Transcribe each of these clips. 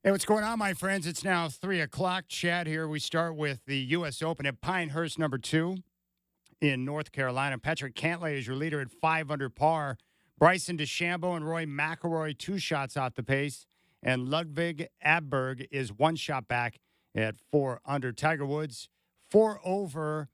Hey, what's going on, my friends? It's now 3 o'clock. Chad here. We start with the U.S. Open at Pinehurst, number 2 in North Carolina. Patrick Cantlay is your leader at 5 under par. Bryson DeChambeau and Roy McIlroy 2 shots off the pace. And Ludwig Aberg is 1 shot back at 4 under. Tiger Woods 4 over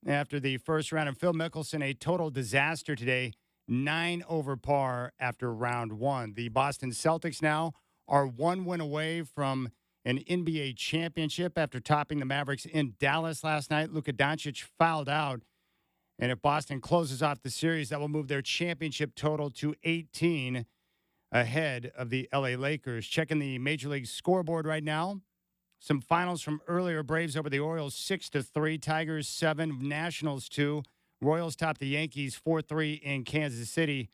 after the first round. And Phil Mickelson, a total disaster today, 9 over par after round 1. The Boston Celtics now are 1 win away from an NBA championship after topping the Mavericks in Dallas last night. Luka Doncic fouled out. And if Boston closes off the series, that will move their championship total to 18 ahead of the LA Lakers. Checking the Major League scoreboard right now. Some finals from earlier. Braves over the Orioles 6-3. Tigers 7. Nationals 2. Royals top the Yankees 4-3 in Kansas City.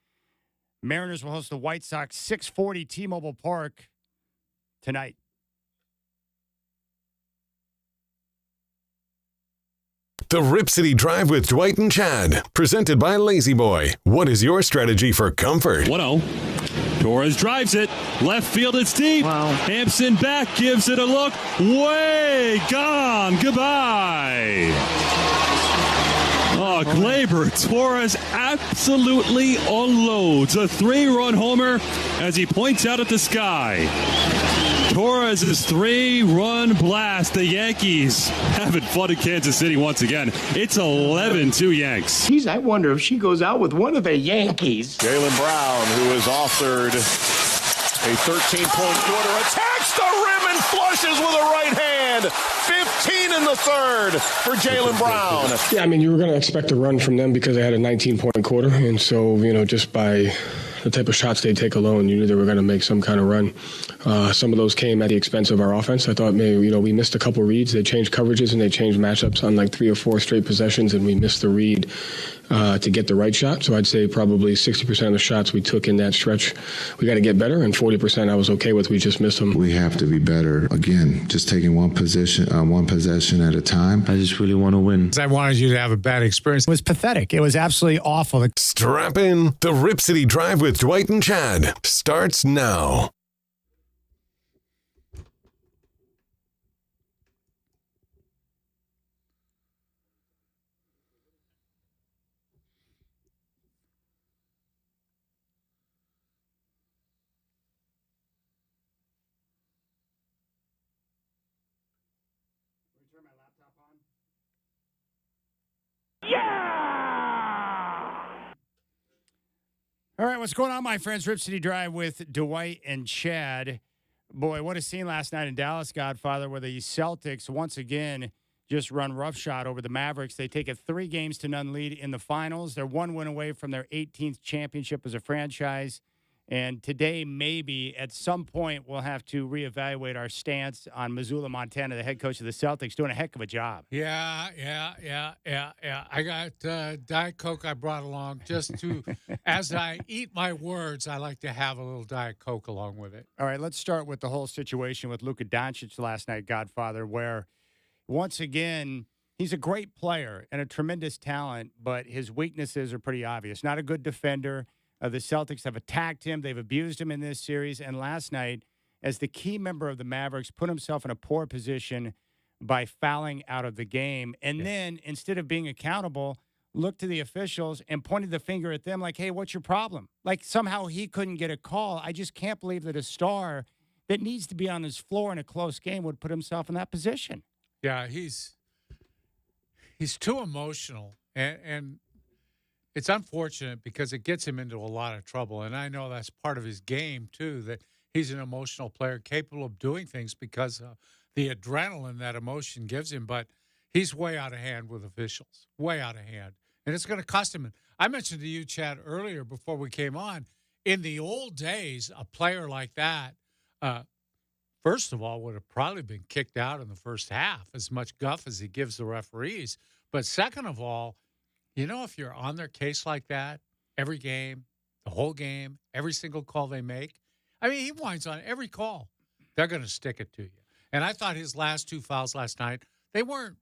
Mariners will host the White Sox 6:40 T-Mobile Park tonight. The Rip City Drive with Dwight and Chad, presented by Lazy Boy. What is your strategy for comfort? 1-0. Torres drives it. Left field, it's deep. Wow. Hampson back, gives it a look. Way gone. Goodbye. Oh, Gleyber Torres absolutely unloads a 3-run homer as he points out at the sky. Torres' 3-run blast. The Yankees having fun in Kansas City once again. It's 11-2 Yanks. Geez, I wonder if she goes out with one of the Yankees. Jaylen Brown, who has authored a 13-point quarter, attacks the rim and flushes with a right hand. 15 in the third for Jaylen Brown. Yeah, I mean, you were going to expect a run from them because they had a 19-point quarter. And so, just by the type of shots they take alone, you knew they were going to make some kind of run. Some of those came at the expense of our offense. I thought maybe, we missed a couple reads. They changed coverages and they changed matchups on like 3 or 4 straight possessions, and we missed the read to get the right shot. So I'd say probably 60% of the shots we took in that stretch, we got to get better, and 40% I was okay with. We just missed them. We have to be better. Again, just taking one possession at a time. I just really want to win. I wanted you to have a bad experience. It was pathetic. It was absolutely awful. Strap in. The Rip City Drive with Dwight and Chad starts now. All right, what's going on, my friends? Rip City Drive with Dwight and Chad. Boy, what a scene last night in Dallas, Godfather, where the Celtics once again just run roughshod over the Mavericks. They take a 3-0 lead in the finals. They're 1 win away from their 18th championship as a franchise. And today, maybe at some point, we'll have to reevaluate our stance on Missoula, Montana, the head coach of the Celtics, doing a heck of a job. Yeah. I got Diet Coke I brought along just to, as I eat my words, I like to have a little Diet Coke along with it. All right, let's start with the whole situation with Luka Doncic last night, Godfather, where once again, he's a great player and a tremendous talent, but his weaknesses are pretty obvious. Not a good defender. The Celtics have attacked him. They've abused him in this series. And last night, as the key member of the Mavericks, put himself in a poor position by fouling out of the game. And then, instead of being accountable, looked to the officials and pointed the finger at them like, hey, what's your problem? Like somehow he couldn't get a call. I just can't believe that a star that needs to be on his floor in a close game would put himself in that position. Yeah, he's too emotional. And it's unfortunate because it gets him into a lot of trouble. And I know that's part of his game, too, that he's an emotional player capable of doing things because of the adrenaline that emotion gives him. But he's way out of hand with officials, way out of hand. And it's going to cost him. I mentioned to you, Chad, earlier before we came on, in the old days, a player like that, first of all, would have probably been kicked out in the first half, as much guff as he gives the referees. But second of all, if you're on their case like that, every game, the whole game, every single call they make, I mean, he whines on every call. They're going to stick it to you. And I thought his last 2 fouls last night, they weren't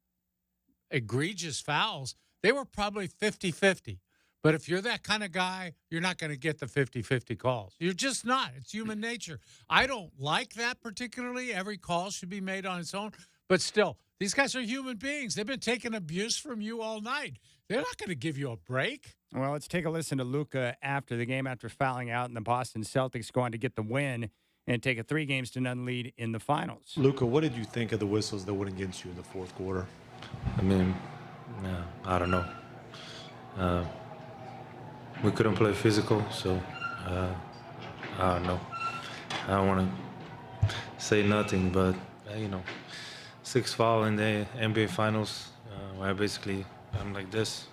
egregious fouls. They were probably 50-50. But if you're that kind of guy, you're not going to get the 50-50 calls. You're just not. It's human nature. I don't like that particularly. Every call should be made on its own. But still, these guys are human beings. They've been taking abuse from you all night. They're not going to give you a break. Well, let's take a listen to Luka after the game, after fouling out, and the Boston Celtics go on to get the win and take a 3-0 lead in the finals. Luka, what did you think of the whistles that went against you in the fourth quarter? I mean, I don't know. We couldn't play physical, so I don't know. I don't want to say nothing, but, 6 foul in the NBA Finals, where I'm like this.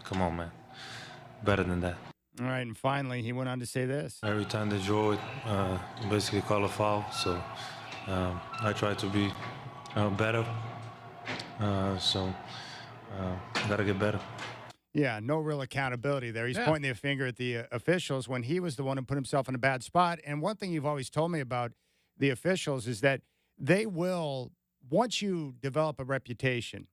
Come on, man. Better than that. All right, and finally, he went on to say this. Every time they draw it, basically call a foul, so I try to be better. So got to get better. Yeah, no real accountability there. He's pointing the finger at the officials when he was the one who put himself in a bad spot. And one thing you've always told me about the officials is that they will, once you develop a reputation,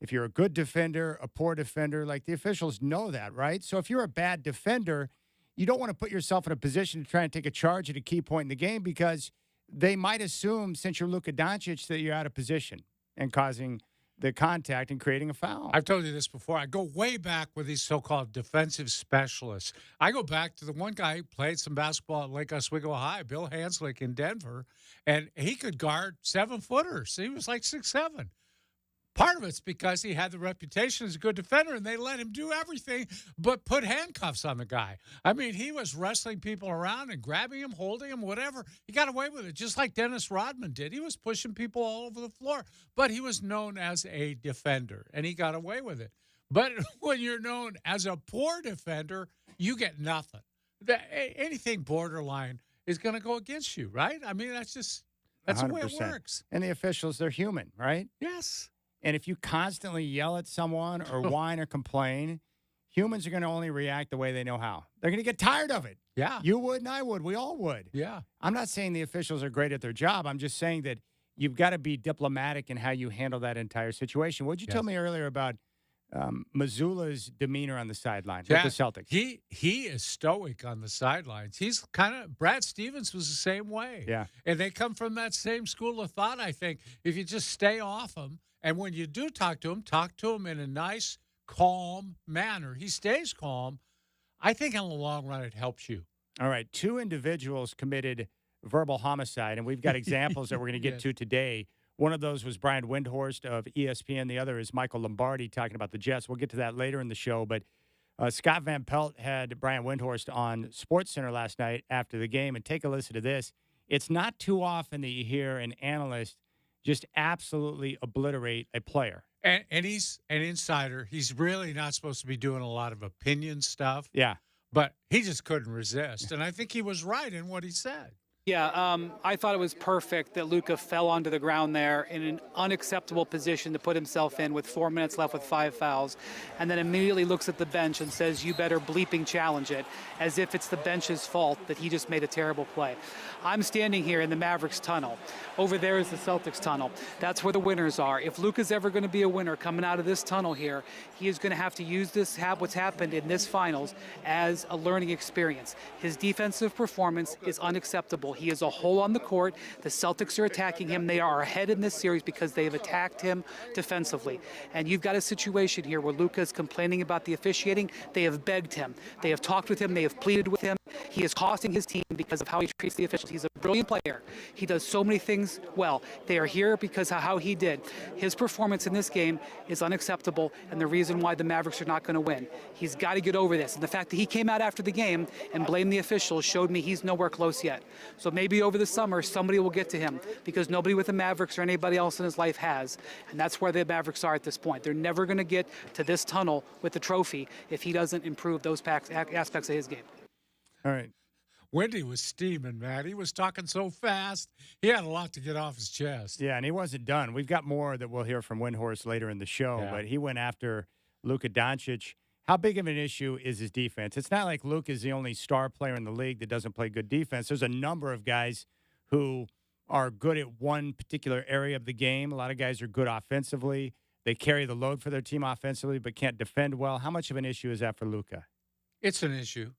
if you're a good defender, a poor defender, like the officials know that, right? So if you're a bad defender, you don't want to put yourself in a position to try and take a charge at a key point in the game because they might assume, since you're Luka Doncic, that you're out of position and causing the contact and creating a foul. I've told you this before. I go way back with these so-called defensive specialists. I go back to the one guy who played some basketball at Lake Oswego High, Bill Hanslick in Denver, and he could guard 7-footers. He was like 6'7". Part of it's because he had the reputation as a good defender, and they let him do everything but put handcuffs on the guy. I mean, he was wrestling people around and grabbing him, holding him, whatever. He got away with it, just like Dennis Rodman did. He was pushing people all over the floor, but he was known as a defender, and he got away with it. But when you're known as a poor defender, you get nothing. Anything borderline is going to go against you, right? I mean, that's the way it works. And the officials, they're human, right? Yes. And if you constantly yell at someone or whine or complain, humans are going to only react the way they know how. They're going to get tired of it. Yeah. You would and I would. We all would. Yeah. I'm not saying the officials are great at their job. I'm just saying that you've got to be diplomatic in how you handle that entire situation. What did you tell me earlier about Mazzulla's demeanor on the sideline with the Celtics? He is stoic on the sidelines. He's kind of – Brad Stevens was the same way. Yeah. And they come from that same school of thought, I think. If you just stay off them, and when you do talk to him in a nice, calm manner. He stays calm. I think in the long run it helps you. All right. 2 individuals committed verbal homicide, and we've got examples that we're going to get to today. One of those was Brian Windhorst of ESPN. The other is Michael Lombardi talking about the Jets. We'll get to that later in the show. But Scott Van Pelt had Brian Windhorst on SportsCenter last night after the game. And take a listen to this. It's not too often that you hear an analyst just absolutely obliterate a player. And he's an insider. He's really not supposed to be doing a lot of opinion stuff. Yeah. But he just couldn't resist. And I think he was right in what he said. Yeah, I thought it was perfect that Luka fell onto the ground there in an unacceptable position to put himself in with 4 minutes left with 5 fouls, and then immediately looks at the bench and says, "You better bleeping challenge it," as if it's the bench's fault that he just made a terrible play. I'm standing here in the Mavericks tunnel. Over there is the Celtics tunnel. That's where the winners are. If Luka's ever going to be a winner coming out of this tunnel here, he is going to have to use what's happened in this finals as a learning experience. His defensive performance is unacceptable. He is a hole on the court. The Celtics are attacking him. They are ahead in this series because they have attacked him defensively. And you've got a situation here where Luka is complaining about the officiating. They have begged him. They have talked with him. They have pleaded with him. He is costing his team because of how he treats the officials. He's a brilliant player. He does so many things well. They are here because of how he did. His performance in this game is unacceptable and the reason why the Mavericks are not going to win. He's got to get over this. And the fact that he came out after the game and blamed the officials showed me he's nowhere close yet. So maybe over the summer, somebody will get to him because nobody with the Mavericks or anybody else in his life has. And that's where the Mavericks are at this point. They're never going to get to this tunnel with the trophy if he doesn't improve those aspects of his game. All right. Wendy was steaming, man. He was talking so fast. He had a lot to get off his chest. Yeah, and he wasn't done. We've got more that we'll hear from Windhorst later in the show, but he went after Luka Doncic. How big of an issue is his defense? It's not like Luka is the only star player in the league that doesn't play good defense. There's a number of guys who are good at one particular area of the game. A lot of guys are good offensively. They carry the load for their team offensively, but can't defend well. How much of an issue is that for Luka? It's an issue.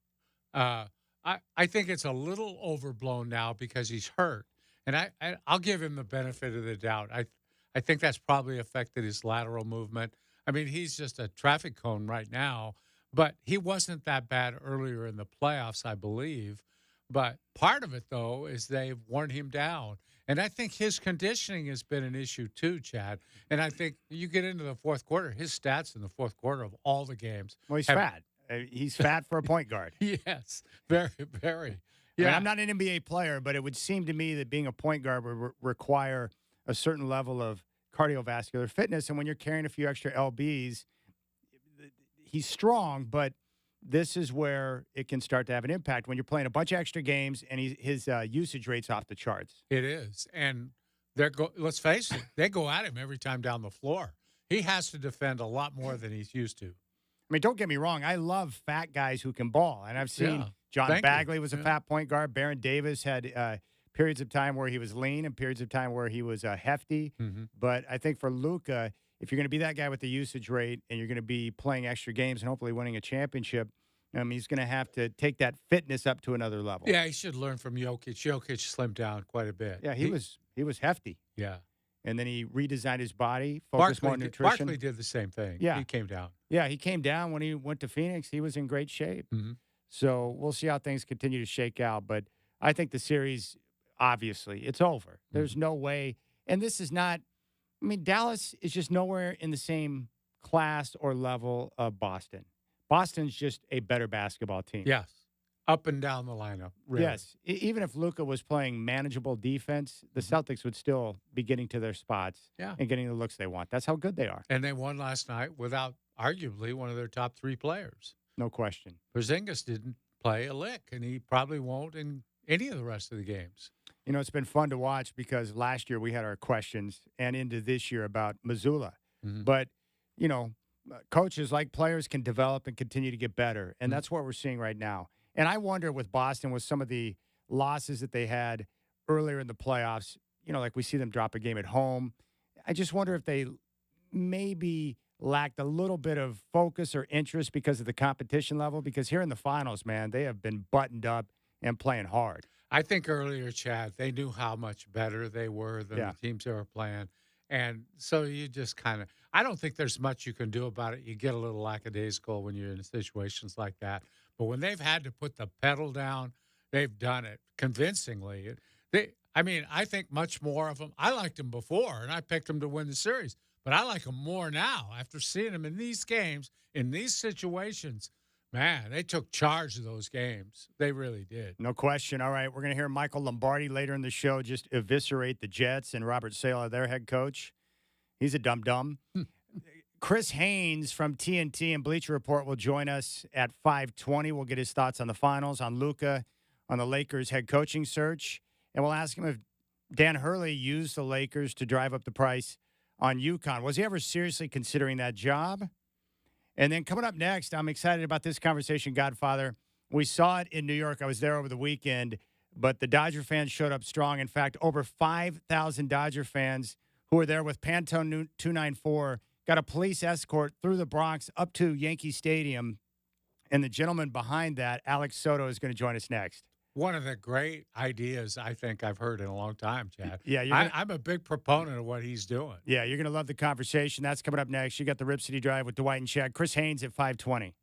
I think it's a little overblown now because he's hurt, and I'll give him the benefit of the doubt. I think that's probably affected his lateral movement. I mean, he's just a traffic cone right now, but he wasn't that bad earlier in the playoffs, I believe. But part of it, though, is they've worn him down. And I think his conditioning has been an issue too, Chad. And I think you get into the fourth quarter, his stats in the fourth quarter of all the games. Well, he's fat. He's fat for a point guard. Yes, very, very. Yeah, I mean, I'm not an NBA player, but it would seem to me that being a point guard would require a certain level of cardiovascular fitness. And when you're carrying a few extra lbs, he's strong, but this is where it can start to have an impact when you're playing a bunch of extra games and his usage rate's off the charts. It is. And let's face it, they go at him every time down the floor. He has to defend a lot more than he's used to. I mean, don't get me wrong. I love fat guys who can ball. And I've seen John Bagley was a fat point guard. Baron Davis had periods of time where he was lean and periods of time where he was hefty. Mm-hmm. But I think for Luka, if you're going to be that guy with the usage rate and you're going to be playing extra games and hopefully winning a championship, he's going to have to take that fitness up to another level. Yeah, he should learn from Jokic. Jokic slimmed down quite a bit. Yeah, he was hefty. Yeah. And then he redesigned his body, focused more on nutrition. Barkley did the same thing. Yeah. He came down. Yeah, he came down when he went to Phoenix. He was in great shape. Mm-hmm. So we'll see how things continue to shake out. But I think the series, obviously, it's over. There's no way. And this is not – I mean, Dallas is just nowhere in the same class or level of Boston. Boston's just a better basketball team. Yes. Up and down the lineup. Really. Yes. Even if Luka was playing manageable defense, the Celtics would still be getting to their spots and getting the looks they want. That's how good they are. And they won last night without arguably one of their top three players. No question. Porzingis didn't play a lick, and he probably won't in any of the rest of the games. You know, it's been fun to watch because last year we had our questions and into this year about Mazzulla. Mm-hmm. But, you know, coaches like players can develop and continue to get better. And that's what we're seeing right now. And I wonder with Boston, with some of the losses that they had earlier in the playoffs, you know, like we see them drop a game at home. I just wonder if they maybe lacked a little bit of focus or interest because of the competition level. Because here in the finals, man, they have been buttoned up and playing hard. I think earlier, Chad, they knew how much better they were than the teams they were playing. And so you just kind of – I don't think there's much you can do about it. You get a little lackadaisical when you're in situations like that. But when they've had to put the pedal down, they've done it convincingly. I think much more of them. I liked them before, and I picked them to win the series. But I like them more now after seeing them in these games, in these situations. Man, they took charge of those games. They really did. No question. All right, we're going to hear Michael Lombardi later in the show just eviscerate the Jets and Robert Saleh, their head coach. He's a dum-dum. Chris Haynes from TNT and Bleacher Report will join us at 5:20. We'll get his thoughts on the finals, on Luka, on the Lakers head coaching search. And we'll ask him if Dan Hurley used the Lakers to drive up the price on UConn. Was he ever seriously considering that job? And then coming up next, I'm excited about this conversation, Godfather. We saw it in New York. I was there over the weekend, but the Dodger fans showed up strong. In fact, over 5,000 Dodger fans who were there with Pantone 294 got a police escort through the Bronx up to Yankee Stadium. And the gentleman behind that, Alex Soto, is going to join us next. One of the great ideas I think I've heard in a long time, Chad. Yeah, I'm a big proponent of what he's doing. Yeah, you're going to love the conversation. That's coming up next. You got the Rip City Drive with Dwight and Chad. Chris Haynes at 5:20.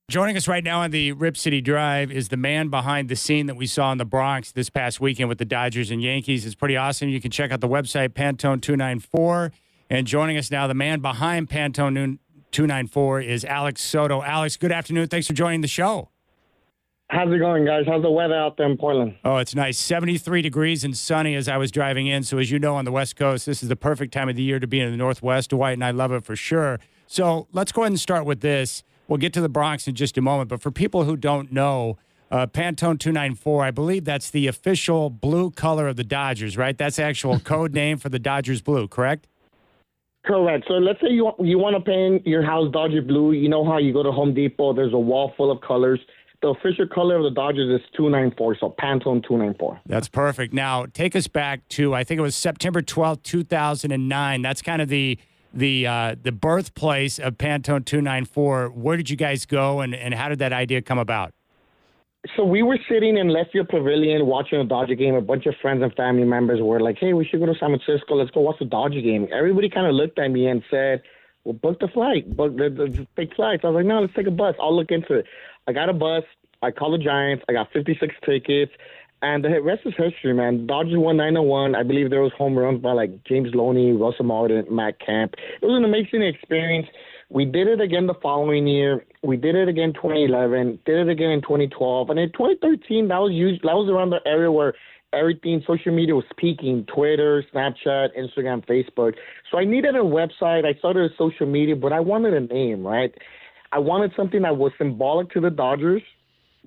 Joining us right now on the Rip City Drive is the man behind the scene that we saw in the Bronx this past weekend with the Dodgers and Yankees. It's pretty awesome. You can check out the website, Pantone 294. And joining us now, the man behind Pantone 294 is Alex Soto. Alex, good afternoon. Thanks for joining the show. How's it going, guys? How's the weather out there in Portland? Oh, it's nice. 73 degrees and sunny as I was driving in. So as you know, on the West Coast, this is the perfect time of the year to be in the Northwest. Dwight and I love it for sure. So let's go ahead and start with this. We'll get to the Bronx in just a moment. But for people who don't know, Pantone 294, I believe that's the official blue color of the Dodgers, right? That's the actual code name for the Dodgers blue, correct? Correct. So let's say you want to paint your house Dodger blue. You know how you go to Home Depot, there's a wall full of colors. The official color of the Dodgers is 294, so Pantone 294. That's perfect. Now, take us back to, I think it was September 12th, 2009. That's kind of the birthplace of Pantone 294. Where did you guys go, and how did that idea come about? So we were sitting in Left Field Pavilion watching a Dodger game. A bunch of friends and family members were like, hey, we should go to San Francisco. Let's go watch the Dodger game. Everybody kind of looked at me and said, well, book the flight. Book the big flights. I was like, no, let's take a bus. I'll look into it. I got a bus. I called the Giants. I got 56 tickets. And the rest is history, man. Dodgers won 9-1. I believe there was home runs by like James Loney, Russell Martin, Matt Kemp. It was an amazing experience. We did it again the following year. We did it again 2011. Did it again in 2012. And in 2013, that was around the area where everything, social media was peaking. Twitter, Snapchat, Instagram, Facebook. So I needed a website. I started a social media, but I wanted a name, right? I wanted something that was symbolic to the Dodgers,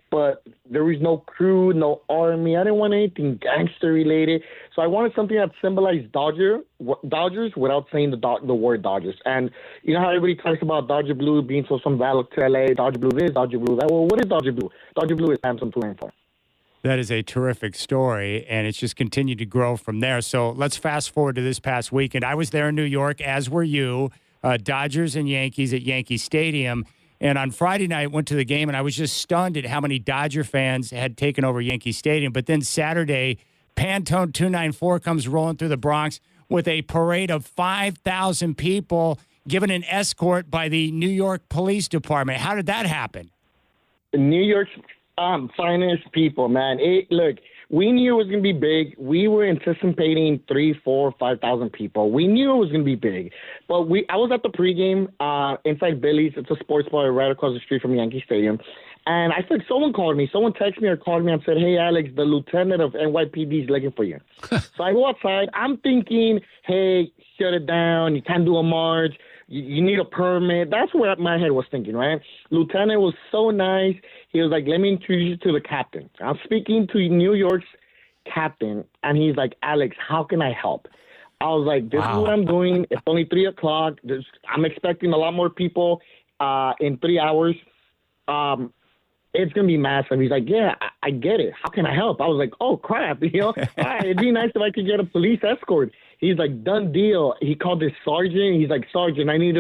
but there was no crew, no army. I didn't want anything gangster related. So I wanted something that symbolized Dodgers without saying the word Dodgers. And you know how everybody talks about Dodger Blue being so symbolic to LA, Dodger Blue this, Dodger Blue that. Well, what is Dodger Blue? Dodger Blue is Pantone 294. That is a terrific story, and it's just continued to grow from there. So let's fast forward to this past weekend. I was there in New York, as were you, Dodgers and Yankees at Yankee Stadium. And on Friday night, went to the game, and I was just stunned at how many Dodger fans had taken over Yankee Stadium. But then Saturday, Pantone 294 comes rolling through the Bronx with a parade of 5,000 people given an escort by the New York Police Department. How did that happen? New York's finest people, man. Look, we knew it was going to be big. We were anticipating 3,000, 4,000, 5,000 people. We knew it was going to be big. But I was at the pregame inside Billy's. It's a sports bar right across the street from Yankee Stadium. And I think someone called me. Someone texted me or called me and said, hey, Alex, the lieutenant of NYPD is looking for you. So I go outside. I'm thinking, hey, shut it down. You can't do a march. You need a permit. That's what my head was thinking, right? Lieutenant was so nice. He was like, let me introduce you to the captain. I'm speaking to New York's captain, and he's like, Alex, how can I help? I was like, this is what I'm doing. It's only 3 o'clock. I'm expecting a lot more people in 3 hours. It's going to be massive. He's like, yeah, I get it. How can I help? I was like, oh, crap. All right, it'd be nice if I could get a police escort. He's like, done deal. He called his sergeant. He's like, Sergeant, I need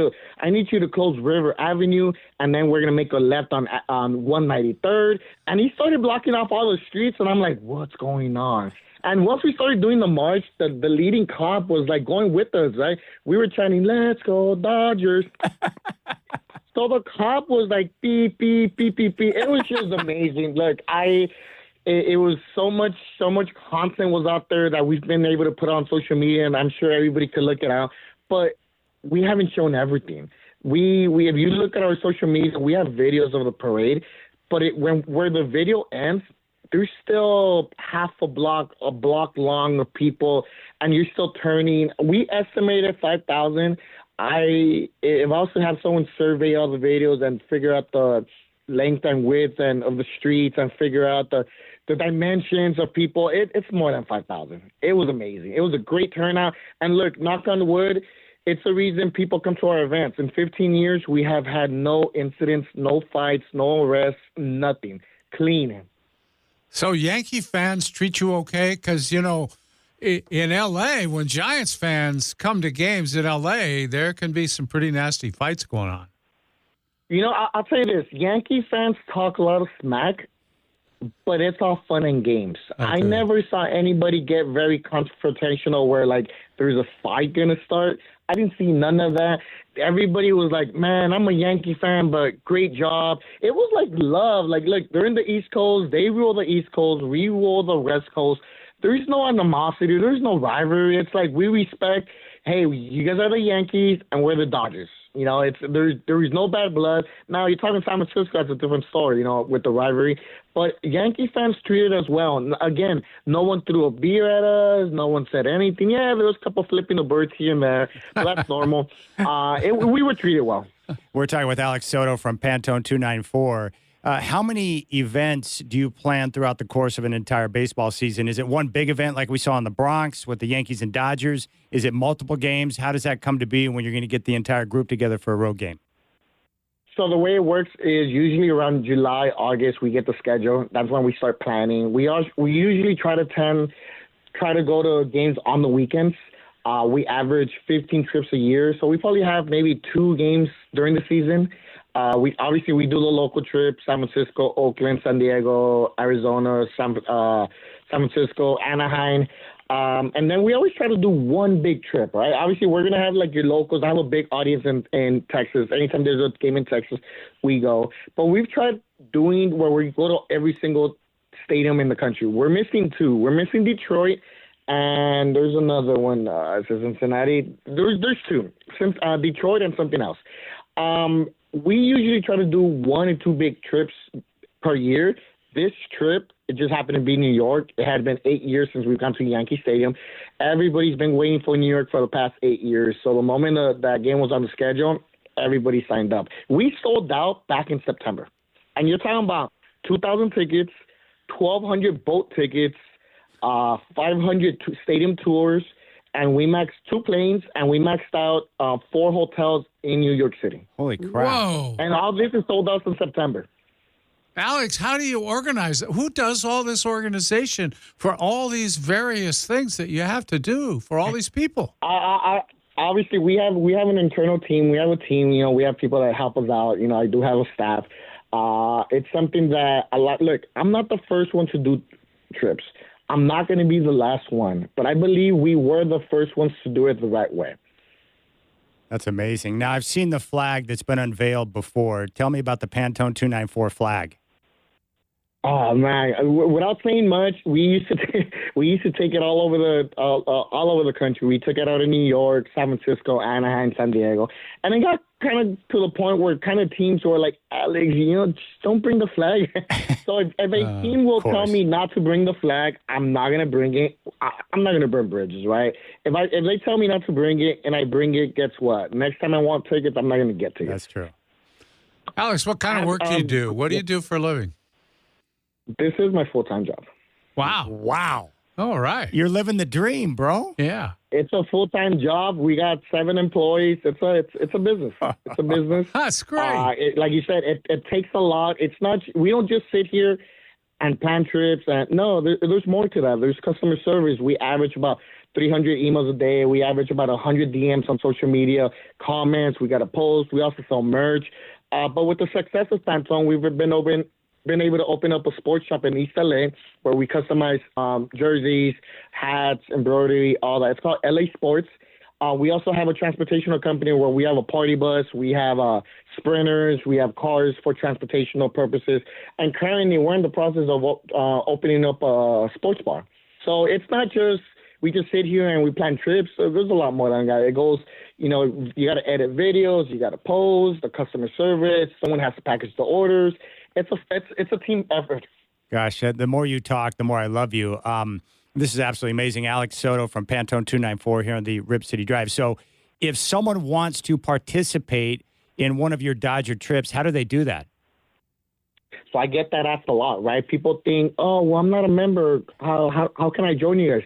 you to close River Avenue, and then we're going to make a left on 193rd. And he started blocking off all the streets, and I'm like, what's going on? And once we started doing the march, the leading cop was like going with us, right? We were chanting, let's go Dodgers. So the cop was like, beep, beep, beep, beep, beep. It was just amazing. Look, it was so much content was out there that we've been able to put on social media, and I'm sure everybody could look it out. But we haven't shown everything. If you look at our social media, we have videos of the parade, but where the video ends, there's still half a block long of people, and you're still turning. We estimated 5,000. I've also had someone survey all the videos and figure out the length and width of the streets and figure out the dimensions of people. It's more than 5,000. It was amazing. It was a great turnout. And look, knock on wood, it's the reason people come to our events. In 15 years, we have had no incidents, no fights, no arrests, nothing. Clean. So Yankee fans treat you okay? Because, in L.A., when Giants fans come to games in L.A., there can be some pretty nasty fights going on. I'll tell you this. Yankee fans talk a lot of smack, but it's all fun and games. Okay. I never saw anybody get very confrontational where, like, there's a fight going to start. I didn't see none of that. Everybody was like, man, I'm a Yankee fan, but great job. It was like love. Like, look, they're in the East Coast. They rule the East Coast. We rule the West Coast. There's no animosity. There's no rivalry. It's like we respect, hey, you guys are the Yankees and we're the Dodgers. You know, there is no bad blood. Now, you're talking San Francisco, that's a different story, you know, with the rivalry. But Yankee fans treated us well. And again, no one threw a beer at us. No one said anything. Yeah, there was a couple flipping the birds here and there. So that's normal. We were treated well. We're talking with Alex Soto from Pantone 294. How many events do you plan throughout the course of an entire baseball season? Is it one big event like we saw in the Bronx with the Yankees and Dodgers? Is it multiple games? How does that come to be when you're going to get the entire group together for a road game? So the way it works is usually around July, August, we get the schedule. That's when we start planning. We usually try to go to games on the weekends. We average 15 trips a year, so we probably have maybe 2 games during the season. We do the local trips: San Francisco, Oakland, San Diego, Arizona, San Francisco, Anaheim. And then we always try to do one big trip, right? Obviously, we're going to have like your locals. I have a big audience in Texas. Anytime there's a game in Texas, we go. But we've tried doing where we go to every single stadium in the country. We're missing 2. We're missing Detroit, and there's another one. It's Cincinnati. There's 2, Detroit and something else. We usually try to do 1 or 2 big trips per year. This trip, it just happened to be New York. It had been 8 years since we've gone to Yankee Stadium. Everybody's been waiting for New York for the past 8 years. So the moment that game was on the schedule, everybody signed up. We sold out back in September. And you're talking about 2,000 tickets, 1,200 boat tickets, 500 stadium tours, and we maxed 2 planes, and we maxed out 4 hotels in New York City. Holy crap. Whoa. And all this is sold out in September. Alex, how do you organize it? Who does all this organization for all these various things that you have to do for all these people? Obviously, we have an internal team. We have a team. You know, we have people that help us out. You know, I do have a staff. It's something that look, I'm not the first one to do trips. I'm not going to be the last one, but I believe we were the first ones to do it the right way. That's amazing. Now, I've seen the flag that's been unveiled before. Tell me about the Pantone 294 flag. Oh man! Without saying much, we used to take it all over the country. We took it out in New York, San Francisco, Anaheim, San Diego, and it got kind of to the point where kind of teams were like, Alex, you know, just don't bring the flag. So if a team will tell me not to bring the flag, I'm not gonna bring it. I'm not gonna burn bridges, right? If they tell me not to bring it and I bring it, guess what? Next time I want tickets, I'm not gonna get tickets. That's true. Alex, what kind of work do you do? What do you do for a living? This is my full-time job. Wow. All right. You're living the dream, bro. Yeah. It's a full-time job. We got 7 employees. It's a business. It's a business. That's great. Like you said, it takes a lot. It's not. We don't just sit here and plan trips. And no, there's more to that. There's customer service. We average about 300 emails a day. We average about 100 DMs on social media, comments. We got a post. We also sell merch. But with the success of Pantone, we've been able to open up a sports shop in East LA where we customize jerseys, hats, embroidery, all that. It's called LA Sports. We also have a transportational company where we have a party bus, we have sprinters, we have cars for transportational purposes. And currently we're in the process of opening up a sports bar. So it's not just we just sit here and we plan trips. So there's a lot more than that. It goes, you know, you got to edit videos, you got to pose, the customer service, someone has to package the orders. It's a team effort. Gosh, the more you talk, the more I love you. This is absolutely amazing. Alex Soto from Pantone 294 here on the Rip City Drive. So if someone wants to participate in one of your Dodger trips, how do they do that? So I get that asked a lot, right? People think, oh, well, I'm not a member. How can I join you guys?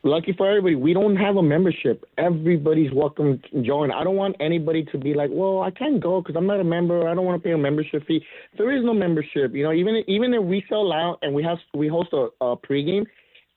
Lucky for everybody, we don't have a membership. Everybody's welcome to join. I don't want anybody to be like, well, I can't go because I'm not a member. I don't want to pay a membership fee. There is no membership. You know, even if we sell out and we host a pregame,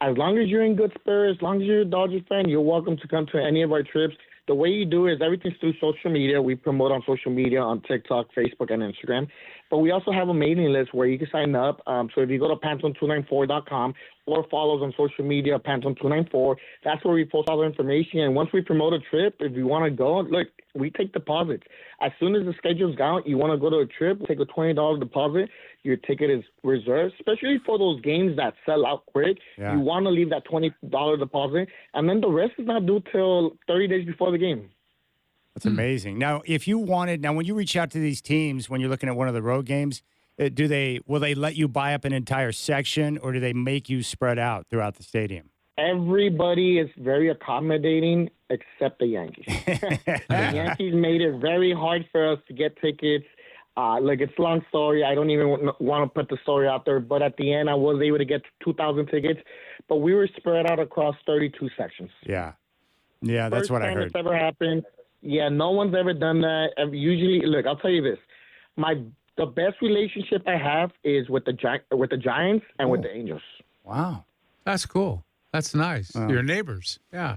as long as you're in good spirits, as long as you're a Dodgers fan, you're welcome to come to any of our trips. The way you do is everything's through social media. We promote on social media, on TikTok, Facebook, and Instagram. But we also have a mailing list where you can sign up. So if you go to Pantone294.com or follow us on social media, Pantone294, that's where we post all the information. And once we promote a trip, if you want to go, look, we take deposits. As soon as the schedule's out, you want to go to a trip, take a $20 deposit. Your ticket is reserved, especially for those games that sell out quick. Yeah. You want to leave that $20 deposit, and then the rest is not due till 30 days before the game. That's amazing. Now, if you wanted, when you reach out to these teams, when you're looking at one of the road games, will they let you buy up an entire section, or do they make you spread out throughout the stadium? Everybody is very accommodating except the Yankees. The Yankees made it very hard for us to get tickets. Look, it's a long story. I don't even want to put the story out there. But at the end, I was able to get 2,000 tickets. But we were spread out across 32 sections. Yeah. Yeah, that's what I heard. First time it's ever happened. Yeah, no one's ever done that. Usually, look, I'll tell you this. The best relationship I have is with the Giants and with the Angels. Wow. That's cool. That's nice. Your neighbors. Yeah.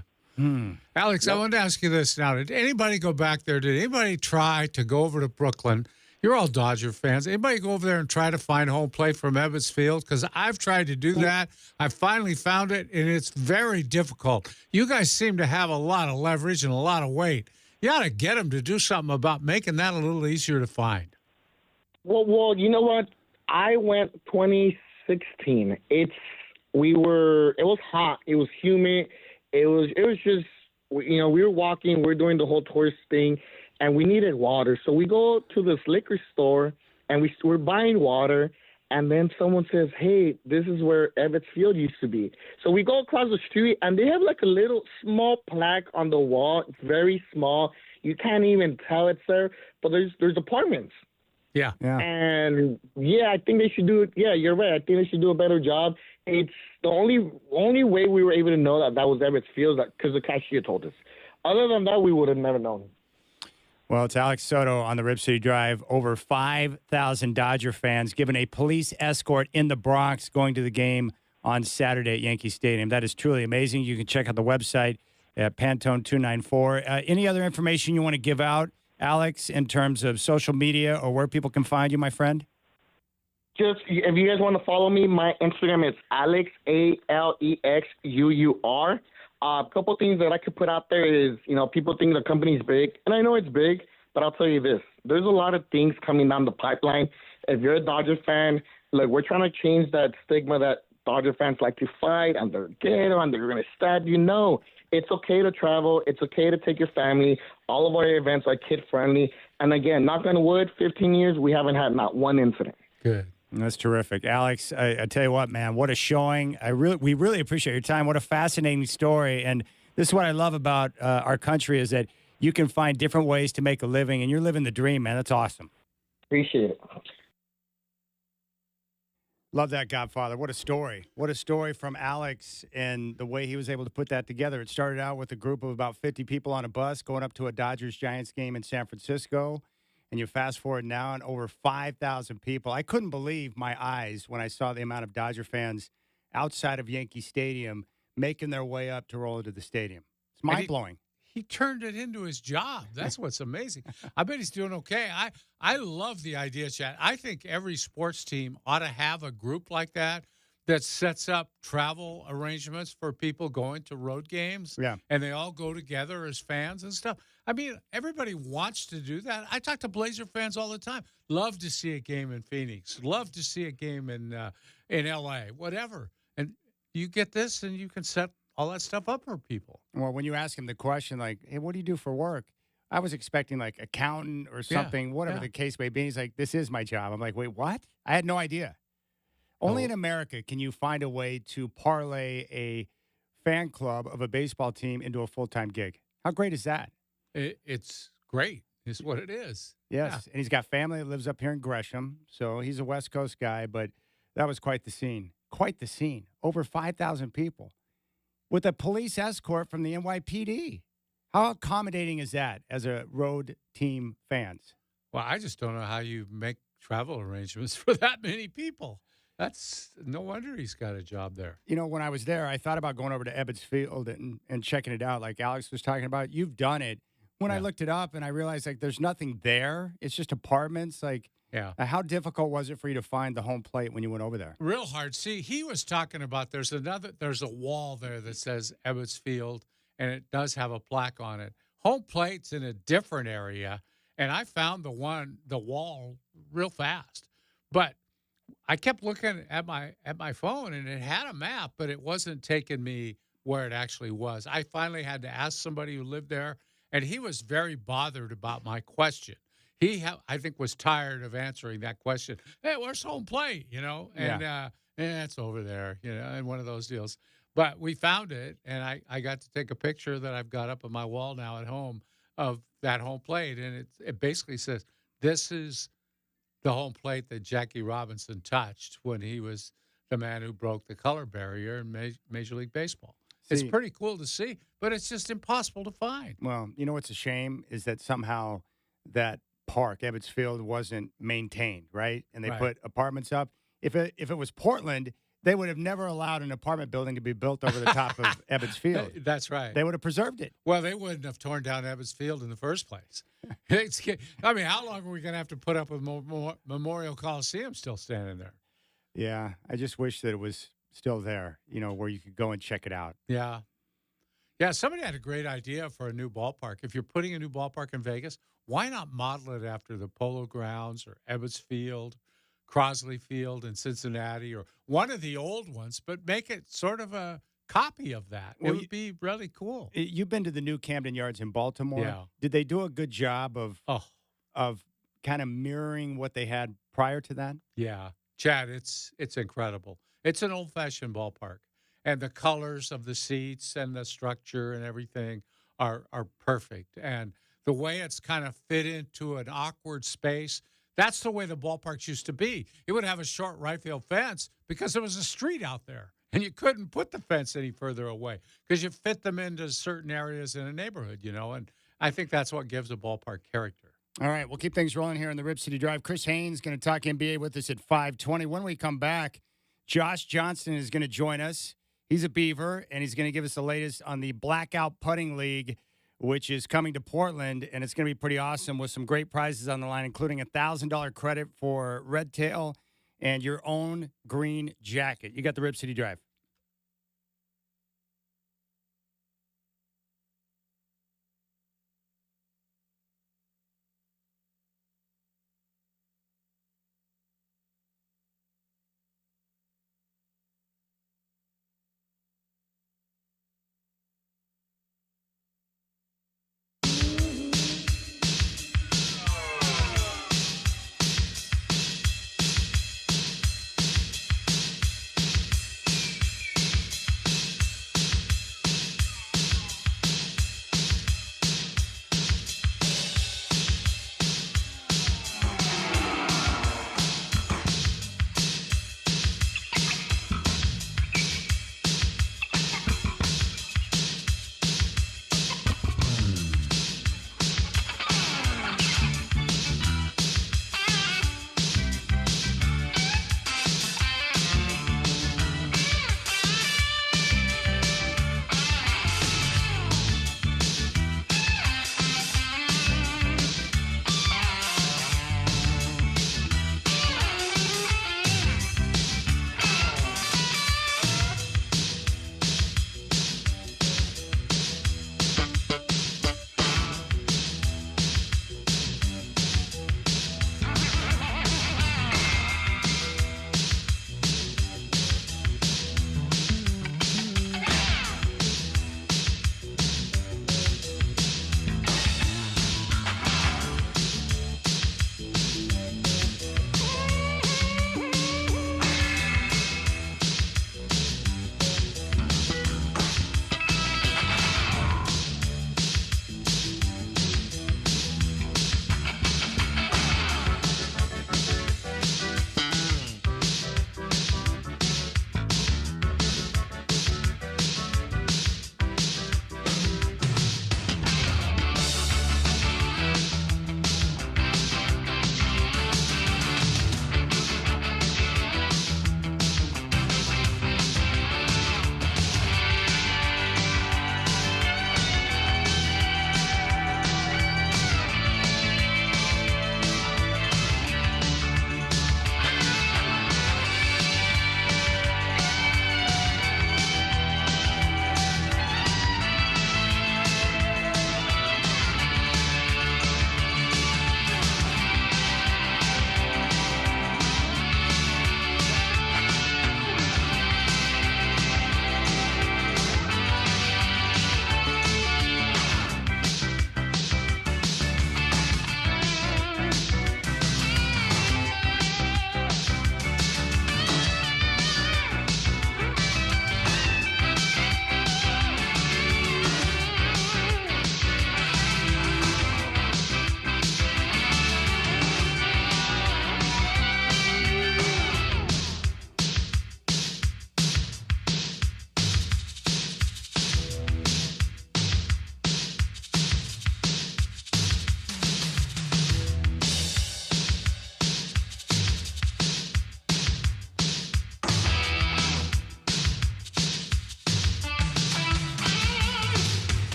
Alex, I wanted to ask you this now. Did anybody go back there? Did anybody try to go over to Brooklyn? You're all Dodger fans. Anybody go over there and try to find home plate from Ebbets Field? Because I've tried to do that. I finally found it, and it's very difficult. You guys seem to have a lot of leverage and a lot of weight. You ought to get them to do something about making that a little easier to find. Well, you know what? I went 2016. It was hot. It was humid. It was just, we were walking, we're doing the whole tourist thing, and we needed water. So we go to this liquor store, and we're buying water, and then someone says, hey, this is where Ebbets Field used to be. So we go across the street, and they have like a little small plaque on the wall. It's very small. You can't even tell it's there, but there's apartments. Yeah. And, I think they should do it. Yeah, you're right. I think they should do a better job. It's the only way we were able to know that was Ebbets Field because the cashier told us. Other than that, we would have never known. Well, it's Alex Soto on the Rip City Drive. Over 5,000 Dodger fans given a police escort in the Bronx going to the game on Saturday at Yankee Stadium. That is truly amazing. You can check out the website at Pantone294. Any other information you want to give out, Alex, in terms of social media or where people can find you, my friend? Just, if you guys want to follow me, my Instagram is Alex, ALEXUUR. A couple things that I could put out there is, people think the company's big, and I know it's big, but I'll tell you this. There's a lot of things coming down the pipeline. If you're a Dodger fan, look, we're trying to change that stigma that Dodger fans like to fight, and they're ghetto, and they're going to stab you. No, it's okay to travel. It's okay to take your family. All of our events are kid-friendly. And again, knock on wood, 15 years, we haven't had not one incident. Good. That's terrific. Alex, I tell you what, man, what a showing. We really appreciate your time. What a fascinating story. And this is what I love about our country is that you can find different ways to make a living, and you're living the dream, man. That's awesome. Appreciate it. Love that, Godfather. What a story. What a story from Alex and the way he was able to put that together. It started out with a group of about 50 people on a bus going up to a Dodgers-Giants game in San Francisco. And you fast forward now and over 5,000 people. I couldn't believe my eyes when I saw the amount of Dodger fans outside of Yankee Stadium making their way up to roll into the stadium. It's mind-blowing. He turned it into his job. That's what's amazing. I bet he's doing okay. I love the idea, Chad. I think every sports team ought to have a group like that sets up travel arrangements for people going to road games. Yeah. And they all go together as fans and stuff. I mean, everybody wants to do that. I talk to Blazer fans all the time. Love to see a game in Phoenix. Love to see a game in L.A., whatever. And you get this and you can set all that stuff up for people. Well, when you ask him the question, like, hey, what do you do for work? I was expecting, like, accountant or something, whatever the case may be. He's like, this is my job. I'm like, wait, what? I had no idea. Only in America can you find a way to parlay a fan club of a baseball team into a full-time gig. How great is that? It's great. It's what it is. Yes, Yeah. and he's got family that lives up here in Gresham, so he's a West Coast guy, but that was quite the scene. Quite the scene. Over 5,000 people with a police escort from the NYPD. How accommodating is that as a road team fans? Well, I just don't know how you make travel arrangements for that many people. That's no wonder he's got a job there. You know, when I was there, I thought about going over to Ebbets Field and checking it out like Alex was talking about. You've done it. When I looked it up and I realized, like, there's nothing there. It's just apartments. Like, Yeah. How difficult was it for you to find the home plate when you went over there? Real hard. See, he was talking about there's a wall there that says Ebbets Field, and it does have a plaque on it. Home plate's in a different area, and I found the wall real fast. But I kept looking at my phone, and it had a map, but it wasn't taking me where it actually was. I finally had to ask somebody who lived there, and he was very bothered about my question. I think, was tired of answering that question. Hey, where's home plate? And it's over there, and one of those deals. But we found it, and I got to take a picture that I've got up on my wall now at home of that home plate, and it basically says, this is the home plate that Jackie Robinson touched when he was the man who broke the color barrier in Major League Baseball. It's pretty cool to see, but it's just impossible to find. Well, you know what's a shame is that somehow that park, Ebbets Field, wasn't maintained, right? And they put apartments up. If it was Portland, they would have never allowed an apartment building to be built over the top of Ebbets Field. That's right. They would have preserved it. Well, they wouldn't have torn down Ebbets Field in the first place. I mean, how long are we going to have to put up with Memorial Coliseum still standing there? Yeah, I just wish that it was still there, where you could go and check it out. Yeah. Yeah, somebody had a great idea for a new ballpark. If you're putting a new ballpark in Vegas, why not model it after the Polo Grounds or Ebbets Field, Crosley Field in Cincinnati, or one of the old ones, but make it sort of a copy of that. It would be really cool. You've been to the new Camden Yards in Baltimore. Yeah. Did they do a good job of kind of mirroring what they had prior to that? Yeah. Chad, it's incredible. It's an old-fashioned ballpark, and the colors of the seats and the structure and everything are perfect. And the way it's kind of fit into an awkward space, that's the way the ballparks used to be. It would have a short right field fence because there was a street out there, and you couldn't put the fence any further away because you fit them into certain areas in a neighborhood, and I think that's what gives a ballpark character. All right, we'll keep things rolling here on the Rip City Drive. Chris Haynes going to talk NBA with us at 5:20. When we come back, Josh Johnson is going to join us. He's a Beaver, and he's going to give us the latest on the Blackout Putting League, which is coming to Portland, and it's going to be pretty awesome with some great prizes on the line, including a $1,000 credit for Red Tail and your own green jacket. You got the Rip City Drive.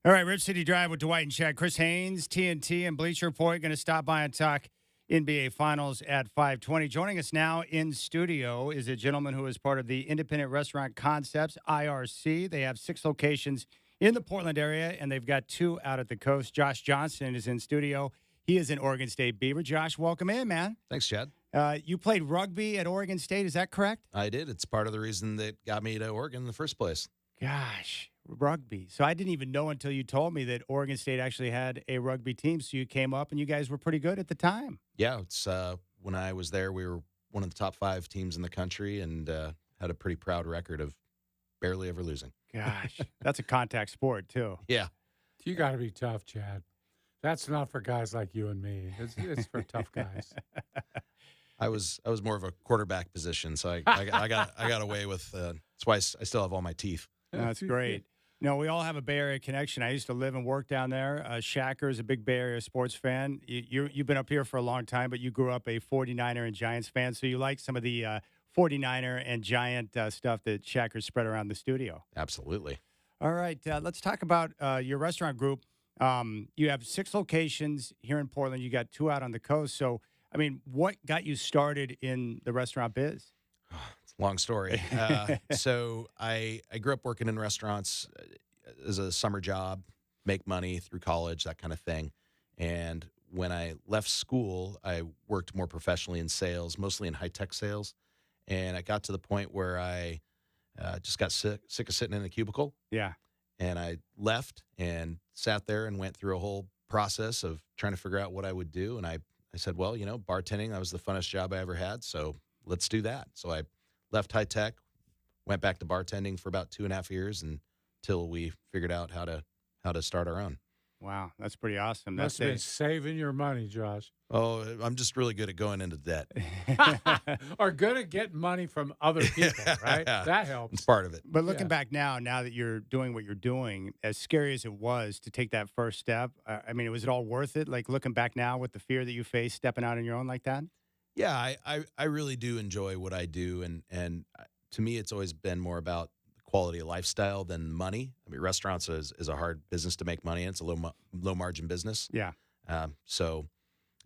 All right, Rip City Drive with Dwight and Chad. Chris Haynes, TNT, and Bleacher Report going to stop by and talk NBA Finals at 5:20. Joining us now in studio is a gentleman who is part of the Independent Restaurant Concepts, IRC. They have 6 locations in the Portland area, and they've got 2 out at the coast. Josh Johnson is in studio. He is an Oregon State Beaver. Josh, welcome in, man. Thanks, Chad. You played rugby at Oregon State. Is that correct? I did. It's part of the reason that got me to Oregon in the first place. Gosh, rugby. So I didn't even know until you told me that Oregon State actually had a rugby team. So you came up, and you guys were pretty good at the time. Yeah, it's when I was there, we were one of the top 5 teams in the country and had a pretty proud record of barely ever losing. Gosh, that's a contact sport, too. Yeah. You got to be tough, Chad. That's not for guys like you and me. It's for tough guys. I was more of a quarterback position, so I got away with. That's why I still have all my teeth. That's great. No, we all have a Bay Area connection. I used to live and work down there. Shacker is a big Bay Area sports fan. You've been up here for a long time, but you grew up a 49er and Giants fan, so you like some of the 49er and Giant stuff that Shacker spread around the studio. Absolutely. All right, let's talk about your restaurant group. You have 6 locations here in Portland. You got 2 out on the coast. So, I mean, what got you started in the restaurant biz? It's a long story. So I grew up working in restaurants as a summer job, make money through college, that kind of thing. And when I left school, I worked more professionally in sales, mostly in high-tech sales. And I got to the point where I just got sick of sitting in a cubicle. Yeah. And I left and sat there and went through a whole process of trying to figure out what I would do. And I said, well, bartending, that was the funnest job I ever had. So let's do that. So I left high tech, went back to bartending for about 2.5 years until we figured out how to start our own. Wow, that's pretty awesome. Must have been saving your money, Josh. Oh, I'm just really good at going into debt. Or good at getting money from other people, right? That helps. It's part of it. But looking back now that you're doing what you're doing, as scary as it was to take that first step, I mean, was it all worth it? Like looking back now with the fear that you faced stepping out on your own like that? Yeah, I really do enjoy what I do. And to me, it's always been more about quality of lifestyle than money. I mean, restaurants is a hard business to make money in. It's a low margin business. Yeah. So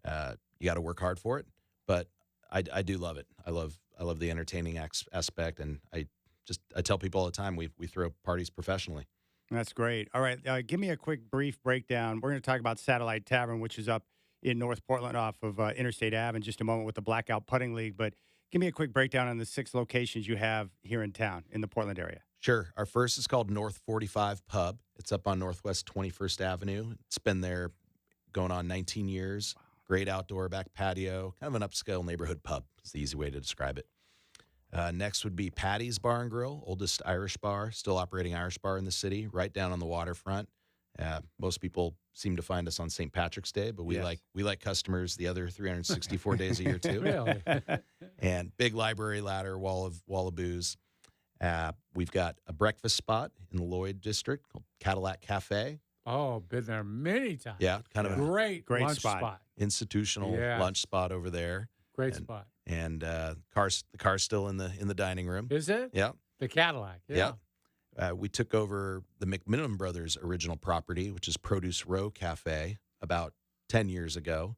you got to work hard for it. But I do love it. I love the entertaining aspect, and I tell people all the time we throw parties professionally. That's great. All right, give me a quick brief breakdown. We're going to talk about Satellite Tavern, which is up in North Portland off of Interstate Ave in just a moment with the Blackout Putting League. But give me a quick breakdown on the 6 locations you have here in town in the Portland area. Sure. Our first is called North 45 Pub. It's up on Northwest 21st Avenue. It's been there going on 19 years. Wow. Great outdoor back patio, kind of an upscale neighborhood pub. It's the easy way to describe it. Next would be Patty's Bar and Grill, oldest Irish bar, still operating Irish bar in the city, right down on the waterfront. Most people seem to find us on St. Patrick's Day, but we like customers the other 364 days a year too. Really? And big library ladder, wall of booze. We've got a breakfast spot in the Lloyd district called Cadillac Cafe. Oh, been there many times. Yeah, kind of a great lunch spot. Institutional lunch spot over there. Great spot. And the car's still in the dining room. Is it? Yeah. The Cadillac. Yeah. We took over the McMillan Brothers' original property, which is Produce Row Cafe, about 10 years ago.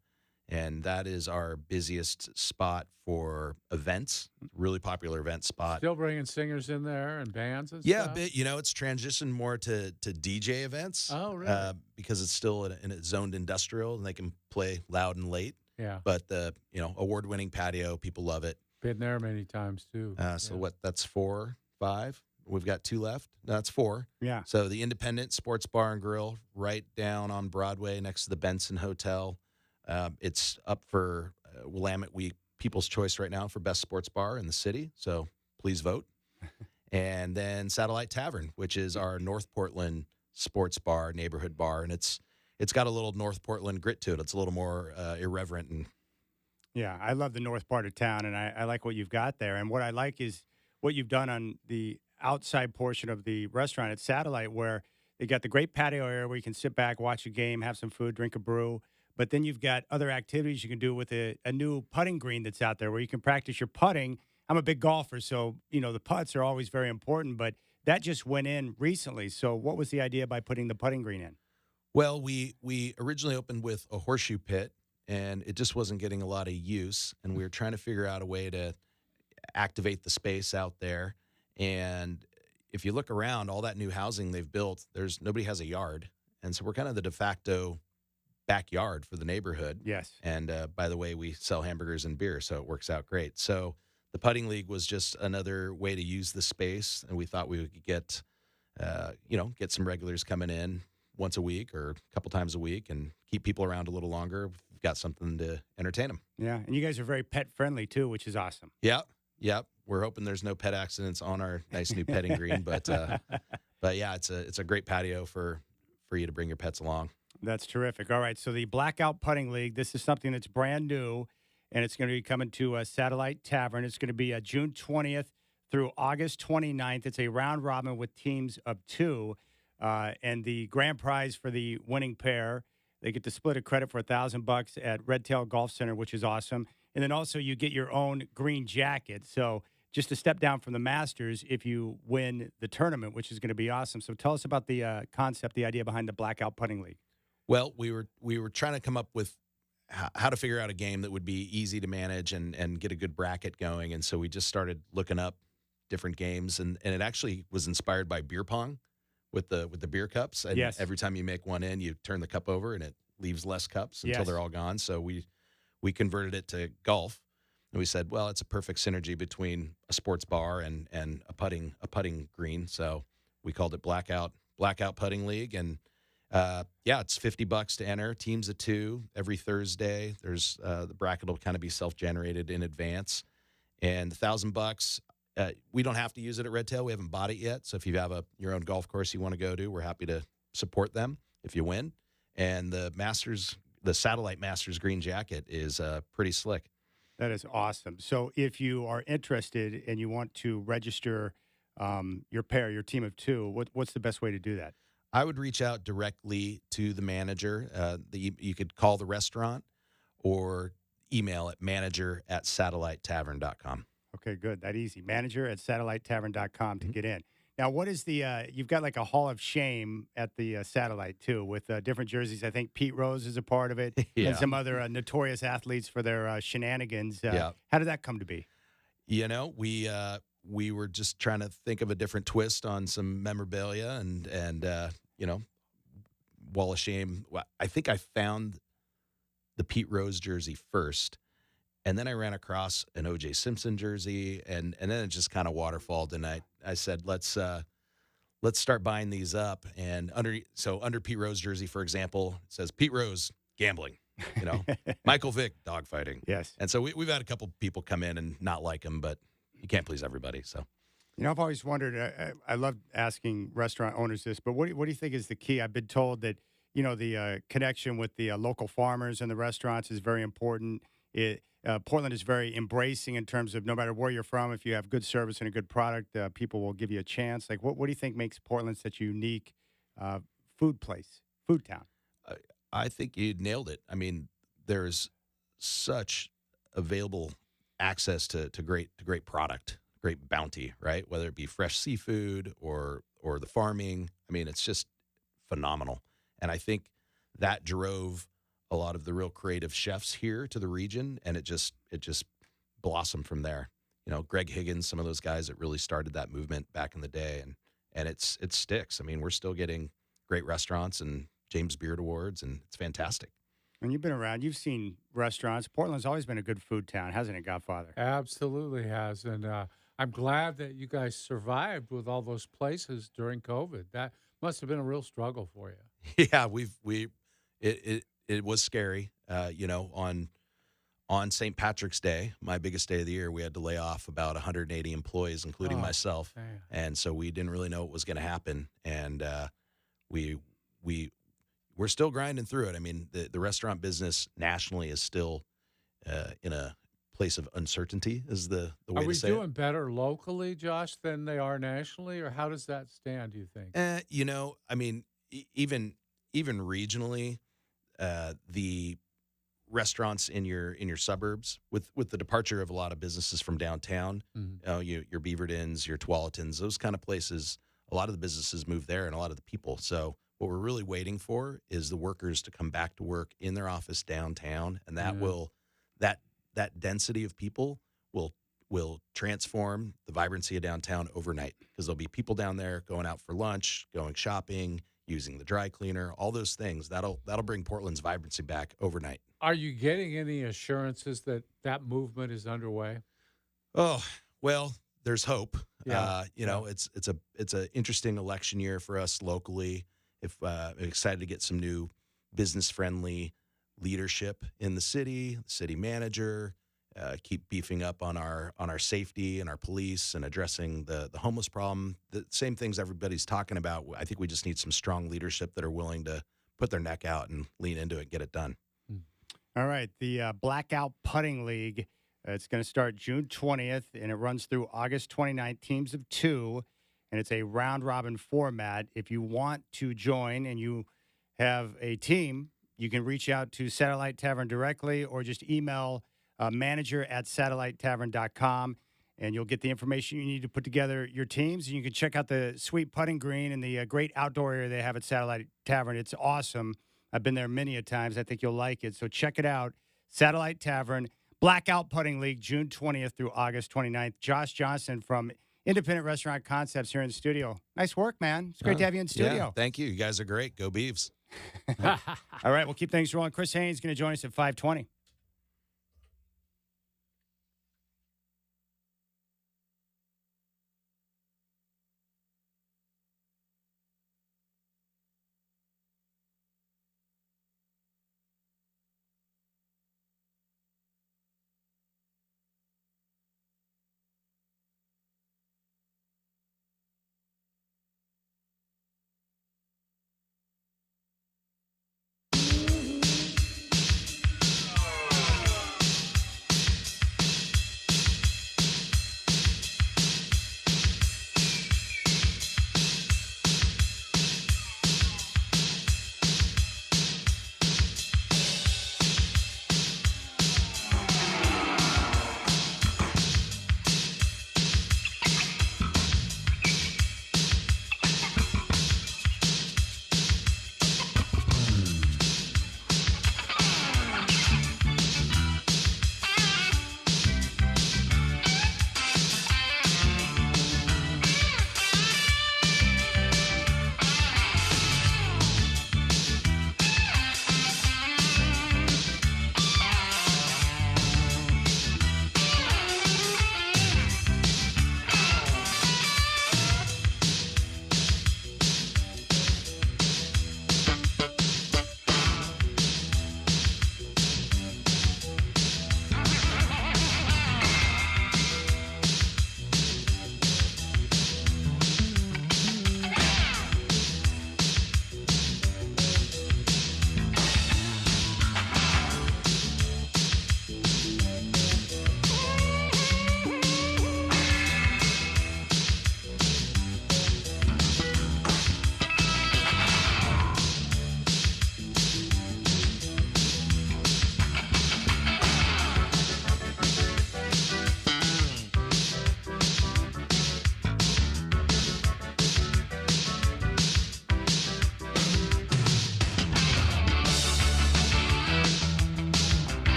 And that is our busiest spot for events, really popular event spot. Still bringing singers in there and bands and stuff? stuff? Yeah, it's transitioned more to DJ events. Oh, really? Because it's still in a zoned industrial, and they can play loud and late. Yeah. But the award-winning patio, people love it. Been there many times, too. That's 4, 5? We've got 2 left. That's 4. Yeah. So the Independent Sports Bar and Grill right down on Broadway next to the Benson Hotel. It's up for Willamette Week People's Choice right now for best sports bar in the city. So please vote. And then Satellite Tavern, which is our North Portland sports bar, neighborhood bar. And it's got a little North Portland grit to it. It's a little more irreverent. Yeah, I love the north part of town, and I like what you've got there. And what I like is what you've done on the outside portion of the restaurant at Satellite, where they got the great patio area where you can sit back, watch a game, have some food, drink a brew. But then you've got other activities you can do with a new putting green that's out there where you can practice your putting. I'm a big golfer, so, the putts are always very important. But that just went in recently. So what was the idea by putting the putting green in? Well, we originally opened with a horseshoe pit, and it just wasn't getting a lot of use. And we were trying to figure out a way to activate the space out there. And if you look around, all that new housing they've built, nobody has a yard. And so we're kind of the de facto backyard for the neighborhood. Yes. And by the way, we sell hamburgers and beer, so it works out great. So the putting league was just another way to use the space, and we thought we would get some regulars coming in once a week or a couple times a week and keep people around a little longer. We've got something to entertain them. Yeah, and you guys are very pet friendly too, which is awesome. Yep. We're hoping there's no pet accidents on our nice new petting green, but yeah, it's a great patio for you to bring your pets along. That's terrific. All right, so the Blackout Putting League, this is something that's brand new, and it's going to be coming to Satellite Tavern. It's going to be June 20th through August 29th. It's a round robin with teams of 2, and the grand prize for the winning pair, they get to split a credit for $1,000 at Red Tail Golf Center, which is awesome. And then also you get your own green jacket. So just a step down from the Masters if you win the tournament, which is going to be awesome. So tell us about the concept, the idea behind the Blackout Putting League. Well, we were trying to come up with how to figure out a game that would be easy to manage and get a good bracket going. And so we just started looking up different games, and it actually was inspired by beer pong with the beer cups. And yes. Every time you make one in, you turn the cup over and it leaves less cups until Yes. they're all gone. So we converted it to golf, and we said, well, it's a perfect synergy between a sports bar and a putting green. So we called it Blackout Putting League. And it's $50 to enter, teams of 2 every Thursday. There's the bracket will kind of be self-generated in advance, and $1,000. We don't have to use it at Red Tail. We haven't bought it yet. So if you have your own golf course you want to go to, we're happy to support them if you win. And the Satellite Masters green jacket is pretty slick. That is awesome. So if you are interested and you want to register your team of 2, what's the best way to do that? I would reach out directly to the manager. You could call the restaurant or email at manager@satellite-tavern.com. Okay, good. That easy. Manager@satellite-tavern.com to get in. Now, what is you've got like a Hall of Shame at the Satellite, too, with different jerseys. I think Pete Rose is a part of it, Yeah. and some other notorious athletes for their shenanigans. Yeah. How did that come to be? You know, we were just trying to think of a different twist on some memorabilia, and Wall of Shame. I think I found the Pete Rose jersey first, and then I ran across an O.J. Simpson jersey, and then it just kind of waterfalled. And I said, let's start buying these up. And under Pete Rose jersey, for example, it says Pete Rose gambling. Michael Vick dogfighting. Yes. And so we've had a couple people come in and not like him, but you can't please everybody. So. I've always wondered, I love asking restaurant owners this, but what do you think is the key? I've been told that, the connection with the local farmers and the restaurants is very important. Portland is very embracing in terms of no matter where you're from, if you have good service and a good product, people will give you a chance. Like, what do you think makes Portland such a unique food town? I think you nailed it. I mean, there's such available access to great product, great bounty, right? Whether it be fresh seafood or the farming. I mean, it's just phenomenal. And I think that drove a lot of the real creative chefs here to the region, and it just blossomed from there. Greg Higgins, some of those guys that really started that movement back in the day, and it sticks. I mean, we're still getting great restaurants and James Beard Awards, and it's fantastic. And you've been around, you've seen restaurants. Portland's always been a good food town, hasn't it, Godfather? Absolutely has. And I'm glad that you guys survived with all those places during COVID. That must have been a real struggle for you. Yeah, it was scary. On St. Patrick's Day, my biggest day of the year, we had to lay off about 180 employees, including myself. Man. And so we didn't really know what was going to happen. And we're still grinding through it. I mean, the restaurant business nationally is still in a place of uncertainty, is the way to say it. Are we doing better locally, Josh, than they are nationally, or how does that stand, do you think? I mean, even regionally, the restaurants in your suburbs, with the departure of a lot of businesses from downtown, your Beaverdens, your Tualetons, those kind of places a lot of the businesses move there and a lot of the people. So what we're really waiting for is the workers to come back to work in their office downtown, and that will that density of people will transform the vibrancy of downtown overnight, because there'll be people down there going out for lunch, going shopping, using the dry cleaner, all those things. That'll bring Portland's vibrancy back overnight. Are you getting any assurances that that movement is underway? Oh, well, there's hope. Yeah. It's a interesting election year for us locally. I'm excited to get some new business-friendly leadership in the city manager, keep beefing up on our safety and our police and addressing the homeless problem. The same things everybody's talking about. I think we just need some strong leadership that are willing to put their neck out and lean into it and get it done. All right, the Blackout Putting League, it's going to start June 20th, and it runs through August 29th, teams of 2, and it's a round-robin format. If you want to join and you have a team, you can reach out to Satellite Tavern directly or just email manager@satellite-tavern.com, and you'll get the information you need to put together your teams. And you can check out the sweet putting green and the great outdoor area they have at Satellite Tavern. It's awesome. I've been there many a times. I think you'll like it. So check it out. Satellite Tavern, Blackout Putting League, June 20th through August 29th. Josh Johnson from Independent Restaurant Concepts here in the studio. Nice work, man. It's great to have you in the studio. Yeah, thank you. You guys are great. Go Beavs. All right, we'll keep things rolling. Chris Haynes is going to join us at 5:20.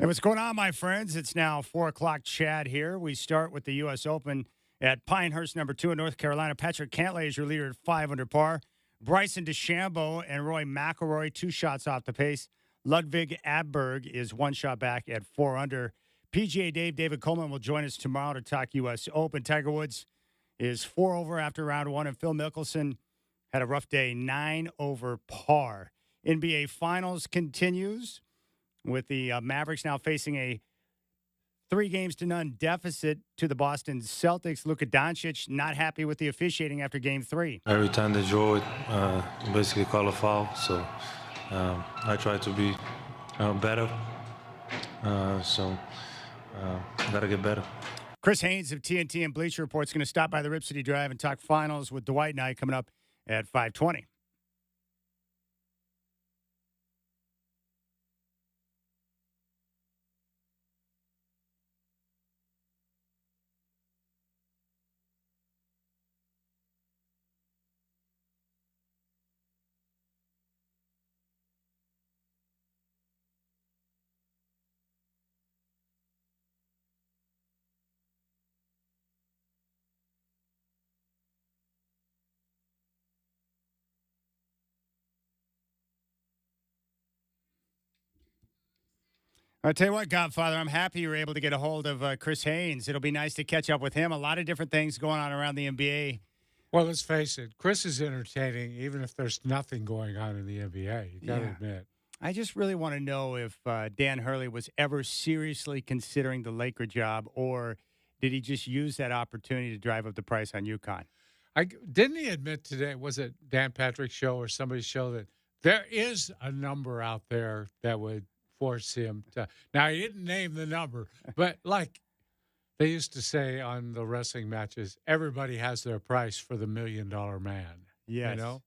Hey, what's going on, my friends? It's now 4 o'clock. Chad here. We start with the U.S. Open at Pinehurst, number 2 in North Carolina. Patrick Cantlay is your leader at 5 under par. Bryson DeChambeau and Roy McIlroy, 2 shots off the pace. Ludwig Aberg is 1 shot back at 4 under. PGA David Coleman will join us tomorrow to talk U.S. Open. Tiger Woods is 4 over after round 1, and Phil Mickelson had a rough day, 9 over par. NBA Finals continues, with the Mavericks now facing a 3-0 deficit to the Boston Celtics. Luka Doncic not happy with the officiating after Game 3. Every time they draw it, basically call a foul. So I try to be better. Got to get better. Chris Haynes of TNT and Bleacher Report is going to stop by the Rip City Drive and talk finals with Dwight and I coming up at 5:20. I'll tell you what, Godfather, I'm happy you were able to get a hold of Chris Haynes. It'll be nice to catch up with him. A lot of different things going on around the NBA. Well, let's face it, Chris is entertaining, even if there's nothing going on in the NBA. You got to admit. I just really want to know if Dan Hurley was ever seriously considering the Laker job, or did he just use that opportunity to drive up the price on UConn? Didn't he admit today, was it Dan Patrick's show or somebody's show, that there is a number out there that would force him to. Now, he didn't name the number, but like they used to say on the wrestling matches, everybody has their price for the $1 million man. Yes. You know?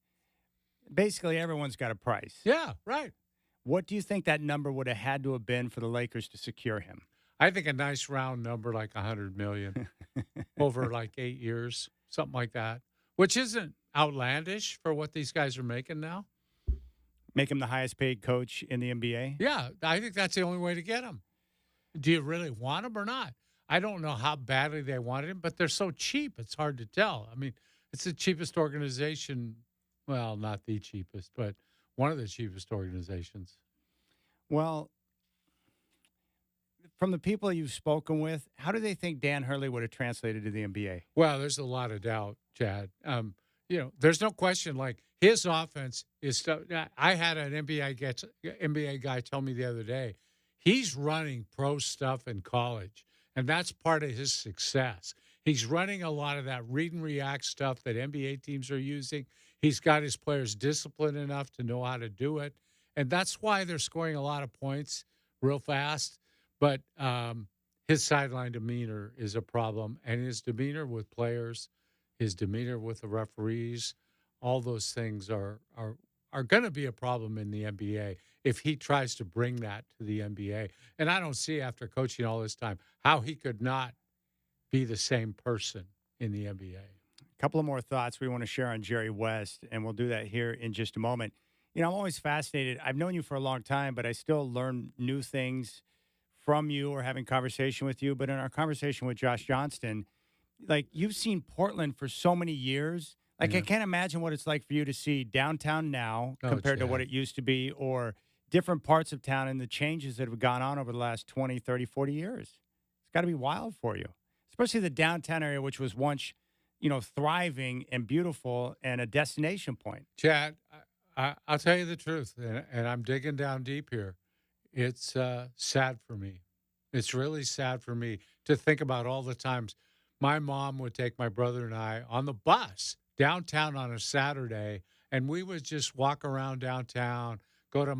Basically, everyone's got a price. Yeah, right. What do you think that number would have had to have been for the Lakers to secure him? I think a nice round number like $100 million over like 8 years, something like that, which isn't outlandish for what these guys are making now. Make him the highest paid coach in the NBA? Yeah, I think that's the only way to get him. Do you really want him or not? I don't know how badly they wanted him, but they're so cheap, it's hard to tell. I mean, it's the cheapest organization. Well, not the cheapest, but one of the cheapest organizations. Well, from the people you've spoken with, how do they think Dan Hurley would have translated to the NBA? Well, there's a lot of doubt, Chad. There's no question, like, his offense is – I had an NBA guy tell me the other day, he's running pro stuff in college, and that's part of his success. He's running a lot of that read and react stuff that NBA teams are using. He's got his players disciplined enough to know how to do it, and that's why they're scoring a lot of points real fast. But his sideline demeanor is a problem, and his demeanor with players, his demeanor with the referees, all those things are going to be a problem in the NBA if he tries to bring that to the NBA. And I don't see, after coaching all this time, how he could not be the same person in the NBA. A couple of more thoughts we want to share on Jerry West, and we'll do that here in just a moment. I'm always fascinated. I've known you for a long time, but I still learn new things from you or having conversation with you. But in our conversation with Josh Johnston, like, you've seen Portland for so many years. Like, I can't imagine what it's like for you to see downtown now compared to what it used to be, or different parts of town and the changes that have gone on over the last 20, 30, 40 years. It's got to be wild for you, especially the downtown area, which was once, thriving and beautiful and a destination point. Chad, I'll tell you the truth, and I'm digging down deep here. It's sad for me. It's really sad for me to think about all the times my mom would take my brother and I on the bus downtown on a Saturday, and we would just walk around downtown, go to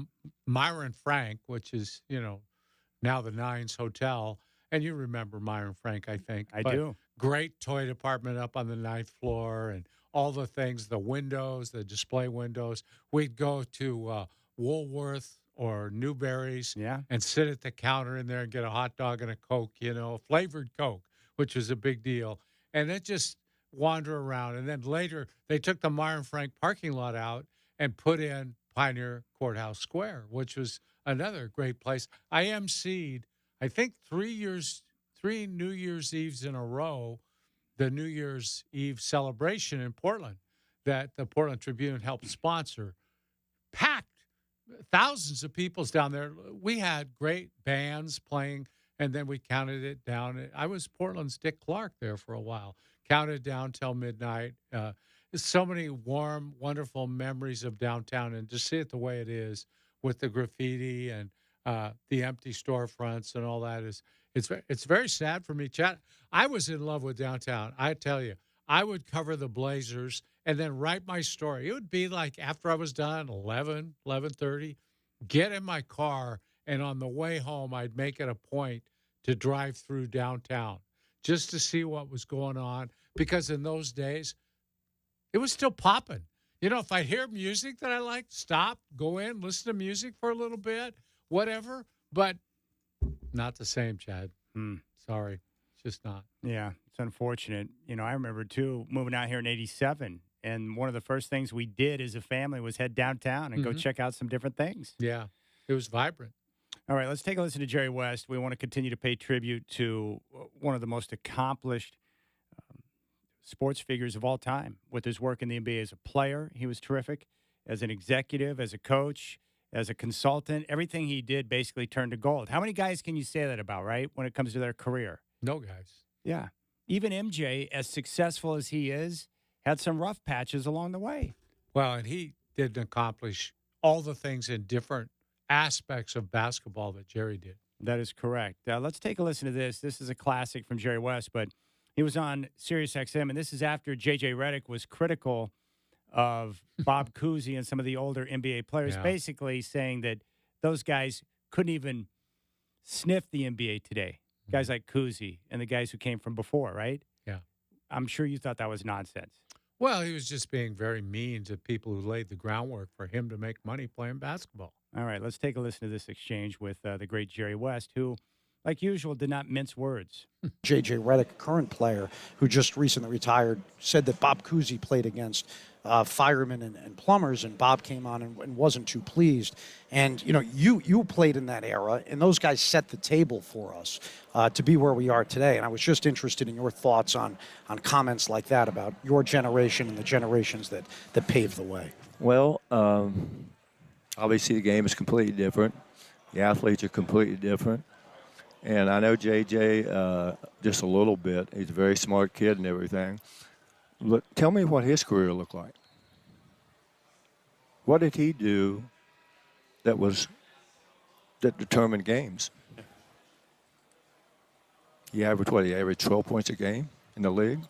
Myron Frank, which is, now the Nines Hotel. And you remember Myron Frank, I think. I do. Great toy department up on the 9th floor and all the things, the windows, the display windows. We'd go to Woolworth or Newberry's and sit at the counter in there and get a hot dog and a Coke, a flavored Coke, which was a big deal. And it just wander around. And then later, they took the Myron Frank parking lot out and put in Pioneer Courthouse Square, which was another great place. I emceed, I think 3 New Year's Eves in a row, the New Year's Eve celebration in Portland that the Portland Tribune helped sponsor. Packed, thousands of people's down there. We had great bands playing, and then we counted it down. I was Portland's Dick Clark there for a while. Counted down till midnight. So many warm, wonderful memories of downtown, and to see it the way it is with the graffiti and the empty storefronts and all that it's very sad for me, Chad. I was in love with downtown. I tell you, I would cover the Blazers and then write my story. It would be like after I was done, 11:30, get in my car, and on the way home, I'd make it a point to drive through downtown just to see what was going on, because in those days, it was still popping. You know, if I hear music that I like, stop, go in, listen to music for a little bit, whatever, but not the same, Chad. Sorry. It's just not. Yeah, it's unfortunate. You know, I remember, too, moving out here in 87, and one of the first things we did as a family was head downtown and go check out some different things. Yeah, it was vibrant. All right, let's take a listen to Jerry West. We want to continue to pay tribute to one of the most accomplished sports figures of all time with his work in the NBA as a player. He was terrific as an executive, as a coach, as a consultant. Everything he did basically turned to gold. How many guys can you say that about, right, when it comes to their career? No guys. Yeah. Even MJ, as successful as he is, had some rough patches along the way. Well, and he didn't accomplish all the things in different aspects of basketball that Jerry did. That is correct. Let's take a listen to this. This is a classic from Jerry West, but he was on Sirius XM, and this is after J.J. Redick was critical of Bob Cousy and some of the older NBA players, basically saying that those guys couldn't even sniff the NBA today. Guys like Cousy and the guys who came from before, right? Yeah. I'm sure you thought that was nonsense. Well, he was just being very mean to people who laid the groundwork for him to make money playing basketball. All right, let's take a listen to this exchange with the great Jerry West, who, like usual, did not mince words. J.J. Redick, a current player who just recently retired, said that Bob Cousy played against firemen and plumbers, and Bob came on and wasn't too pleased. And, you know, you played in that era, and those guys set the table for us to be where we are today. And I was just interested in your thoughts on comments like that about your generation and the generations that paved the way. Well, obviously the game is completely different. The athletes are completely different. And I know JJ just a little bit. He's a very smart kid and everything. Look, tell me what his career looked like. What did he do that determined games? He averaged 12 points a game in the league.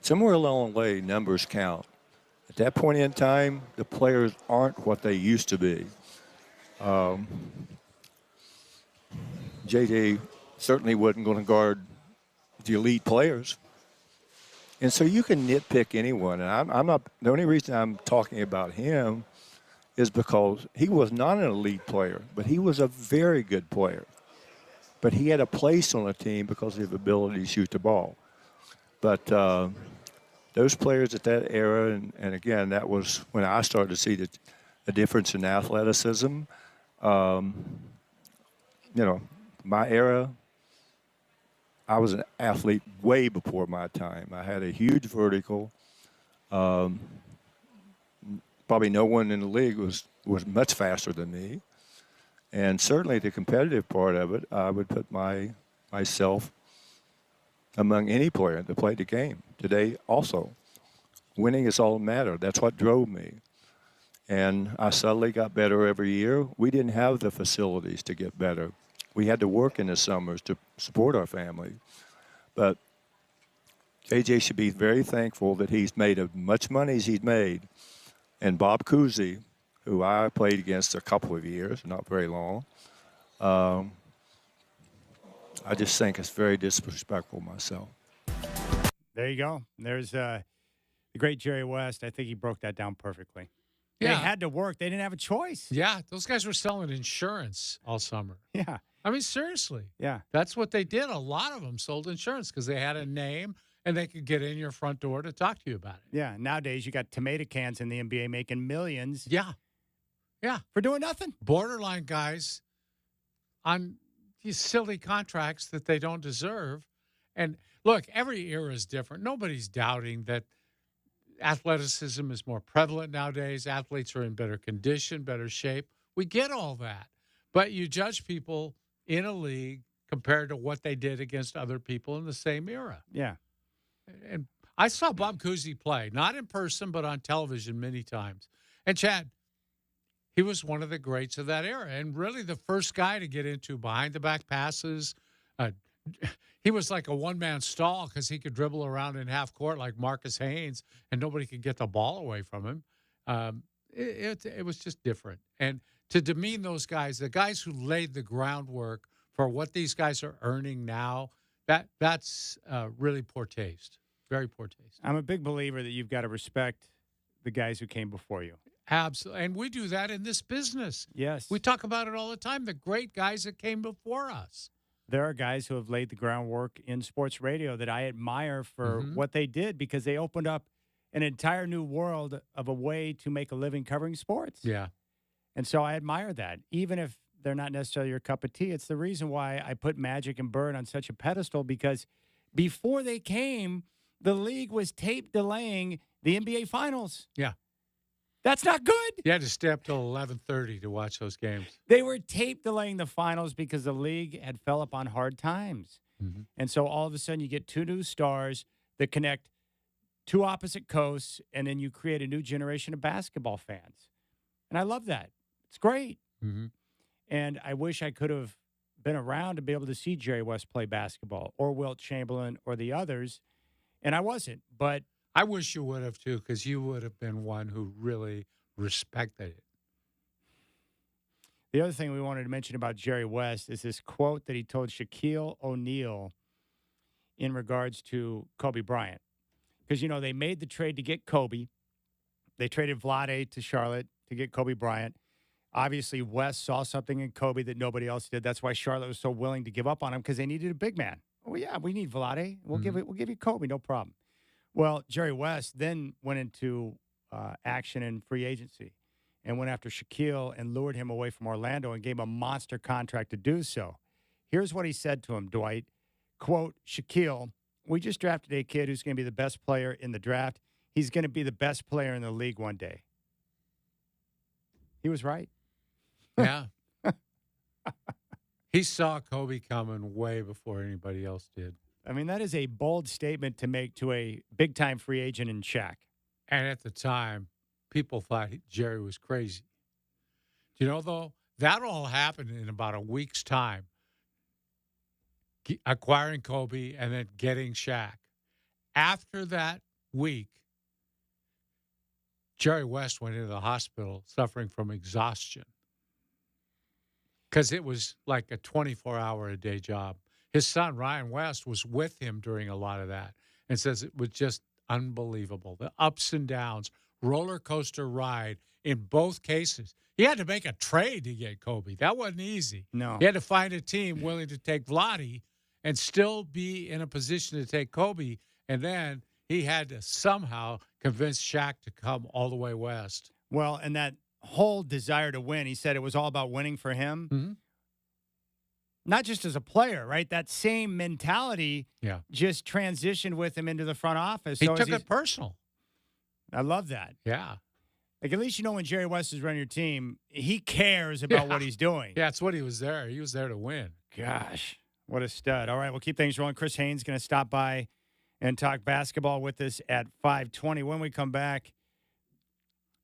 Somewhere along the way, numbers count. At that point in time, the players aren't what they used to be. JJ certainly wasn't going to guard the elite players. And so you can nitpick anyone. And I'm not, the only reason I'm talking about him is because he was not an elite player, but he was a very good player. But he had a place on the team because of his ability to shoot the ball. But those players at that era, and again, that was when I started to see the difference in athleticism. You know, my era, I was an athlete way before my time. I had a huge vertical. Probably no one in the league was much faster than me. And certainly the competitive part of it, I would put myself among any player that played the game today also. Winning is all that matters. That's what drove me. And I subtly got better every year. We didn't have the facilities to get better. We had to work in the summers to support our family. But JJ should be very thankful that he's made as much money as he's made. And Bob Cousy, who I played against a couple of years, not very long, I just think it's very disrespectful myself. There you go. There's the great Jerry West. I think he broke that down perfectly. Yeah. They had to work. They didn't have a choice. Yeah, those guys were selling insurance all summer. Yeah. I mean, seriously. Yeah. That's what they did. A lot of them sold insurance because they had a name and they could get in your front door to talk to you about it. Yeah. Nowadays, you got tomato cans in the NBA making millions. Yeah. Yeah. For doing nothing. Borderline guys on these silly contracts that they don't deserve. And look, every era is different. Nobody's doubting that athleticism is more prevalent nowadays. Athletes are in better condition, better shape. We get all that. But you judge people in a league compared to what they did against other people in the same era. Yeah. And I saw Bob Cousy play, not in person, but on television many times. And Chad, he was one of the greats of that era and really the first guy to get into behind-the-back passes. He was like a one-man stall because he could dribble around in half court like Marcus Haynes, and nobody could get the ball away from him. It was just different. And to demean those guys, the guys who laid the groundwork for what these guys are earning now, that's really poor taste, very poor taste. I'm a big believer that you've got to respect the guys who came before you. Absolutely. And we do that in this business. Yes. We talk about it all the time, the great guys that came before us. There are guys who have laid the groundwork in sports radio that I admire for what they did because they opened up an entire new world of a way to make a living covering sports. Yeah. And so I admire that. Even if they're not necessarily your cup of tea, it's the reason why I put Magic and Bird on such a pedestal because before they came, the league was tape delaying the NBA Finals. Yeah. That's not good. You had to stay up till 11:30 to watch those games. They were tape delaying the finals because the league had fell upon hard times. And so all of a sudden you get two new stars that connect two opposite coasts, and then you create a new generation of basketball fans. And I love that. It's great. And I wish I could have been around to be able to see Jerry West play basketball or Wilt Chamberlain or the others. And I wasn't, but I wish you would have, too, because you would have been one who really respected it. The other thing we wanted to mention about Jerry West is this quote that he told Shaquille O'Neal in regards to Kobe Bryant. Because, you know, they made the trade to get Kobe. They traded Vlade to Charlotte to get Kobe Bryant. Obviously, West saw something in Kobe that nobody else did. That's why Charlotte was so willing to give up on him because they needed a big man. Oh, yeah, we need Vlade. We'll give you Kobe, no problem. Well, Jerry West then went into action in free agency and went after Shaquille and lured him away from Orlando and gave him a monster contract to do so. Here's what he said to him, Dwight. Quote, Shaquille, we just drafted a kid who's going to be the best player in the draft. He's going to be the best player in the league one day. He was right. Yeah. He saw Kobe coming way before anybody else did. I mean, that is a bold statement to make to a big-time free agent in Shaq. And at the time, people thought Jerry was crazy. Do you know, though, that all happened in about a week's time, acquiring Kobe and then getting Shaq. After that week, Jerry West went into the hospital suffering from exhaustion because it was like a 24-hour-a-day job. His son, Ryan West, was with him during a lot of that and says it was just unbelievable. The ups and downs, roller coaster ride in both cases. He had to make a trade to get Kobe. That wasn't easy. No. He had to find a team willing to take Vlade and still be in a position to take Kobe. And then he had to somehow convince Shaq to come all the way west. Well, and that whole desire to win, he said it was all about winning for him. Not just as a player, right? That same mentality just transitioned with him into the front office. He took it personal. I love that. Yeah. Like, at least you know when Jerry West is running your team, he cares about what he's doing. Yeah, that's what he was there. He was there to win. Gosh, what a stud. All right, we'll keep things rolling. Chris Haynes going to stop by and talk basketball with us at 5:20. When we come back,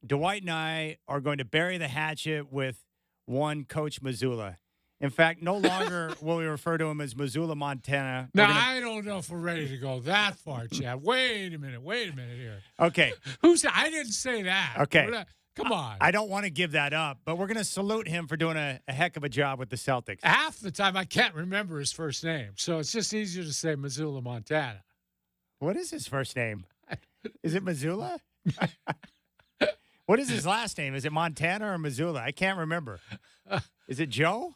Dwight and I are going to bury the hatchet with one Coach Mazzulla. In fact, no longer will we refer to him as Missoula, Montana. Now, I don't know if we're ready to go that far, Chad. Wait a minute here. Okay. I didn't say that. Okay. Come on. I don't want to give that up, but we're going to salute him for doing a heck of a job with the Celtics. Half the time, I can't remember his first name, so it's just easier to say Missoula, Montana. What is his first name? Is it Missoula? What is his last name? Is it Montana or Missoula? I can't remember. Is it Joe?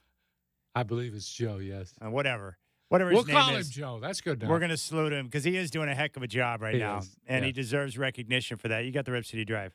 I believe it's Joe, yes. Whatever his we'll name is. We'll call him Joe. That's good enough. We're going to salute him because he is doing a heck of a job right now. Is. And he deserves recognition for that. You got the Rip City Drive.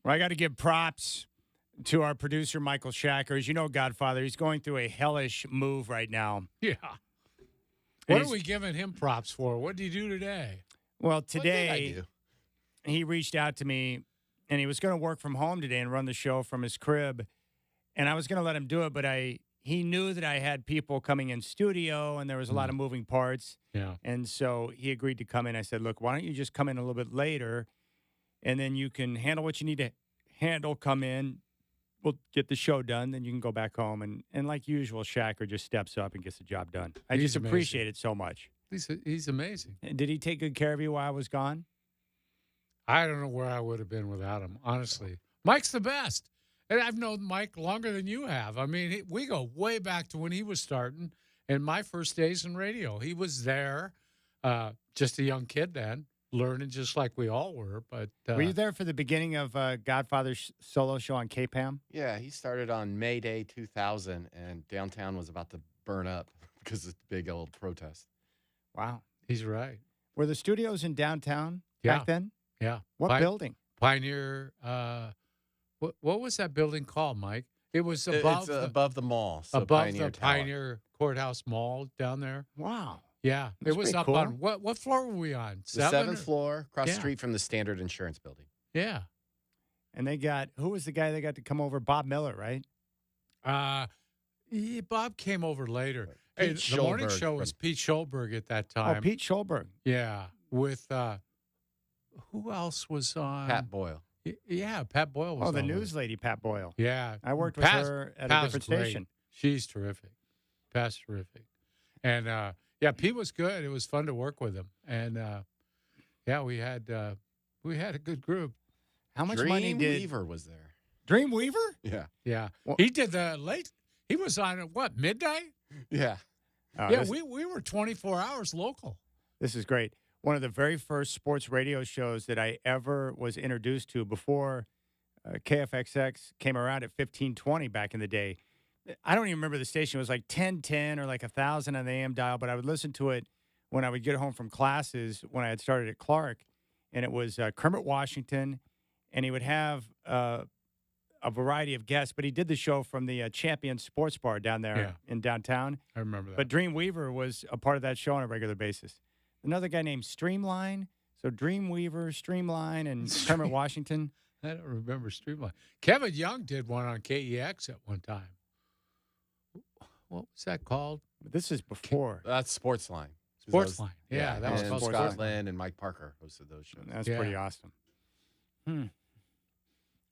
Well, I got to give props to our producer, Michael Shacker. As you know, Godfather, he's going through a hellish move right now. Yeah. What are we giving him props for? What did he do today? Well, today he reached out to me, and he was going to work from home today and run the show from his crib. And I was going to let him do it, but he knew that I had people coming in studio, and there was a lot of moving parts. Yeah. And so he agreed to come in. I said, look, why don't you just come in a little bit later, and then you can handle what you need to handle, come in. We'll get the show done, then you can go back home. And like usual, Shacker just steps up and gets the job done. I He's just appreciate it so much. He's amazing. And did he take good care of you while I was gone? I don't know where I would have been without him, honestly. Mike's the best. And I've known Mike longer than you have. I mean, we go way back to when he was starting in my first days in radio. He was there, just a young kid then, learning just like we all were. But were you there for the beginning of Godfather's solo show on KPAM? Yeah, he started on May Day 2000, and downtown was about to burn up because of the big old protest. Wow. He's right. Were the studios in downtown Yeah. back then? Yeah. What building? Pioneer. What was that building called, Mike? It was above It's above the mall. So above Pioneer the Tower. Pioneer Courthouse Mall down there. Wow. Yeah. That's it was pretty up cool. on what floor were we on? The seventh floor, across the Yeah. street from the Standard Insurance Building. Yeah. And they got, who was the guy that got to come over? Bob Miller, right? Bob came over later. Pete The morning Schulberg show was Pete Schulberg at that time. Oh, Pete Schulberg. Yeah. With who else was on? Pat Boyle. Yeah, Pat Boyle was Oh, the on news lady, Pat Boyle. Yeah. I worked with her at a different great. station. She's terrific. Pat's terrific. And, yeah, Pete was good. It was fun to work with him. And, yeah, we had a good group. How much money Dream did Weaver was there. Dream Weaver? Yeah. Yeah. Well- He did the late. He was on at what, midnight? Yeah. Oh, Yeah, this, we were 24 hours local. this is great. One of the very first sports radio shows that I ever was introduced to before KFXX came around at 1520 back in the day. I don't even remember the station. It was like 1010 or like 1,000 on the AM dial, but I would listen to it when I would get home from classes when I had started at Clark. And it was Kermit Washington, and he would have a variety of guests, but he did the show from the Champion Sports Bar down there in downtown. I remember that. But Dream Weaver was a part of that show on a regular basis. Another guy named Streamline. So Dream Weaver, Streamline, and Kermit Washington. I don't remember Streamline. Kevin Young did one on KEX at one time. What was that called? This is before. That's Sportsline. Sportsline. Yeah, that was and called Scott Sportsline. Lynn and Mike Parker hosted those shows. That's pretty awesome.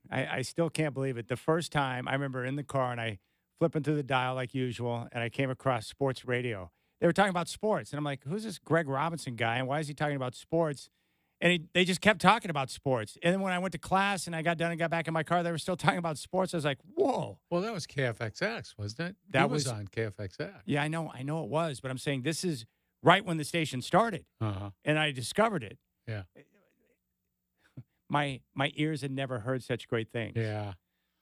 I still can't believe it. The first time I remember in the car and I flipping through the dial like usual, and I came across sports radio. They were talking about sports, and I'm like, "Who's this Greg Robinson guy? And why is he talking about sports?" And they just kept talking about sports. And then when I went to class and I got done and got back in my car, they were still talking about sports. I was like, "Whoa!" Well, that was KFXX, wasn't it? That He was was- on KFXX. Yeah, I know it was, but I'm saying this is right when the station started, Uh-huh. and I discovered it. Yeah. My ears had never heard such great things. Yeah.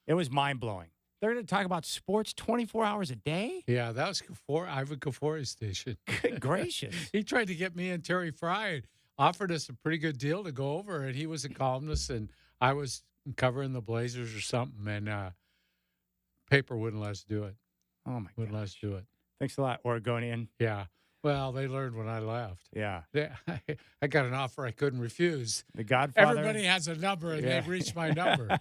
It was mind blowing. They're going to talk about sports 24 hours a day? Yeah, that was Ivan Kafori's station. Good gracious. He tried to get me and Terry Fry and offered us a pretty good deal to go over, and he was a columnist, and I was covering the Blazers or something, and paper wouldn't let us do it. Oh, my Wouldn't let us do it. Thanks a lot, Oregonian. Yeah. Well, they learned when I left. Yeah. I got an offer I couldn't refuse. The Godfather. Everybody has a number, and Yeah. they've reached my number.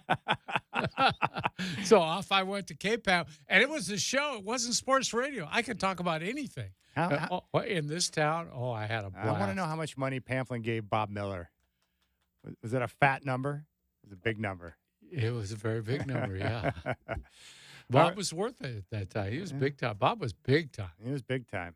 So off I went to KPAM, and it was a show. It wasn't sports radio. I could talk about anything. In this town, I had a blast. I want to know how much money Pamplin gave Bob Miller. Was it a fat number? It was a big number. It was a very big number, yeah. Bob was worth it at that time. He was big time. Bob was big time. He was big time.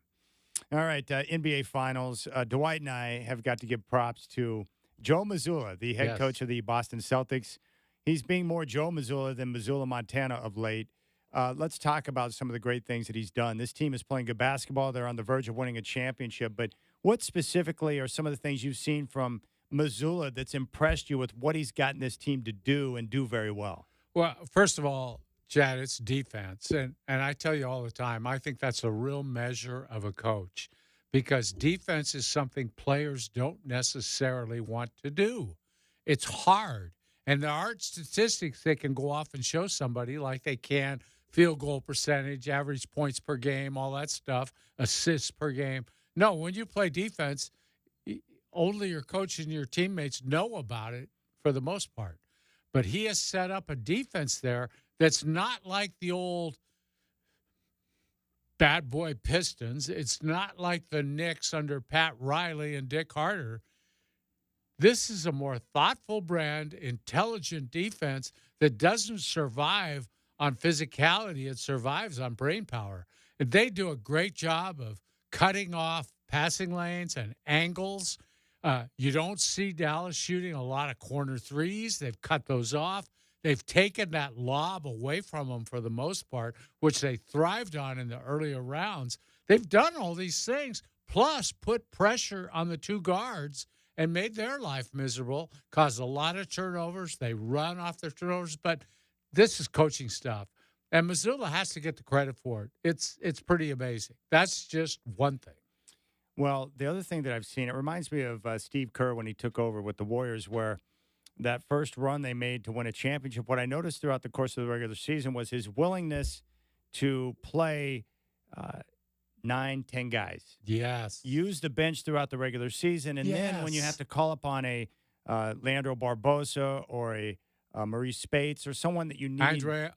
All right, NBA Finals. Dwight and I have got to give props to Joe Mazzulla, the head Yes. coach of the Boston Celtics. He's being more Joe Mazzulla than Missoula, Montana of late. Let's talk about some of the great things that he's done. This team is playing good basketball. They're on the verge of winning a championship. But what specifically are some of the things you've seen from Mazzulla that's impressed you with what he's gotten this team to do and do very well? Well, first of all, Chad, it's defense. And I tell you all the time, I think that's a real measure of a coach because defense is something players don't necessarily want to do. It's hard. And there aren't statistics they can go off and show somebody like they can field goal percentage, average points per game, all that stuff, assists per game. No, when you play defense, only your coach and your teammates know about it for the most part. But he has set up a defense there that's not like the old bad boy Pistons. It's not like the Knicks under Pat Riley and Dick Harter. This is a more thoughtful brand, intelligent defense that doesn't survive on physicality. It survives on brain power. And they do a great job of cutting off passing lanes and angles. You don't see Dallas shooting a lot of corner threes. They've cut those off. They've taken that lob away from them for the most part, which they thrived on in the earlier rounds. They've done all these things, plus put pressure on the two guards and made their life miserable, caused a lot of turnovers. They run off their turnovers, but this is coaching stuff. And Missoula has to get the credit for it. It's pretty amazing. That's just one thing. Well, the other thing that I've seen, it reminds me of Steve Kerr when he took over with the Warriors, where that first run they made to win a championship. What I noticed throughout the course of the regular season was his willingness to play 9, 10 guys. Yes. Use the bench throughout the regular season. And then when you have to call upon a Leandro Barbosa or a Maurice Spates or someone that you need. Andre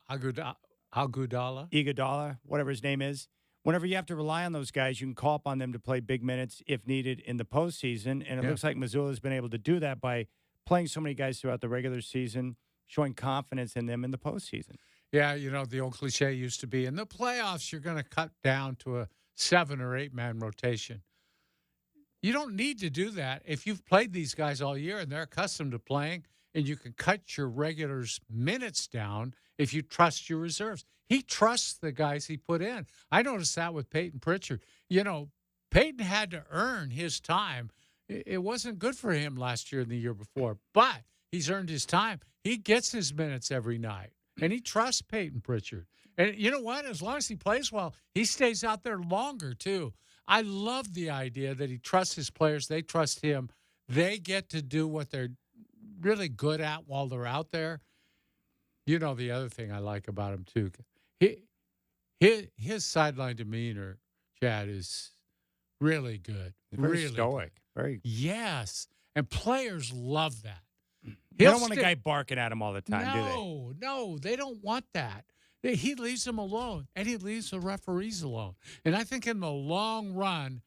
Iguodala, whatever his name is. Whenever you have to rely on those guys, you can call upon them to play big minutes if needed in the postseason. And it looks like Missoula has been able to do that by playing so many guys throughout the regular season, showing confidence in them in the postseason. Yeah, you know, the old cliche used to be, in the playoffs, you're going to cut down to a 7 or 8 man rotation. You don't need to do that if you've played these guys all year and they're accustomed to playing, and you can cut your regulars' minutes down if you trust your reserves. He trusts the guys he put in. I noticed that with Peyton Pritchard. You know, Peyton had to earn his time. It wasn't good for him last year and the year before, but he's earned his time. He gets his minutes every night, and he trusts Peyton Pritchard. And you know what? As long as he plays well, he stays out there longer, too. I love the idea that he trusts his players. They trust him. They get to do what they're really good at while they're out there. You know, the other thing I like about him, too, his sideline demeanor, Chad, is really good. Very really stoic. Good. Yes. And players love that. They don't want a guy barking at him all the time, do they? No, they don't want that. He leaves them alone, and he leaves the referees alone. And I think in the long run,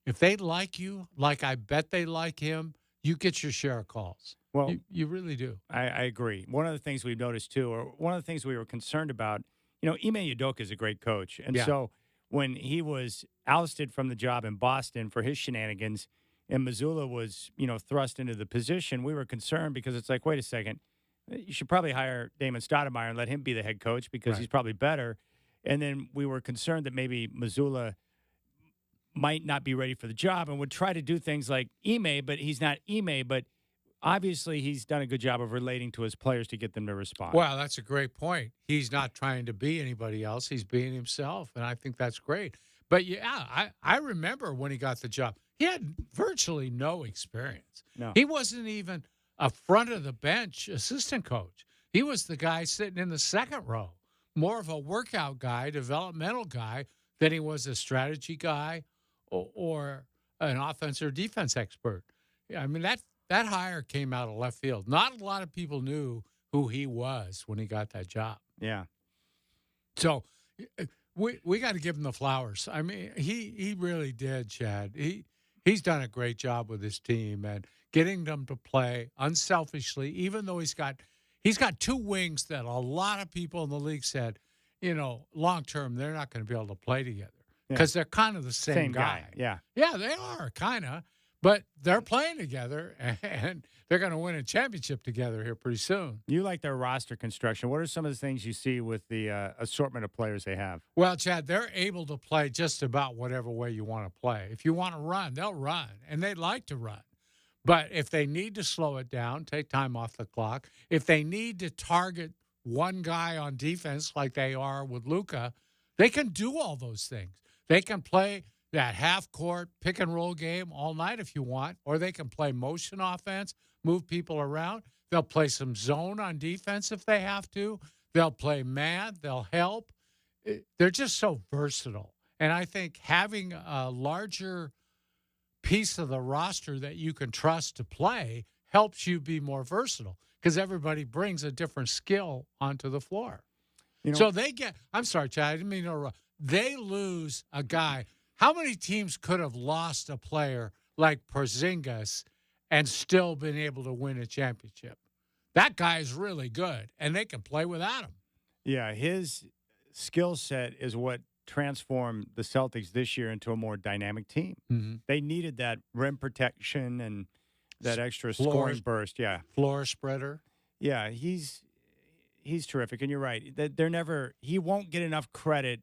if they like you, like I bet they like him, you get your share of calls. Well, you really do. I agree. One of the things we've noticed, too, or one of the things we were concerned about, you know, Ime Udoka is a great coach. And so when he was ousted from the job in Boston for his shenanigans and Missoula was, you know, thrust into the position, we were concerned because it's like, wait a second, you should probably hire Damon Stoudemire and let him be the head coach because he's probably better. And then we were concerned that maybe Missoula might not be ready for the job and would try to do things like Ime, but he's not Ime. But obviously he's done a good job of relating to his players to get them to respond. Well, that's a great point. He's not trying to be anybody else. He's being himself, and I think that's great. But, yeah, I remember when he got the job. He had virtually no experience. No. He wasn't even a front-of-the-bench assistant coach. He was the guy sitting in the second row, more of a workout guy, developmental guy, than he was a strategy guy or an offense or defense expert. I mean, that hire came out of left field. Not a lot of people knew who he was when he got that job. Yeah. So we got to give him the flowers. I mean, he really did, Chad. He's done a great job with his team and getting them to play unselfishly, even though he's got 2 wings that a lot of people in the league said, you know, long-term, they're not going to be able to play together because they're kind of the same guy. Yeah. Yeah, they are, kind of. But they're playing together, and they're going to win a championship together here pretty soon. You like their roster construction. What are some of the things you see with the assortment of players they have? Well, Chad, they're able to play just about whatever way you want to play. If you want to run, they'll run, and they like to run. But if they need to slow it down, take time off the clock, if they need to target one guy on defense like they are with Luka, they can do all those things. They can play that half-court pick-and-roll game all night if you want, or they can play motion offense, move people around. They'll play some zone on defense if they have to. They'll play man. They'll help. They're just so versatile. And I think having a larger piece of the roster that you can trust to play helps you be more versatile because everybody brings a different skill onto the floor. So they get – I'm sorry, Chad. I didn't mean to interrupt. They lose a guy. How many teams could have lost a player like Porzingis and still been able to win a championship? That guy is really good, and they can play without him. Yeah, his skill set is what transformed the Celtics this year into a more dynamic team. Mm-hmm. They needed that rim protection and that extra scoring burst. Yeah, floor spreader. Yeah, he's terrific, and you're right. They're never. He won't get enough credit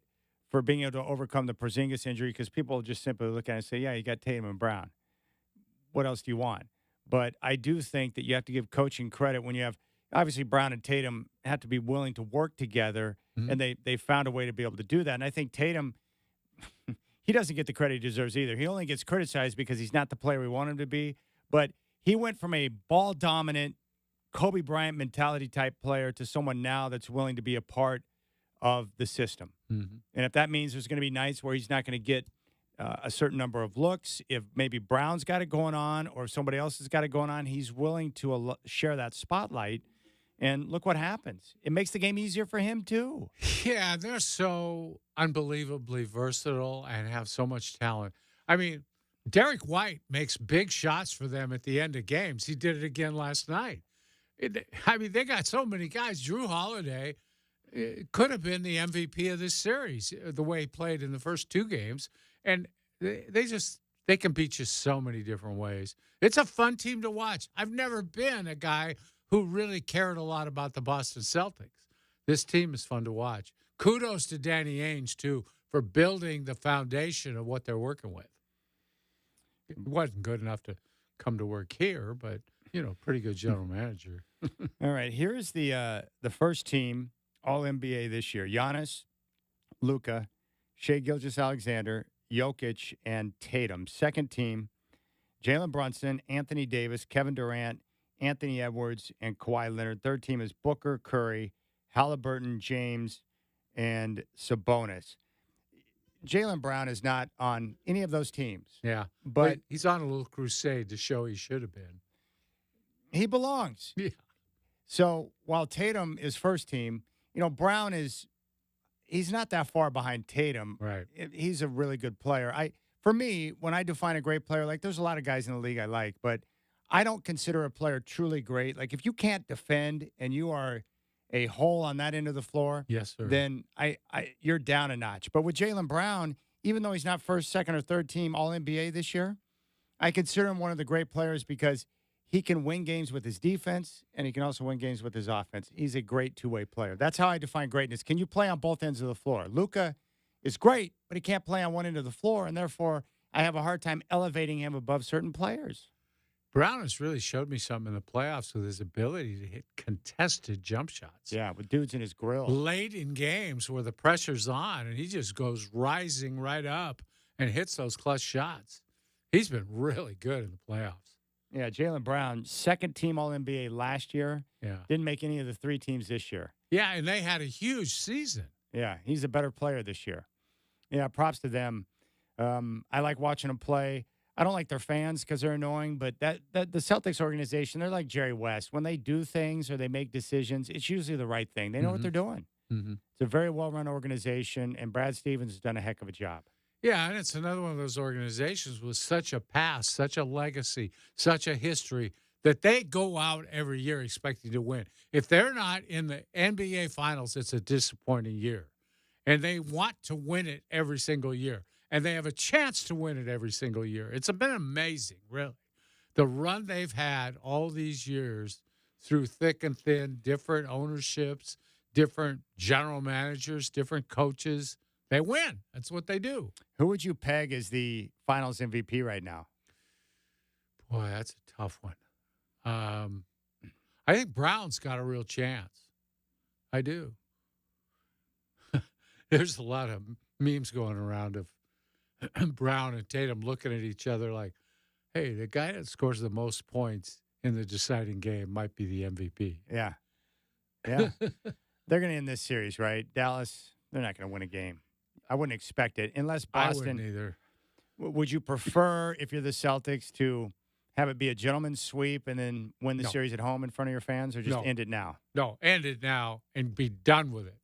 for being able to overcome the Porzingis injury because people just simply look at it and say, "Yeah, you got Tatum and Brown. What else do you want?" But I do think that you have to give coaching credit when you have obviously Brown and Tatum have to be willing to work together, and they found a way to be able to do that. And I think Tatum, he doesn't get the credit he deserves either. He only gets criticized because he's not the player we want him to be. But he went from a ball dominant Kobe Bryant mentality type player to someone now that's willing to be a part of the system. Mm-hmm. And if that means there's going to be nights where he's not going to get a certain number of looks, if maybe Brown's got it going on or if somebody else has got it going on, he's willing to share that spotlight. And look what happens. It makes the game easier for him, too. Yeah, they're so unbelievably versatile and have so much talent. I mean, Derek White makes big shots for them at the end of games. He did it again last night. They got so many guys. Drew Holiday could have been the MVP of this series the way he played in the first two games. And they can beat you so many different ways. It's a fun team to watch. I've never been a guy who really cared a lot about the Boston Celtics. This team is fun to watch. Kudos to Danny Ainge, too, for building the foundation of what they're working with. It wasn't good enough to come to work here, but, pretty good general manager. All right, here's the first team All-NBA this year. Giannis, Luka, Shai Gilgeous-Alexander, Jokic, and Tatum. Second team, Jalen Brunson, Anthony Davis, Kevin Durant, Anthony Edwards, and Kawhi Leonard. Third team is Booker, Curry, Halliburton, James, and Sabonis. Jaylen Brown is not on any of those teams. Yeah, but he's on a little crusade to show he should have been. He belongs. Yeah. So while Tatum is first team, Brown he's not that far behind Tatum. Right. He's a really good player. For me, when I define a great player, there's a lot of guys in the league I like, but I don't consider a player truly great. Like if you can't defend and you are a hole on that end of the floor, yes, sir, then you're down a notch. But with Jaylen Brown, even though he's not first, second, or third team All-NBA this year, I consider him one of the great players because he can win games with his defense and he can also win games with his offense. He's a great two-way player. That's how I define greatness. Can you play on both ends of the floor? Luka is great, but he can't play on one end of the floor, and therefore I have a hard time elevating him above certain players. Brown has really showed me something in the playoffs with his ability to hit contested jump shots. Yeah, with dudes in his grill. Late in games where the pressure's on and he just goes rising right up and hits those clutch shots. He's been really good in the playoffs. Yeah, Jaylen Brown, second team All-NBA last year. Yeah. Didn't make any of the three teams this year. Yeah, and they had a huge season. Yeah, he's a better player this year. Yeah, props to them. I like watching them play. I don't like their fans because they're annoying, but that the Celtics organization, they're like Jerry West. When they do things or they make decisions, it's usually the right thing. They know what they're doing. Mm-hmm. It's a very well-run organization, and Brad Stevens has done a heck of a job. Yeah, and it's another one of those organizations with such a past, such a legacy, such a history that they go out every year expecting to win. If they're not in the NBA Finals, it's a disappointing year. And they want to win it every single year. And they have a chance to win it every single year. It's been amazing, really. The run they've had all these years through thick and thin, different ownerships, different general managers, different coaches. They win. That's what they do. Who would you peg as the Finals MVP right now? Boy, that's a tough one. I think Brown's got a real chance. I do. There's a lot of memes going around of Brown and Tatum looking at each other like, hey, the guy that scores the most points in the deciding game might be the MVP. Yeah. Yeah. They're going to end this series, right? Dallas, they're not going to win a game. I wouldn't expect it unless Boston. I wouldn't either. Would you prefer, if you're the Celtics, to have it be a gentleman's sweep and then win the No. series at home in front of your fans, or just No. end it now? No, end it now and be done with it.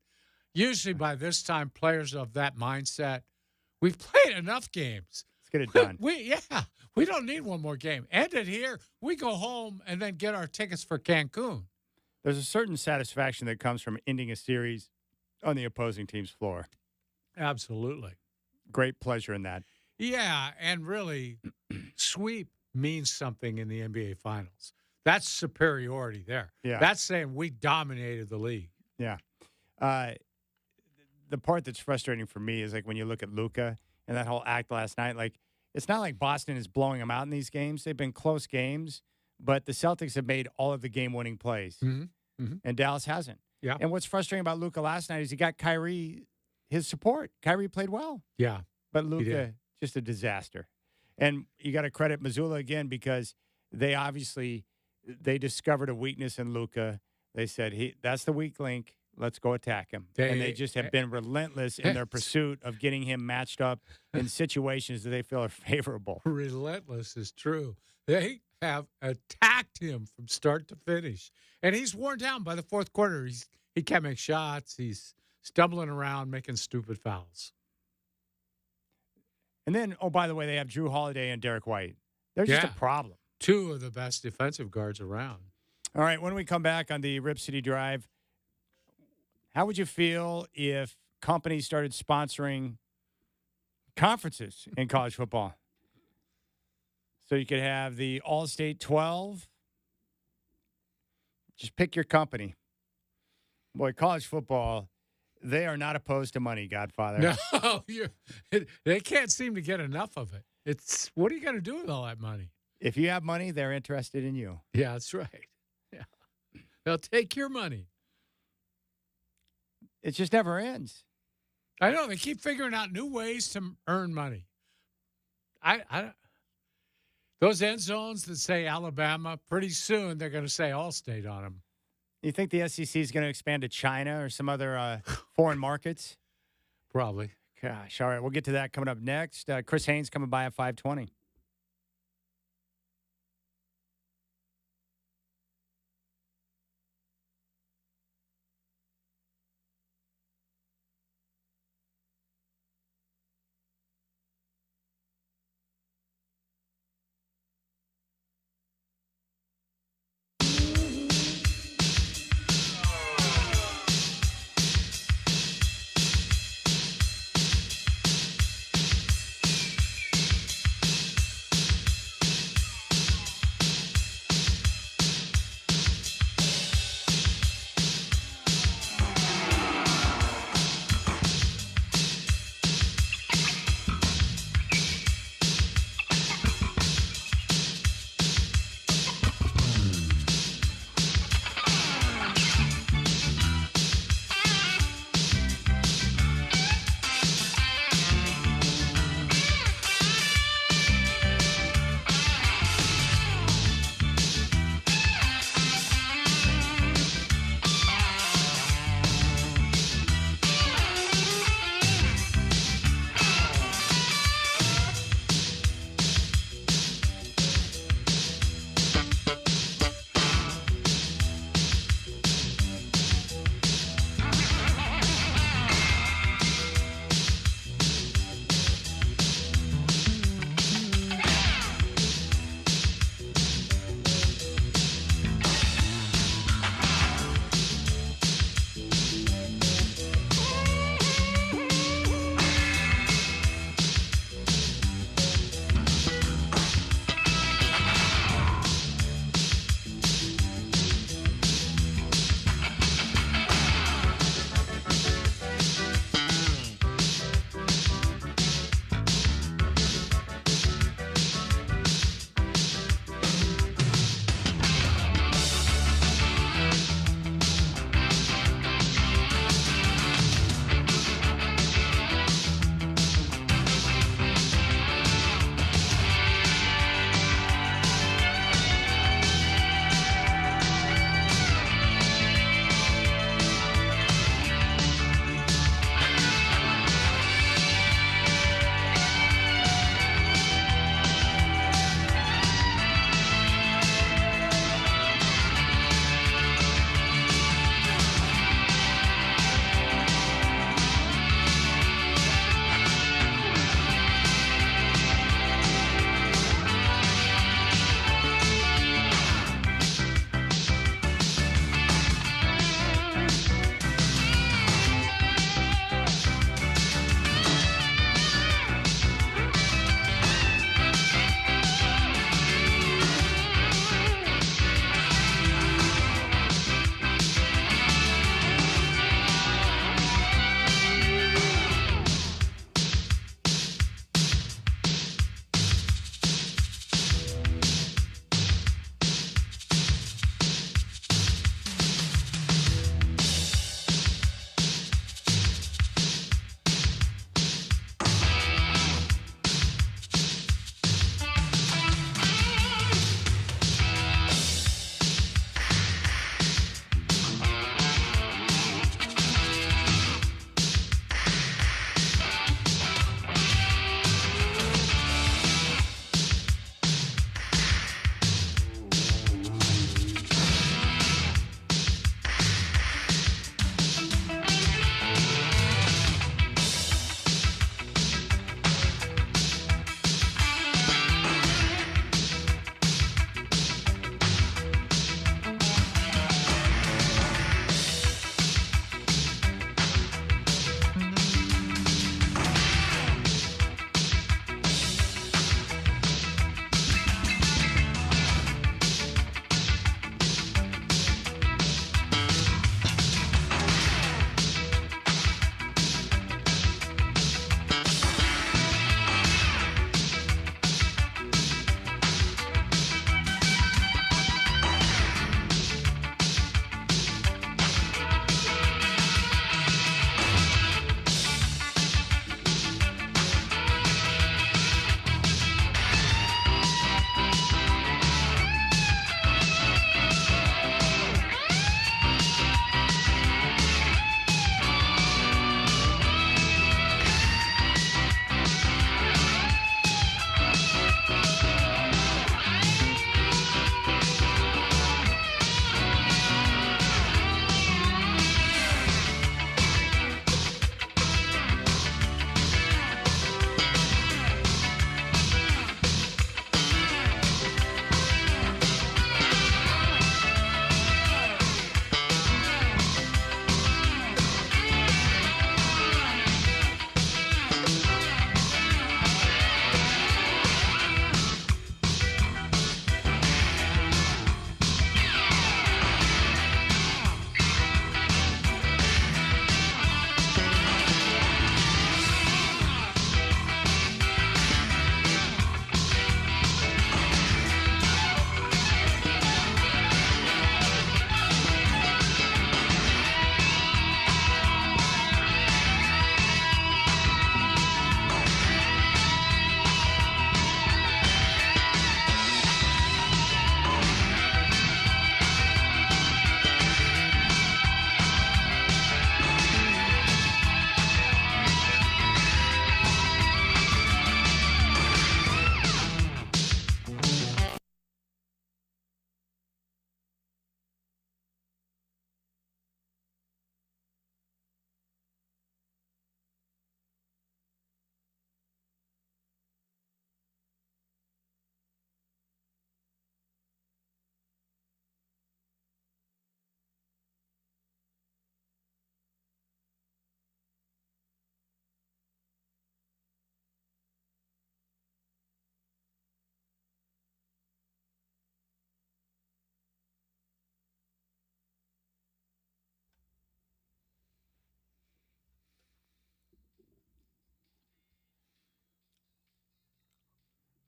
Usually by this time, players of that mindset, we've played enough games. Let's get it done. We don't need one more game. End it here. We go home and then get our tickets for Cancun. There's a certain satisfaction that comes from ending a series on the opposing team's floor. Absolutely. Great pleasure in that. Yeah, and really, sweep means something in the NBA Finals. That's superiority there. Yeah. That's saying we dominated the league. Yeah. The part that's frustrating for me is like when you look at Luka and that whole act last night, like it's not like Boston is blowing them out in these games. They've been close games, but the Celtics have made all of the game-winning plays, and Dallas hasn't. Yeah. And what's frustrating about Luka last night is he got Kyrie his support. Kyrie played well, Yeah. but did. Luka just a disaster. And you got to credit Missoula again because they discovered a weakness in Luka. They said that's the weak link. Let's go attack him. And they just have been relentless in their pursuit of getting him matched up in situations that they feel are favorable. Relentless is true. They have attacked him from start to finish. And he's worn down by the fourth quarter. He can't make shots. He's stumbling around, making stupid fouls. And then, oh, by the way, they have Drew Holiday and Derek White. They're just a problem. Two of the best defensive guards around. All right, when we come back on the Rip City Drive, how would you feel if companies started sponsoring conferences in college football? So you could have the All-State 12. Just pick your company. Boy, college football, they are not opposed to money, Godfather. No, they can't seem to get enough of it. What are you going to do with all that money? If you have money, they're interested in you. Yeah, that's right. Yeah. They'll take your money. It just never ends. I know. They keep figuring out new ways to earn money. Those end zones that say Alabama, pretty soon they're going to say Allstate on them. You think the SEC is going to expand to China or some other foreign markets? Probably. Gosh. All right. We'll get to that coming up next. Chris Haynes coming by at 5:20.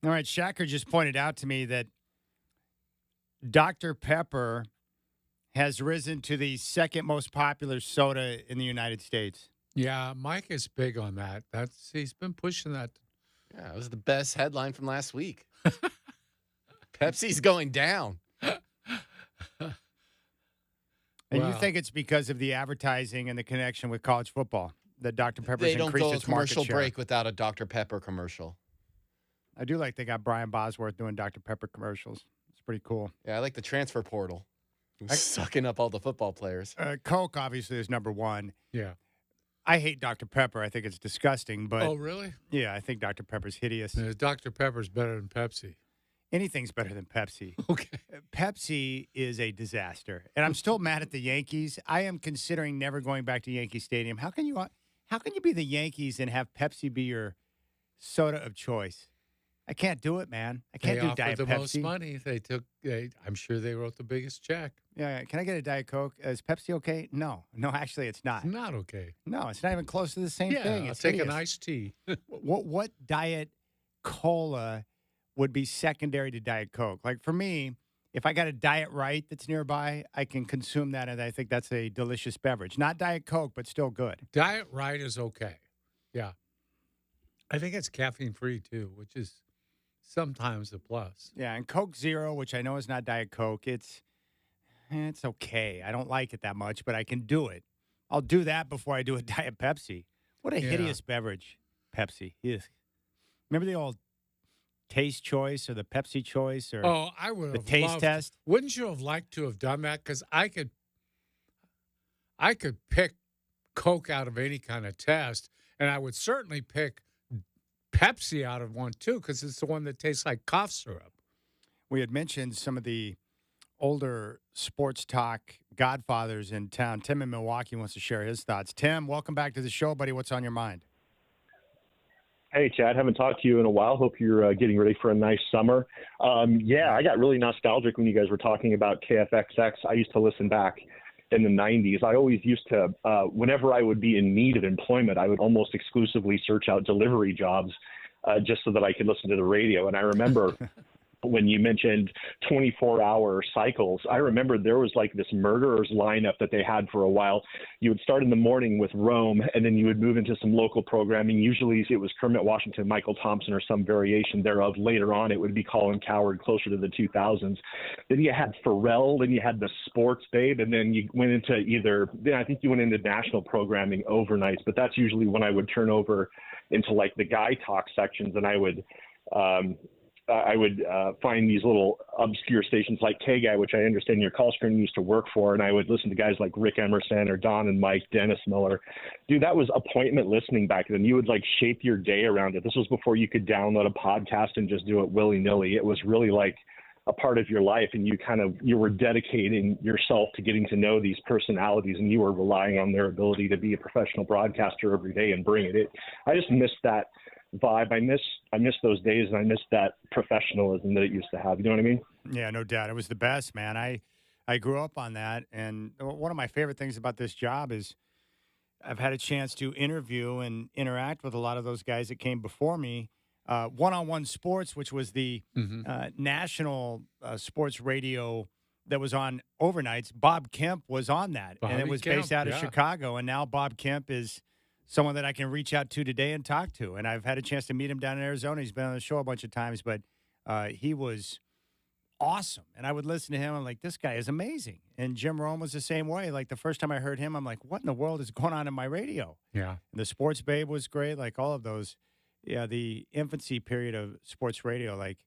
All right, Shacker just pointed out to me that Dr. Pepper has risen to the second most popular soda in the United States. Yeah, Mike is big on that. He's been pushing that. Yeah, it was the best headline from last week. Pepsi's going down. And you think it's because of the advertising and the connection with college football that Dr. Pepper's They don't increased go a its market commercial share? break without a Dr. Pepper commercial. I do like they got Brian Bosworth doing Dr. Pepper commercials. It's pretty cool. Yeah, I like the transfer portal. Sucking up all the football players. Coke obviously is number one. Yeah. I hate Dr. Pepper. I think it's disgusting. But Oh, really? yeah, I think Dr. Pepper's hideous. Dr. Pepper's better than Pepsi. Anything's better than Pepsi. Okay. Pepsi is a disaster. And I'm still mad at the Yankees. I am considering never going back to Yankee Stadium. How can you be the Yankees and have Pepsi be your soda of choice? I can't do it, man. I can't They do offered Diet the Pepsi. most money. I'm sure they wrote the biggest check. Yeah, can I get a Diet Coke? Is Pepsi okay? No, actually, it's not. It's not okay. No, it's not even close to the same Yeah, thing. I'll It's take an hideous. iced tea. What Diet Cola would be secondary to Diet Coke? Like for me, if I got a Diet Right that's nearby, I can consume that, and I think that's a delicious beverage. Not Diet Coke, but still good. Diet Right is okay. Yeah. I think it's caffeine free too, which is sometimes a plus. Yeah, and Coke Zero, which I know is not Diet Coke, it's okay. I don't like it that much, but I can do it. I'll do that before I do a Diet Pepsi. What a Yeah. hideous beverage, Pepsi is. Remember the old Taste Choice or the Pepsi Choice or Oh, I would the have taste loved- test? Wouldn't you have liked to have done that? Because I could pick Coke out of any kind of test, and I would certainly pick Pepsi out of one too, because it's the one that tastes like cough syrup. We had mentioned some of the older sports talk godfathers in town. Tim in Milwaukee wants to share his thoughts. Tim, welcome back to the show, buddy. What's on your mind? Hey, Chad, haven't talked to you in a while. Hope you're getting ready for a nice summer. Yeah, I got really nostalgic when you guys were talking about KFXX. I used to listen back in the 90s. I always used to, whenever I would be in need of employment, I would almost exclusively search out delivery jobs just so that I could listen to the radio. And I remember when you mentioned 24-hour cycles, I remember there was like this murderers lineup that they had for a while. You would start in the morning with Rome, and then you would move into some local programming. Usually it was Kermit Washington, Michael Thompson, or some variation thereof. Later on, it would be Colin Cowherd closer to the 2000s. Then you had Pharrell, then you had the Sports Babe, and then you went into I think you went into national programming overnights, but that's usually when I would turn over into like the guy talk sections, and I would find these little obscure stations like K-Guy, which I understand your call screen used to work for, and I would listen to guys like Rick Emerson or Don and Mike, Dennis Miller. Dude, that was appointment listening back then. You would like shape your day around it. This was before you could download a podcast and just do it willy-nilly. It was really like a part of your life, and you were dedicating yourself to getting to know these personalities, and you were relying on their ability to be a professional broadcaster every day and bring it. I just miss that vibe. I miss those days, and I miss that professionalism that it used to have. You know what I mean? Yeah, no doubt. It was the best, man. I grew up on that, and one of my favorite things about this job is I've had a chance to interview and interact with a lot of those guys that came before me. One-on-One Sports, which was the national sports radio that was on overnights. Bob Kemp was on that, and it Bobby was Kemp, based out of yeah. Chicago. And now Bob Kemp is someone that I can reach out to today and talk to. And I've had a chance to meet him down in Arizona. He's been on the show a bunch of times, but he was awesome. And I would listen to him. I'm like, this guy is amazing. And Jim Rome was the same way. Like the first time I heard him, I'm like, what in the world is going on in my radio? Yeah. And the Sports Babe was great. Like all of those. Yeah, the infancy period of sports radio, like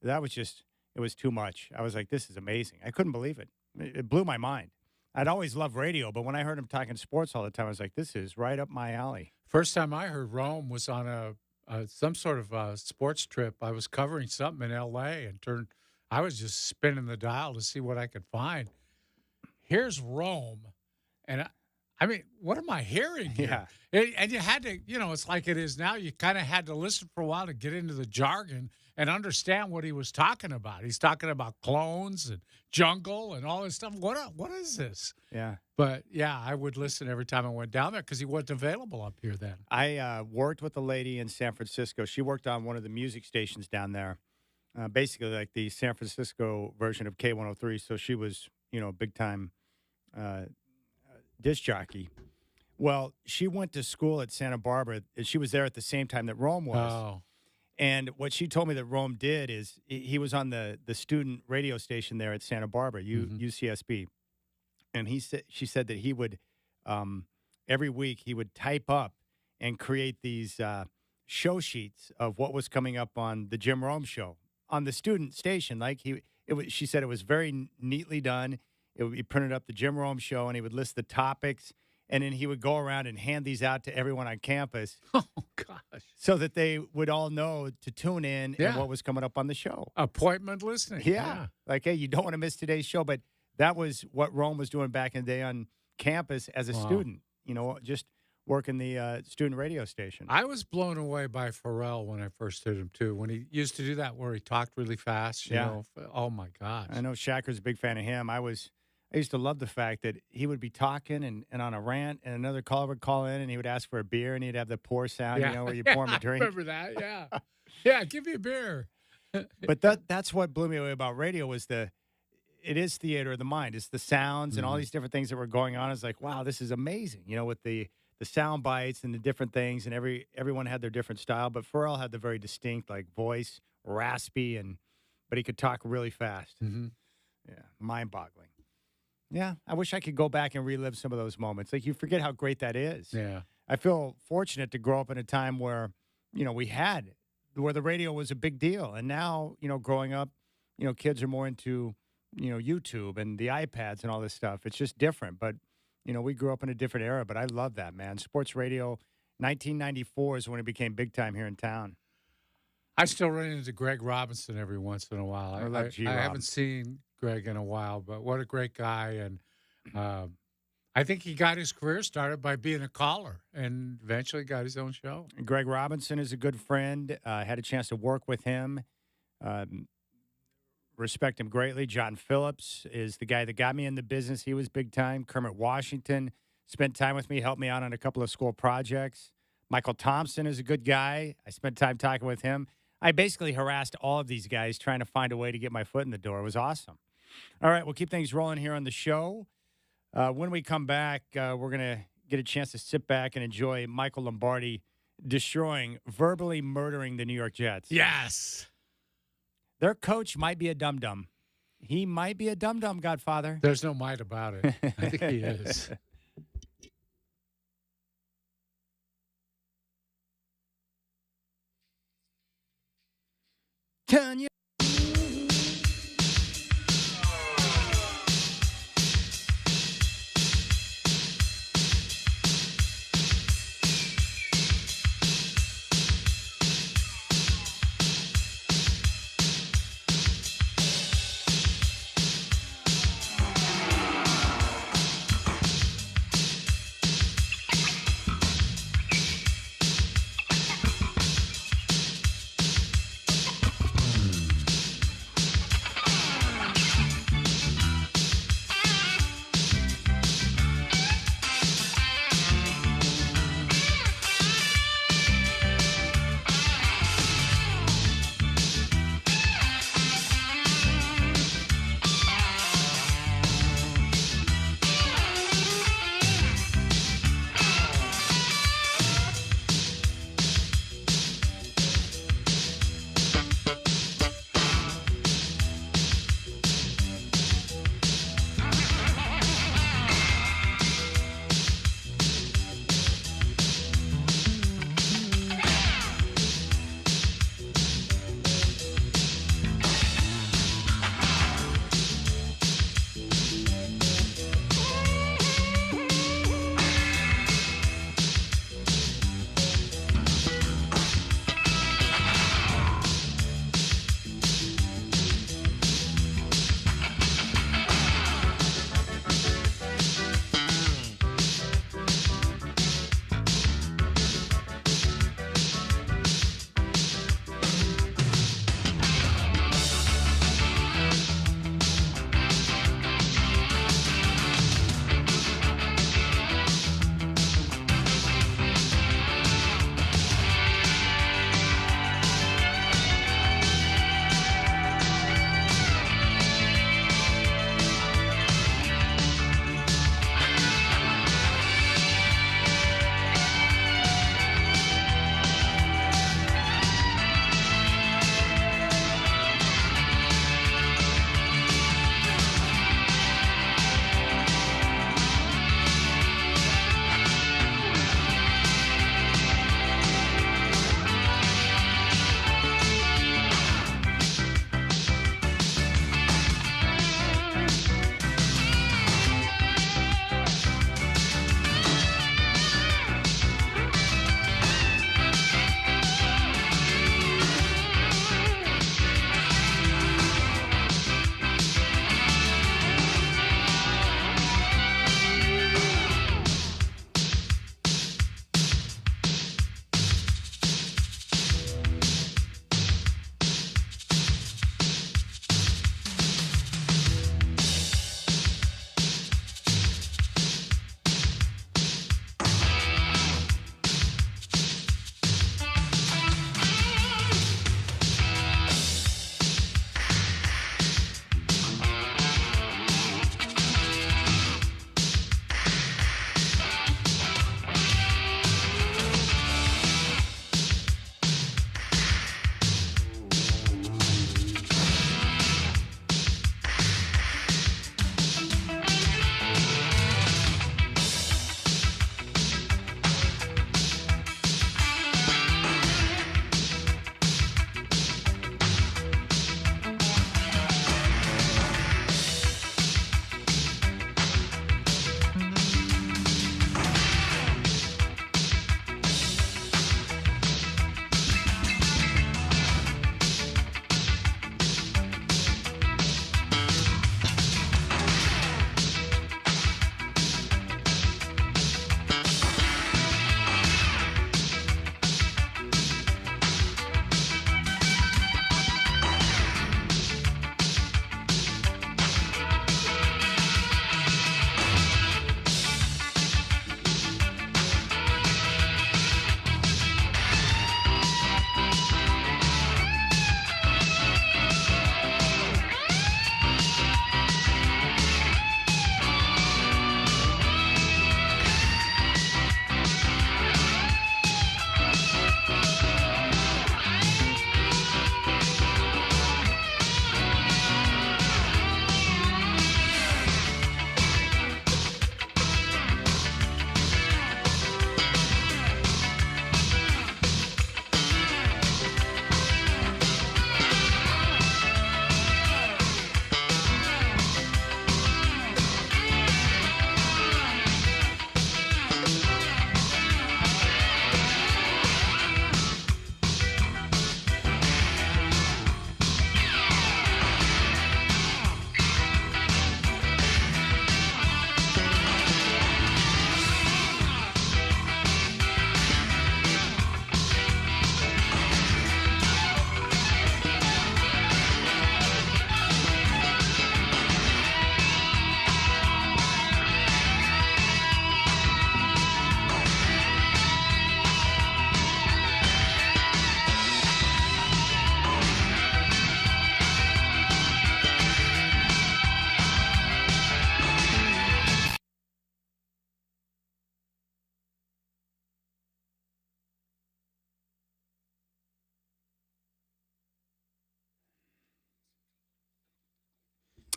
that was just, it was too much. I was like, this is amazing. I couldn't believe it. It blew my mind. I'd always loved radio, but when I heard him talking sports all the time, I was like, this is right up my alley. First time I heard Rome was on some sort of sports trip. I was covering something in L.A. and I was just spinning the dial to see what I could find. Here's Rome, and I mean, what am I hearing here? And you had to, it's like it is now. You kind of had to listen for a while to get into the jargon and understand what he was talking about. He's talking about clones and jungle and all this stuff. What is this? Yeah. But, yeah, I would listen every time I went down there because he wasn't available up here then. I worked with a lady in San Francisco. She worked on one of the music stations down there, basically like the San Francisco version of K103. So she was, big-time disc jockey. Well, she went to school at Santa Barbara. She was there at the same time that Rome was. Oh. And what she told me that Rome did is he was on the student radio station there at Santa Barbara, UCSB. And she said that he would, every week, he would type up and create these show sheets of what was coming up on the Jim Rome show on the student station. Like she said it was very neatly done. It would be printed up the Jim Rome show, and he would list the topics. And then he would go around and hand these out to everyone on campus. Oh, gosh. So that they would all know to tune in and what was coming up on the show. Appointment listening. Yeah. Like, hey, you don't want to miss today's show. But that was what Rome was doing back in the day on campus as a student, just working the student radio station. I was blown away by Pharrell when I first heard him, too, when he used to do that where he talked really fast. You know? Oh, my gosh. I know Shacker's a big fan of him. I used to love the fact that he would be talking and on a rant, and another caller would call in, and he would ask for a beer, and he'd have the pour sound, where you pour him a drink. I remember that, yeah. Yeah, give me a beer. But that's what blew me away about radio was it is theater of the mind. It's the sounds and all these different things that were going on. It's like, wow, this is amazing, with the sound bites and the different things, and everyone had their different style. But Pharrell had the very distinct, voice, raspy, but he could talk really fast. Mm-hmm. Yeah, mind-boggling. Yeah, I wish I could go back and relive some of those moments. Like, you forget how great that is. Yeah. I feel fortunate to grow up in a time where, where the radio was a big deal. And now, growing up, kids are more into, YouTube and the iPads and all this stuff. It's just different. But, we grew up in a different era. But I love that, man. Sports radio, 1994 is when it became big time here in town. I still run into Greg Robinson every once in a while. I haven't seen Greg in a while, but what a great guy. And I think he got his career started by being a caller and eventually got his own show. Greg Robinson is a good friend. Had a chance to work with him. Respect him greatly. John Phillips is the guy that got me in the business. He was big time. Kermit Washington spent time with me, helped me out on a couple of school projects. Michael Thompson is a good guy. I spent time talking with him. I basically harassed all of these guys trying to find a way to get my foot in the door. It was awesome. All right, we'll keep things rolling here on the show. When we come back, we're going to get a chance to sit back and enjoy Michael Lombardi verbally murdering the New York Jets. Yes. Their coach might be a dum-dum. He might be a dum-dum, Godfather. There's no might about it. I think he is. Tanya.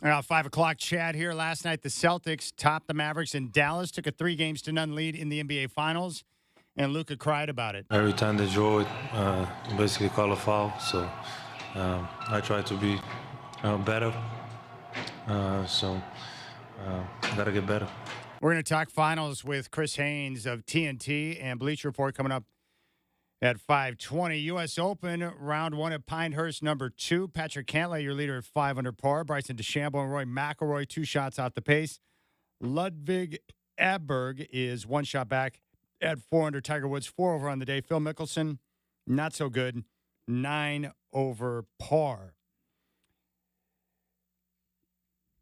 5 o'clock chat here. Last night, the Celtics topped the Mavericks in Dallas, took a 3-0 lead in the NBA Finals, and Luka cried about it. Every time they draw it, basically call a foul. So I try to be better. So got to get better. We're going to talk finals with Chris Haynes of TNT and Bleacher Report coming up at 5:20. U.S. Open, round 1 at Pinehurst, number 2. Patrick Cantlay, your leader at 5 under par. Bryson DeChambeau and Roy McIlroy, 2 shots out the pace. Ludwig Aberg is 1 shot back at 4 under. Tiger Woods, 4 over on the day. Phil Mickelson, not so good, 9 over par.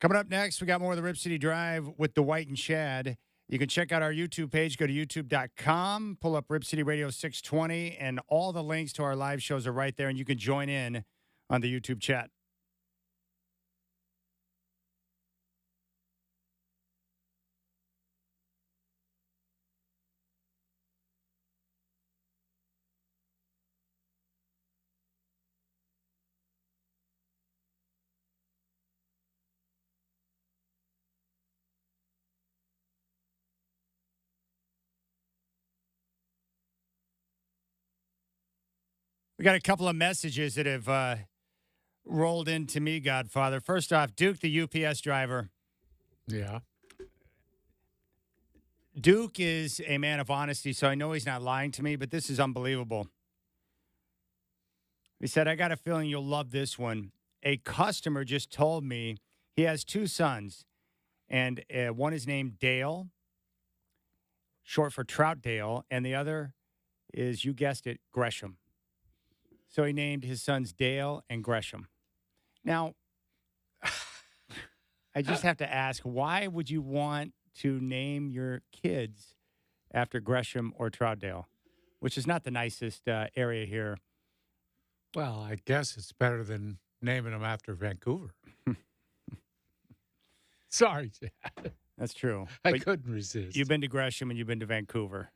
Coming up next, we got more of the Rip City Drive with Dwight and Chad. You can check out our YouTube page. Go to youtube.com, pull up Rip City Radio 620, and all the links to our live shows are right there, and you can join in on the YouTube chat. We got a couple of messages that have rolled into me, Godfather. First off, Duke, the UPS driver. Yeah. Duke is a man of honesty, so I know he's not lying to me, but this is unbelievable. He said, I got a feeling you'll love this one. A customer just told me he has 2 sons, and one is named Dale, short for Troutdale, and the other is, you guessed it, Gresham. So he named his sons Dale and Gresham. Now, I just have to ask, why would you want to name your kids after Gresham or Troutdale, which is not the nicest area here? Well, I guess it's better than naming them after Vancouver. Sorry, Chad. That's true. I couldn't resist. You've been to Gresham and you've been to Vancouver.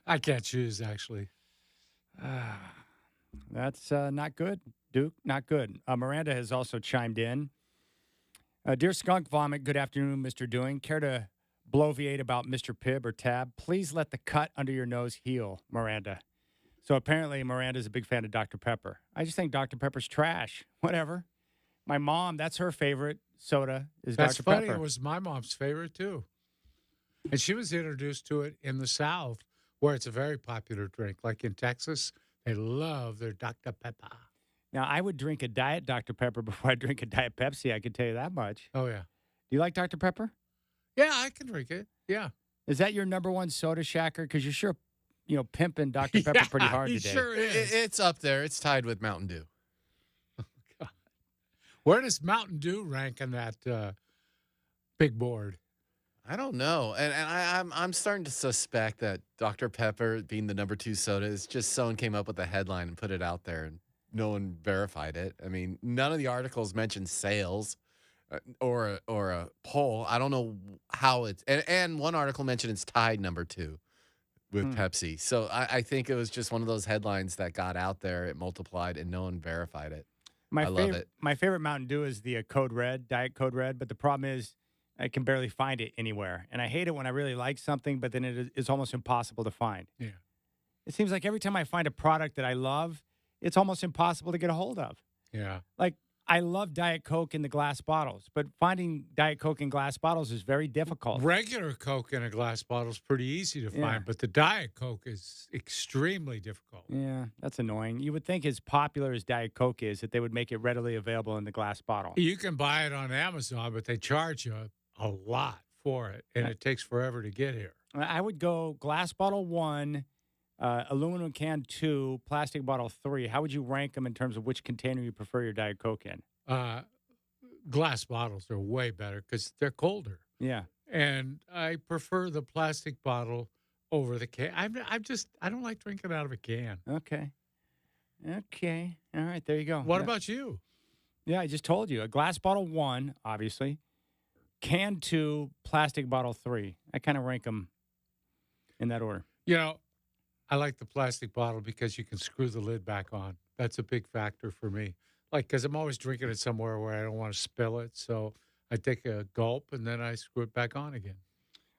I can't choose, actually. That's not good, Duke. Not good. Miranda has also chimed in. Dear Skunk Vomit, good afternoon, Mr. Doing. Care to bloviate about Mr. Pibb or Tab? Please let the cut under your nose heal, Miranda. So apparently Miranda's a big fan of Dr. Pepper. I just think Dr. Pepper's trash. Whatever. My mom, that's her favorite soda is That's Dr. funny. Pepper. It was my mom's favorite, too. And she was introduced to it in the South, where it's a very popular drink. Like in Texas, they love their Dr. Pepper. Now, I would drink a Diet Dr. Pepper before I drink a Diet Pepsi. I can tell you that much. Oh, yeah. Do you like Dr. Pepper? Yeah, I can drink it. Yeah. Is that your number one soda shacker? Because you're sure, pimping Dr. Pepper pretty hard he today. Sure is. It's up there. It's tied with Mountain Dew. Where does Mountain Dew rank in that big board? I don't know, and I'm starting to suspect that Dr. Pepper, being the number 2 soda, is just someone came up with a headline and put it out there, and no one verified it. I mean, none of the articles mentioned sales or a poll. I don't know how it's and one article mentioned it's tied number 2 with Pepsi. So I think it was just one of those headlines that got out there, it multiplied, and no one verified it. I love it. My favorite Mountain Dew is the Code Red, Diet Code Red, but the problem is I can barely find it anywhere. And I hate it when I really like something, but then it's almost impossible to find. Yeah. It seems like every time I find a product that I love, it's almost impossible to get a hold of. Yeah. Like, I love Diet Coke in the glass bottles, but finding Diet Coke in glass bottles is very difficult. Regular Coke in a glass bottle is pretty easy to find, but the Diet Coke is extremely difficult. Yeah, that's annoying. You would think as popular as Diet Coke is, that they would make it readily available in the glass bottle. You can buy it on Amazon, but they charge you a lot for it, and it takes forever to get here. I would go glass bottle 1, aluminum can 2, plastic bottle 3. How would you rank them in terms of which container you prefer your Diet Coke in? Glass bottles are way better because they're colder. Yeah. And I prefer the plastic bottle over the can. I don't like drinking out of a can. Okay. All right, there you go. What about you? Yeah, I just told you. A glass bottle 1, obviously. Can 2, plastic bottle 3. I kind of rank them in that order. I like the plastic bottle because you can screw the lid back on. That's a big factor for me. like, because I'm always drinking it somewhere where I don't want to spill it. So I take a gulp and then I screw it back on again.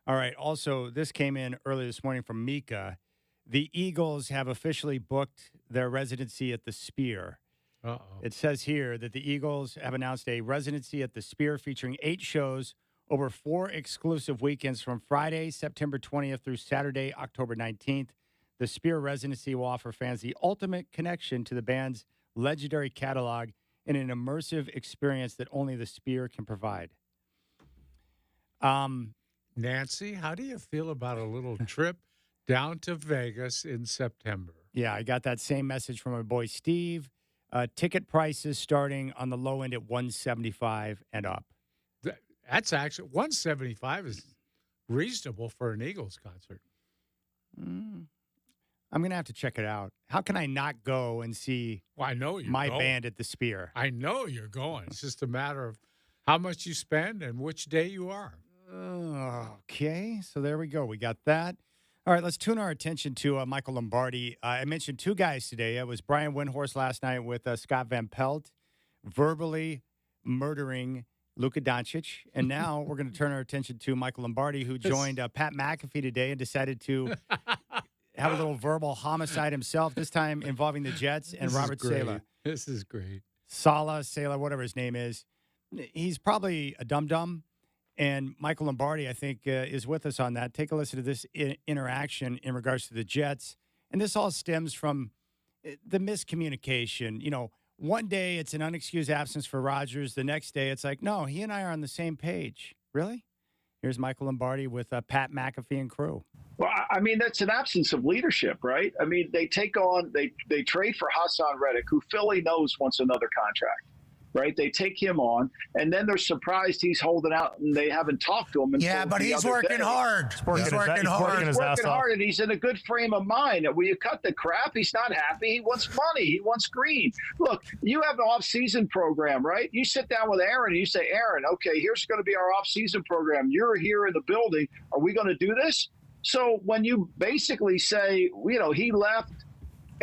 All right. Also, this came in early this morning from Mika. The Eagles have officially booked their residency at the Sphere. Uh-oh. It says here that the Eagles have announced a residency at the Sphere featuring 8 shows over 4 exclusive weekends from Friday, September 20th through Saturday, October 19th. The Sphere residency will offer fans the ultimate connection to the band's legendary catalog in an immersive experience that only the Sphere can provide. Nancy, how do you feel about a little trip down to Vegas in September? Yeah, I got that same message from my boy Steve. Ticket prices starting on the low end at $175 and up. That's actually $175 is reasonable for an Eagles concert. I'm going to have to check it out. How can I not go and see I know you're my going. band at the Sphere? I know you're going. It's just a matter of how much you spend and which day you are. Okay, so there we go. We got that. All right, let's tune our attention to Michael Lombardi. I mentioned 2 guys today. It was Brian Windhorst last night with Scott Van Pelt, verbally murdering Luka Doncic. And now we're going to turn our attention to Michael Lombardi, who joined Pat McAfee today and decided to have a little verbal homicide himself, this time involving the Jets and Robert Saleh. This is great. Saleh, whatever his name is. He's probably a dum-dum. And Michael Lombardi, I think, is with us on that. Take a listen to this interaction in regards to the Jets. And this all stems from the miscommunication. You know, one day it's an unexcused absence for Rodgers. The next day it's like, no, he and I are on the same page. Really? Here's Michael Lombardi with Pat McAfee and crew. Well, I mean, that's an absence of leadership, right? I mean, they trade for Hassan Reddick, who Philly knows wants another contract. Right, they take him on, and then they're surprised he's holding out, and they haven't talked to him. Yeah, but he's working hard. He's working hard, and he's in a good frame of mind. Will you cut the crap? He's not happy. He wants money. He wants green. Look, you have an off-season program, right? You sit down with Aaron and you say, Aaron, okay, here's going to be our off-season program. You're here in the building. Are we going to do this? So when you basically say, he left.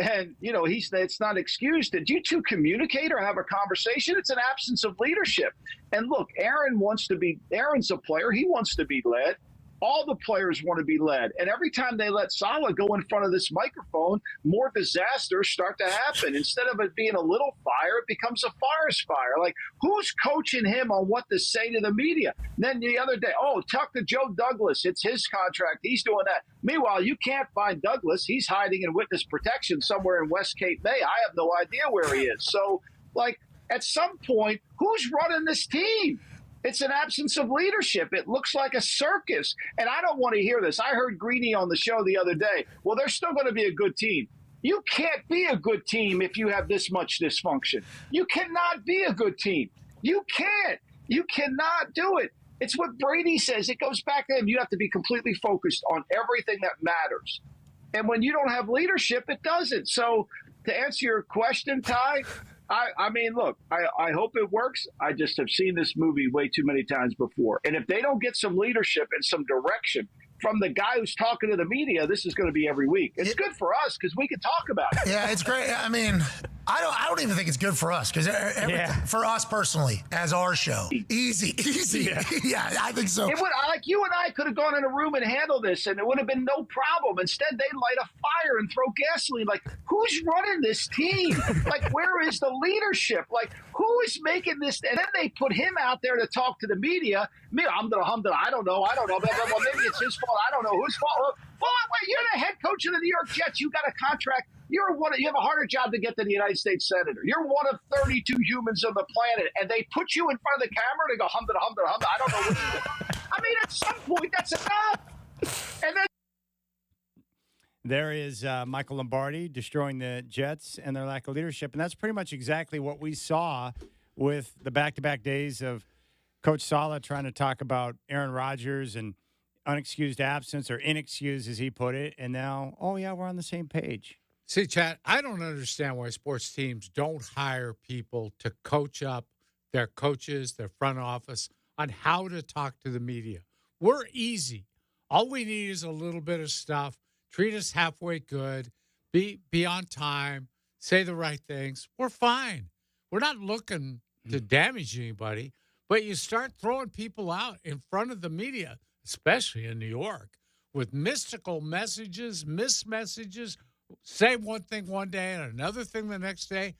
And, it's not excused. Did you two communicate or have a conversation? It's an absence of leadership. And look, Aaron's a player. He wants to be led. All the players want to be led. And every time they let Saleh go in front of this microphone, more disasters start to happen. Instead of it being a little fire, it becomes a forest fire. Like, who's coaching him on what to say to the media? And then the other day, talk to Joe Douglas. It's his contract. He's doing that. Meanwhile, you can't find Douglas. He's hiding in witness protection somewhere in West Cape May. I have no idea where he is. So, at some point, who's running this team? It's an absence of leadership. It looks like a circus. And I don't want to hear this. I heard Greeny on the show the other day. Well, they're still going to be a good team. You can't be a good team if you have this much dysfunction. You cannot be a good team. You can't. You cannot do it. It's what Brady says. It goes back to him. You have to be completely focused on everything that matters. And when you don't have leadership, it doesn't. So to answer your question, Ty, I mean, look, I hope it works. I just have seen this movie way too many times before. And if they don't get some leadership and some direction from the guy who's talking to the media, this is going to be every week. It's good for us because we can talk about it. Yeah, it's great. I mean, I don't even think it's good for us because for us personally, as our show, easy. Yeah, I think so. It would, you and I could have gone in a room and handled this, and it would have been no problem. Instead, they light a fire and throw gasoline. Like, who's running this team? Where is the leadership? Who is making this? And then they put him out there to talk to the media. Me, I don't know. Well, maybe it's his fault. I don't know whose fault. Well, you're the head coach of the New York Jets. You got a contract. You have a harder job to get than the United States Senator. You're one of 32 humans on the planet, and they put you in front of the camera and they go, hum. I don't know what to do. I mean, at some point, that's enough. And then there is Michael Lombardi destroying the Jets and their lack of leadership, and that's pretty much exactly what we saw with the back-to-back days of Coach Saleh trying to talk about Aaron Rodgers and unexcused absence, or inexcused, as he put it, and now, we're on the same page. See, Chad, I don't understand why sports teams don't hire people to coach up their coaches, their front office, on how to talk to the media. We're easy. All we need is a little bit of stuff. Treat us halfway good. Be on time. Say the right things. We're fine. We're not looking to damage anybody, but you start throwing people out in front of the media, especially in New York, with mystical messages, missed messages, say one thing one day and another thing the next day.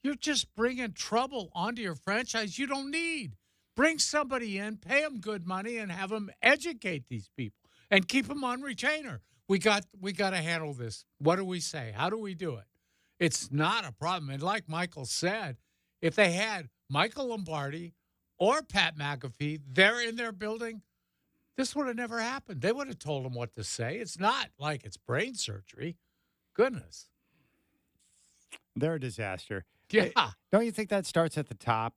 You're just bringing trouble onto your franchise you don't need. Bring somebody in, pay them good money, and have them educate these people and keep them on retainer. We got to handle this. What do we say? How do we do it? It's not a problem. And like Michael said, if they had Michael Lombardi or Pat McAfee there in their building, this would have never happened. They would have told them what to say. It's not like it's brain surgery. Goodness. They're a disaster. Yeah. Don't you think that starts at the top?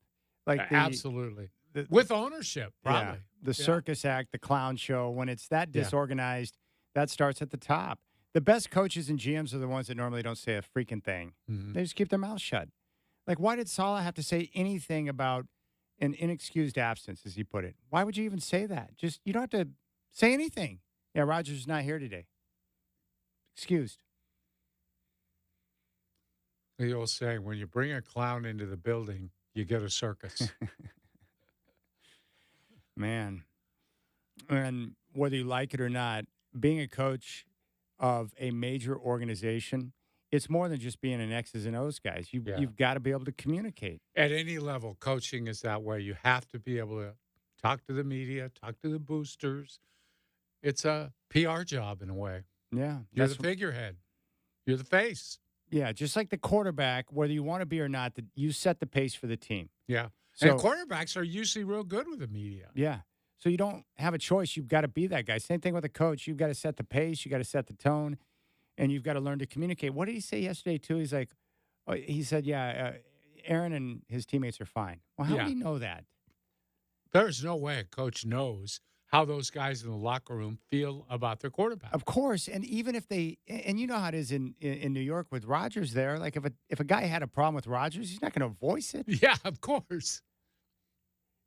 Like Absolutely. With ownership, probably. Yeah, the circus act, the clown show, when it's that disorganized, that starts at the top. The best coaches and GMs are the ones that normally don't say a freaking thing. Mm-hmm. They just keep their mouth shut. Like, why did Saleh have to say anything about an inexcused absence, as he put it? Why would you even say that? Just, you don't have to say anything. Yeah, Rodgers is not here today. Excused. The old saying, when you bring a clown into the building, you get a circus. Man. And whether you like it or not, being a coach of a major organization, it's more than just being an X's and O's guys. You've got to be able to communicate. At any level, coaching is that way. You have to be able to talk to the media, talk to the boosters. It's a PR job in a way. Yeah. You're the figurehead. You're the face. Yeah, just like the quarterback, whether you want to be or not, that you set the pace for the team. Yeah. So, and quarterbacks are usually real good with the media. Yeah. So you don't have a choice. You've got to be that guy. Same thing with a coach. You've got to set the pace. You got to set the tone, and you've got to learn to communicate. What did he say yesterday, too? He's like, he said, Aaron and his teammates are fine. Well, how do you know that? There's no way a coach knows how those guys in the locker room feel about their quarterback. Of course. And even if they, and you know how it is in New York with Rodgers there, like if a guy had a problem with Rodgers, he's not going to voice it. Yeah, of course.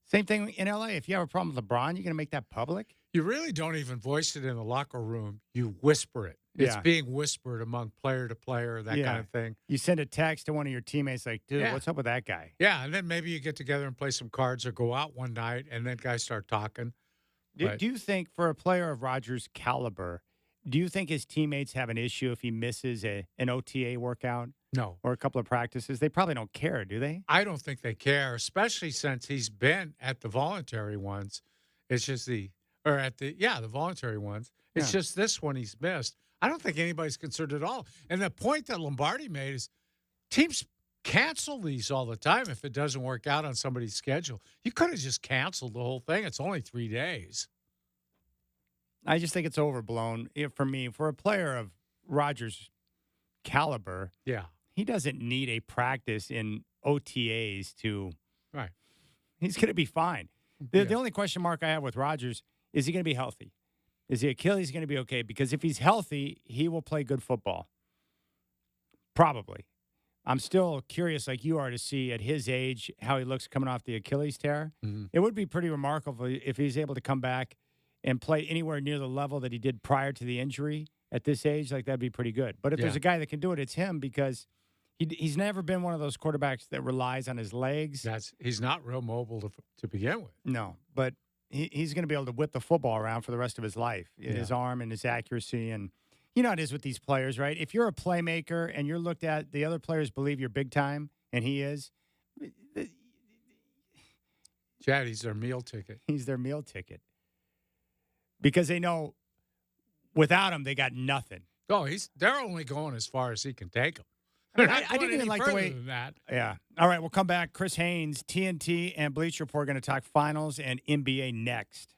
Same thing in LA. If you have a problem with LeBron, you're going to make that public? You really don't even voice it in the locker room. You whisper it. It's being whispered among player to player, that kind of thing. You send a text to one of your teammates like, dude, what's up with that guy? Yeah, and then maybe you get together and play some cards or go out one night, and then guys start talking. Do you think, for a player of Rodgers' caliber, do you think his teammates have an issue if he misses an OTA workout? No. Or a couple of practices? They probably don't care, do they? I don't think they care, especially since he's been at the voluntary ones. It's just the voluntary ones. It's just this one he's missed. I don't think anybody's concerned at all. And the point that Lombardi made is teams cancel these all the time if it doesn't work out on somebody's schedule. You could have just canceled the whole thing. It's only 3 days. I just think it's overblown. For me, for a player of Rodgers' caliber, he doesn't need a practice in OTAs to. Right. He's going to be fine. The only question mark I have with Rodgers is he going to be healthy? Is the Achilles going to be okay? Because if he's healthy, he will play good football. Probably. I'm still curious, like you are, to see at his age how he looks coming off the Achilles tear. Mm-hmm. It would be pretty remarkable if he's able to come back and play anywhere near the level that he did prior to the injury at this age. Like, that'd be pretty good. But if there's a guy that can do it, it's him, because he's never been one of those quarterbacks that relies on his legs. He's not real mobile to begin with. No, but he's going to be able to whip the football around for the rest of his life. His arm and his accuracy. And you know how it is with these players, right? If you're a playmaker and you're looked at, the other players believe you're big time, and he is. Chad, he's their meal ticket. He's their meal ticket. Because they know without him, they got nothing. Oh, they're only going as far as he can take them. I didn't even like the way that. Yeah. All right, we'll come back. Chris Haynes, TNT, and Bleacher Report going to talk finals and NBA next.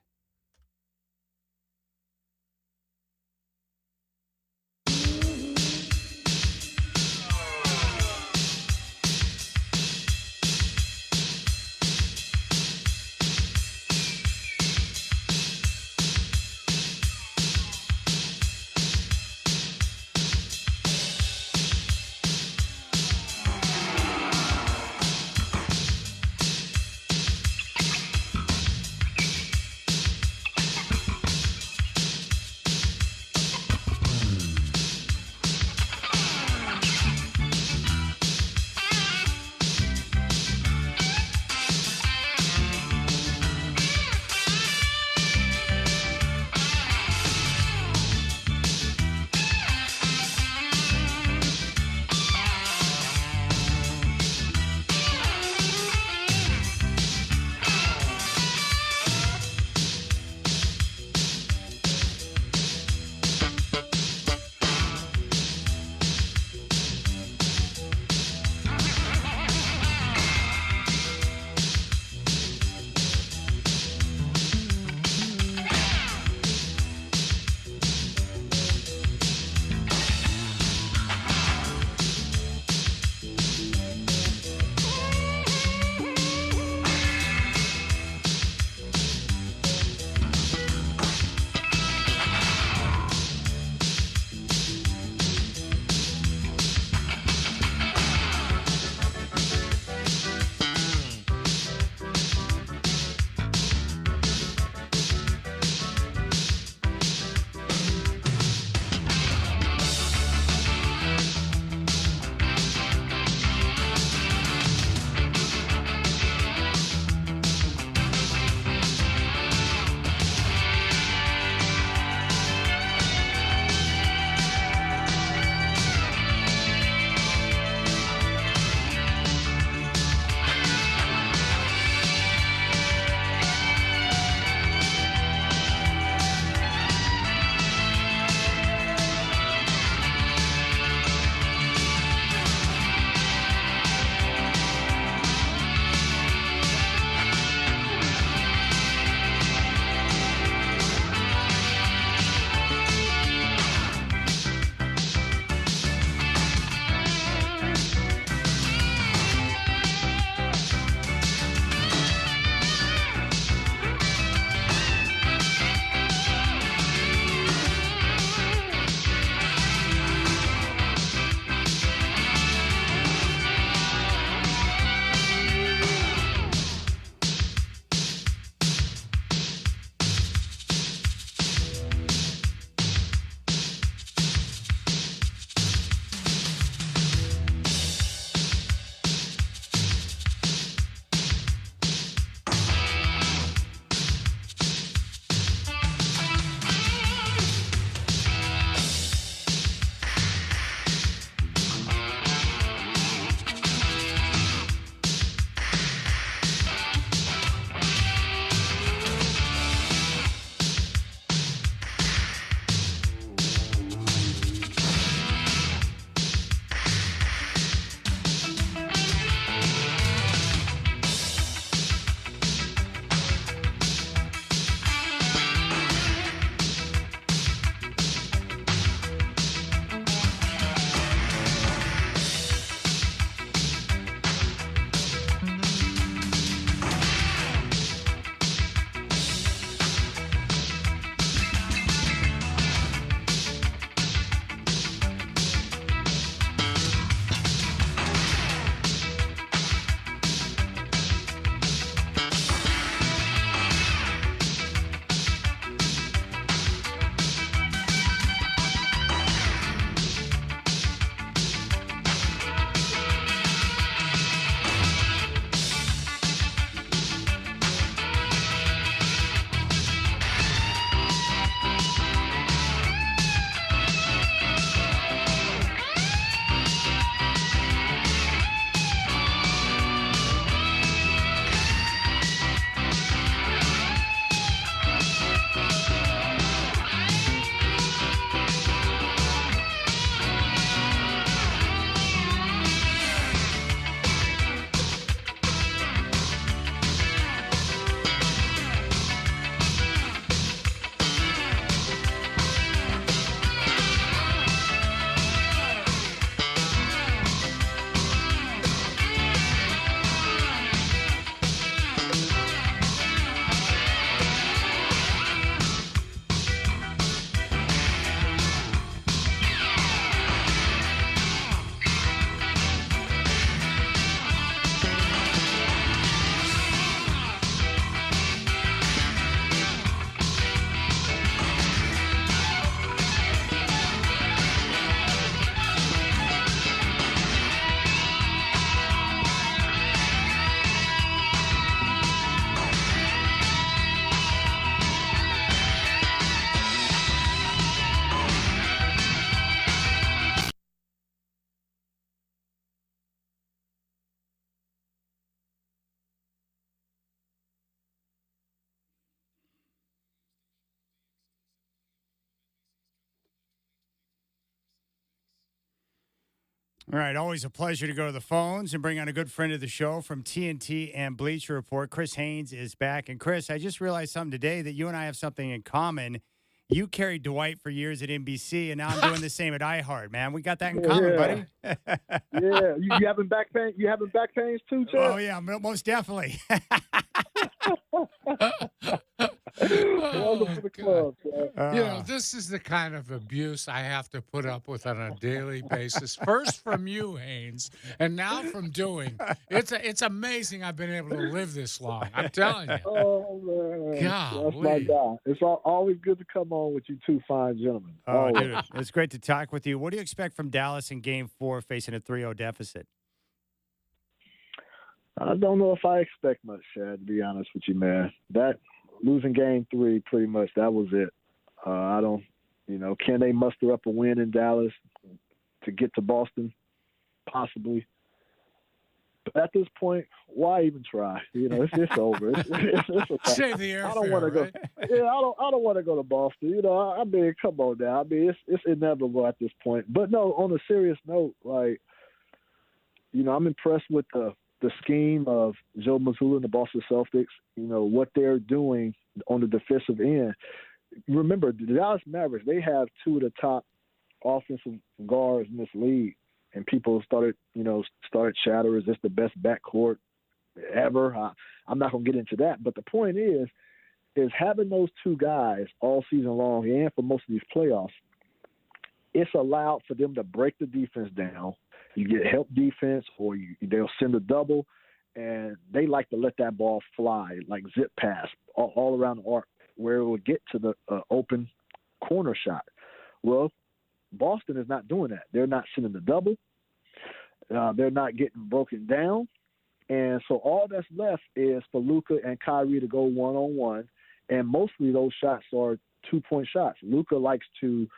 All right, always a pleasure to go to the phones and bring on a good friend of the show from TNT and Bleacher Report. Chris Haynes is back. And Chris, I just realized something today that you and I have something in common. You carried Dwight for years at NBC, and now I'm doing the same at iHeart, man. We got that in common, buddy. Yeah, you having back pain? You having back pains too, Chad? Oh yeah, most definitely. Welcome to the club, Chad. You know, this is the kind of abuse I have to put up with on a daily basis. First from you, Haynes, and now from doing. It's amazing I've been able to live this long. I'm telling you. Oh man, Golly. that's my guy. It's always good to come on with you two fine gentlemen. Oh, Always. dude, it's great to talk with you. What do you expect from Dallas in Game 4 facing a 3-0 deficit? I don't know if I expect much, Chad, to be honest with you, man. That losing Game 3, pretty much, that was it. I don't, can they muster up a win in Dallas to get to Boston? Possibly. But at this point, why even try? It's over. It's Save the airfare, I don't want to go. right? Yeah, I don't want to go to Boston. I mean, come on now. I mean, it's inevitable at this point. But no, on a serious note, like, I'm impressed with the scheme of Joe Mazzulla and the Boston Celtics. What they're doing on the defensive end. Remember, the Dallas Mavericks, they have two of the top offensive guards in this league. And people started chatter, is this the best backcourt ever? I'm not going to get into that. But the point is having those two guys all season long and for most of these playoffs, it's allowed for them to break the defense down. You get help defense or they'll send a double, and they like to let that ball fly, like zip pass all around the arc where it will get to the open corner shot. Well, Boston is not doing that. They're not sending the double. They're not getting broken down. And so all that's left is for Luka and Kyrie to go one-on-one, and mostly those shots are two-point shots. Luka likes to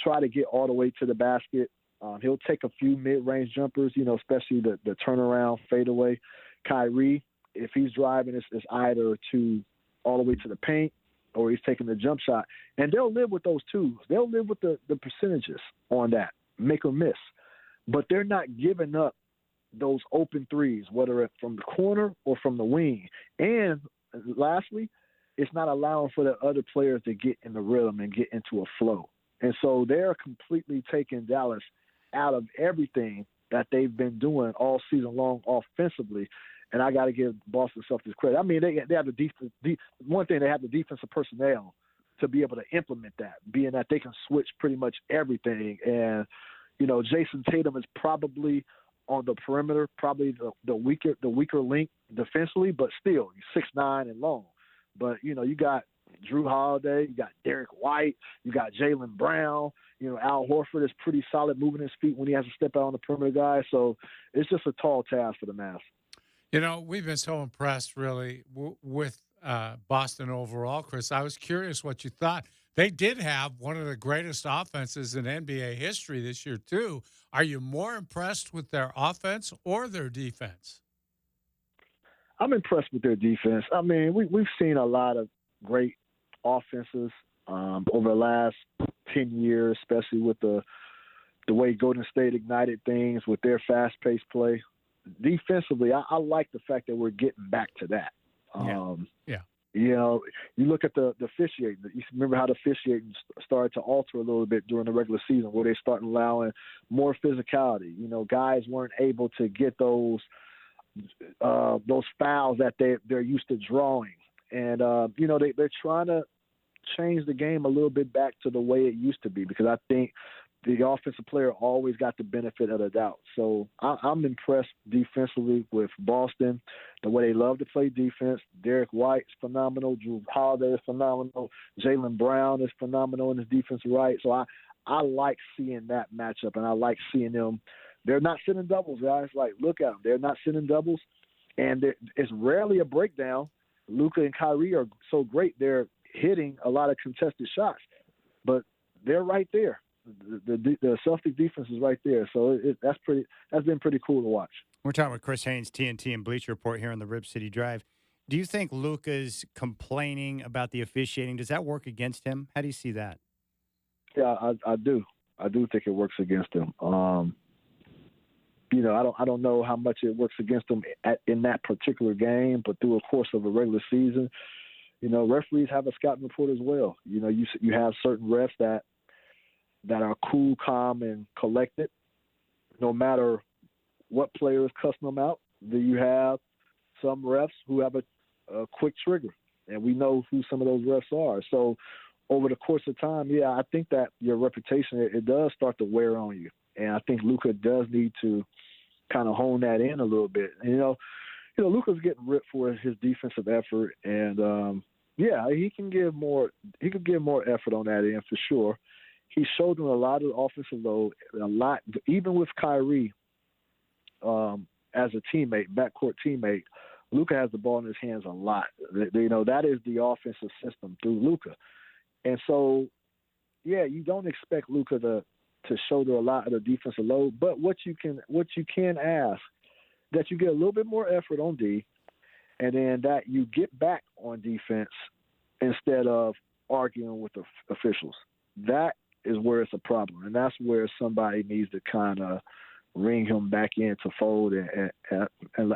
try to get all the way to the basket. He'll take a few mid-range jumpers, especially the turnaround fadeaway. Kyrie, if he's driving, it's either to all the way to the paint or he's taking the jump shot. And they'll live with those twos. They'll live with the percentages on that, make or miss. But they're not giving up those open threes, whether it's from the corner or from the wing. And lastly, it's not allowing for the other players to get in the rhythm and get into a flow. And so they're completely taking Dallas out of everything that they've been doing all season long offensively. And I got to give Boston Celtics credit. I mean, they have the defense. One thing, they have the defensive personnel to be able to implement that, being that they can switch pretty much everything. And, Jason Tatum is probably on the perimeter, probably the weaker link defensively, but still, he's 6'9" and long. But, you got Drew Holiday, you got Derek White, you got Jaylen Brown. Al Horford is pretty solid moving his feet when he has to step out on the perimeter guy. So it's just a tall task for the Mavs. We've been so impressed, really, with Boston overall, Chris. I was curious what you thought. They did have one of the greatest offenses in NBA history this year, too. Are you more impressed with their offense or their defense? I'm impressed with their defense. I mean, we've seen a lot of great offenses over the last 10 years, especially with the way Golden State ignited things with their fast-paced play. Defensively, I like the fact that we're getting back to that. Yeah. You look at the officiating. You remember how the officiating started to alter a little bit during the regular season, where they started allowing more physicality. Guys weren't able to get those fouls that they're used to drawing, and they're trying to change the game a little bit back to the way it used to be, because I think the offensive player always got the benefit of the doubt. So I'm impressed defensively with Boston, the way they love to play defense. Derek White is phenomenal. Drew Holiday is phenomenal. Jaylen Brown is phenomenal in his defensive right. So I like seeing that matchup, and I like seeing them. They're not sending doubles, guys. Like, look at them. They're not sending doubles, and it's rarely a breakdown. Luka and Kyrie are so great. They're hitting a lot of contested shots, but they're right there. The Celtic defense is right there, so that's been pretty cool to watch. We're talking with Chris Haynes, TNT and Bleacher Report here on the Rip City Drive. Do you think Luka's complaining about the officiating, does that work against him? How do you see that? Yeah, I do. I do think it works against him. I don't know how much it works against them in that particular game, but through a course of a regular season, referees have a scouting report as well. You have certain refs that are cool, calm, and collected, no matter what player is cussing them out. Then you have some refs who have a quick trigger, and we know who some of those refs are. So over the course of time, I think that your reputation, it does start to wear on you. And I think Luka does need to kind of hone that in a little bit. And, Luka's getting ripped for his defensive effort, and he can give more. He could give more effort on that end for sure. He showed them a lot of offensive load, a lot, even with Kyrie as a teammate, backcourt teammate. Luka has the ball in his hands a lot. That is the offensive system through Luka, and so you don't expect Luka to shoulder a lot of the defensive load. But what you can ask, that you get a little bit more effort on D, and then that you get back on defense instead of arguing with the officials. That is where it's a problem, and that's where somebody needs to kind of ring him back into fold and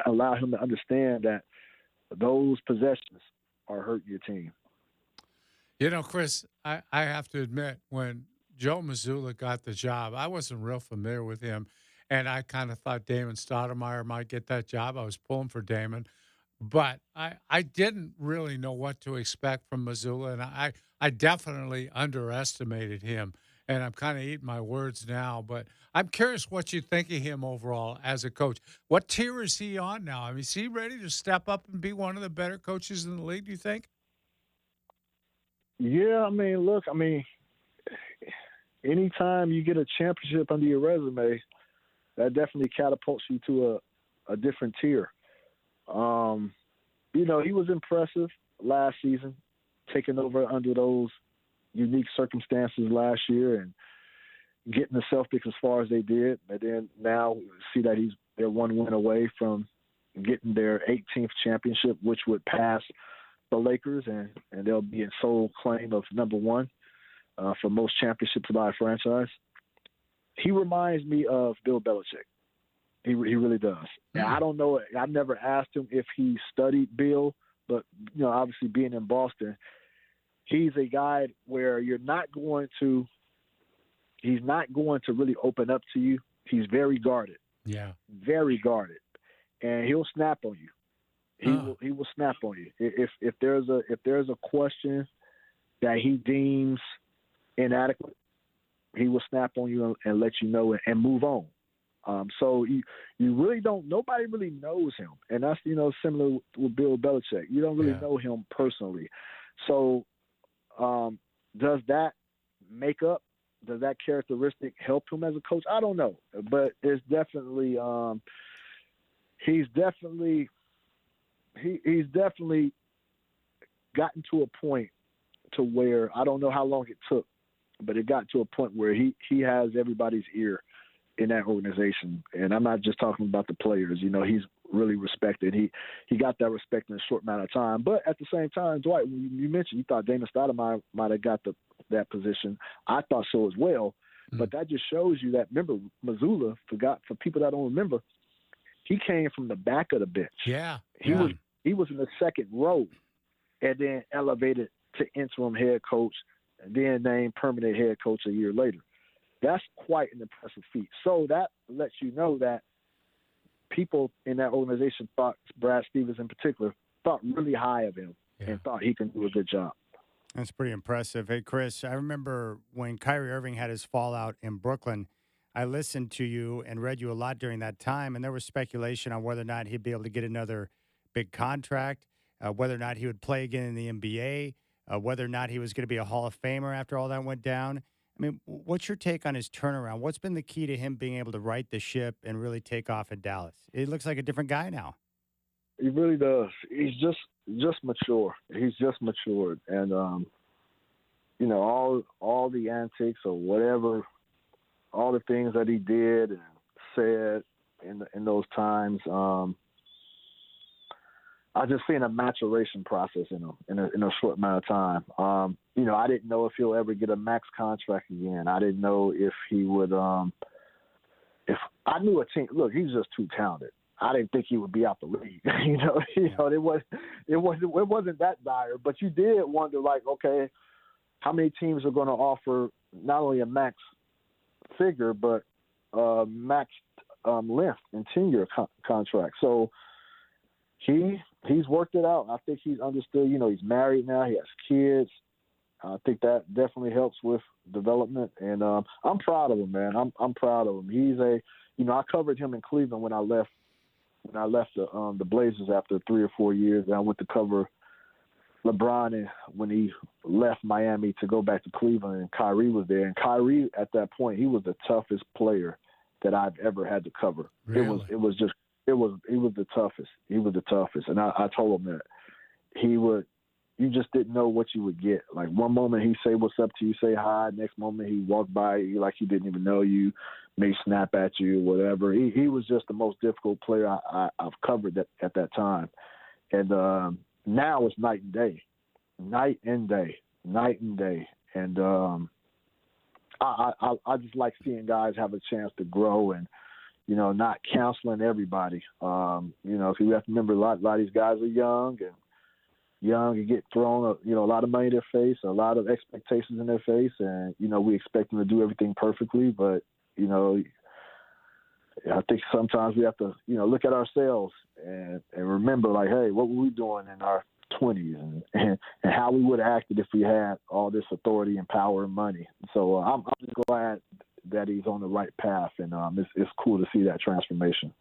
allow him to understand that those possessions are hurting your team. Chris, I have to admit, when Joe Mazzulla got the job, I wasn't real familiar with him, and I kind of thought Damon Stoudemire might get that job. I was pulling for Damon, but I didn't really know what to expect from Mazzulla, and I definitely underestimated him, and I'm kind of eating my words now, but I'm curious what you think of him overall as a coach. What tier is he on now? I mean, is he ready to step up and be one of the better coaches in the league, do you think? Yeah, anytime you get a championship under your resume, that definitely catapults you to a different tier. He was impressive last season, taking over under those unique circumstances last year and getting the Celtics as far as they did. And then now see that they're one win away from getting their 18th championship, which would pass the Lakers, and they'll be in sole claim of number one for most championships by a franchise. He reminds me of Bill Belichick. He really does. And I don't know. I never asked him if he studied Bill, but obviously being in Boston, he's a guy where he's not going to really open up to you. He's very guarded. Yeah. Very guarded. And he'll snap on you. He will snap on you. If there's a question that he deems inadequate, he will snap on you and let you know and move on. So you really don't. Nobody really knows him, and that's similar with Bill Belichick. You don't really know him personally. So does that does that characteristic help him as a coach? I don't know, but it's definitely he's definitely gotten to a point to where I don't know how long it took, but it got to a point where he has everybody's ear in that organization. And I'm not just talking about the players. He's really respected. He got that respect in a short amount of time. But at the same time, Dwight, you mentioned you thought Damon Stoudemire might have got that position. I thought so as well. But that just shows you that, remember, Mazzulla, for people that don't remember, he came from the back of the bench. Yeah. He was in the second row and then elevated to interim head coach and then named permanent head coach a year later. That's quite an impressive feat. So that lets you know that people in that organization thought, Brad Stevens in particular, thought really high of him and thought he can do a good job. That's pretty impressive. Hey, Chris, I remember when Kyrie Irving had his fallout in Brooklyn, I listened to you and read you a lot during that time, and there was speculation on whether or not he'd be able to get another big contract, whether or not he would play again in the NBA, whether or not he was going to be a Hall of Famer after all that went down. I mean, what's your take on his turnaround? What's been the key to him being able to right the ship and really take off in Dallas? He looks like a different guy now. He really does. He's just mature. He's just matured, and all the antics or whatever, all the things that he did and said in those times. I just seen a maturation process in him in a short amount of time. I didn't know if he'll ever get a max contract again. I didn't know if he would if I knew a team, look, he's just too talented. I didn't think he would be out the league. It wasn't that dire, but you did wonder, like, okay, how many teams are going to offer not only a max figure but max length and tenure contract. So he's worked it out. I think he's understood. He's married now. He has kids. I think that definitely helps with development, and I'm proud of him, man. I'm proud of him. He's I covered him in Cleveland when I left the Blazers after 3 or 4 years, and I went to cover LeBron when he left Miami to go back to Cleveland, and Kyrie was there. And Kyrie, at that point, he was the toughest player that I've ever had to cover. Really? He was the toughest. He was the toughest, and I told him that you just didn't know what you would get. Like, one moment he'd say what's up to you, say hi. Next moment he walked by you like he didn't even know you, may snap at you, whatever. He was just the most difficult player I've covered at that time. And now it's night and day. And I just like seeing guys have a chance to grow and, not counseling everybody. If you have to remember, a lot of these guys are young and get thrown a lot of money in their face, a lot of expectations in their face, and we expect them to do everything perfectly. But I think sometimes we have to look at ourselves and remember, like, hey, what were we doing in our 20s and how we would have acted if we had all this authority and power and money. So I'm just glad that he's on the right path, and it's cool to see that transformation.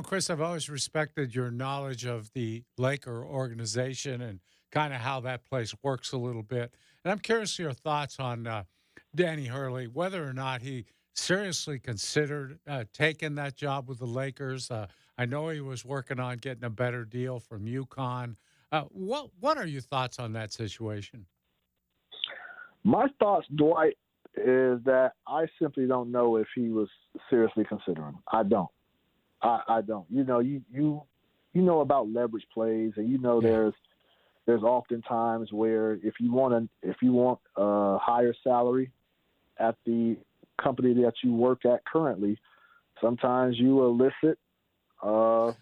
Chris, I've always respected your knowledge of the Laker organization and kind of how that place works a little bit. And I'm curious your thoughts on Danny Hurley, whether or not he seriously considered taking that job with the Lakers. I know he was working on getting a better deal from UConn. What are your thoughts on that situation? My thoughts, Dwight, is that I simply don't know if he was seriously considering. I don't. I don't. You know about leverage plays, and there's often times where if you want a higher salary at the company that you work at currently, sometimes you elicit an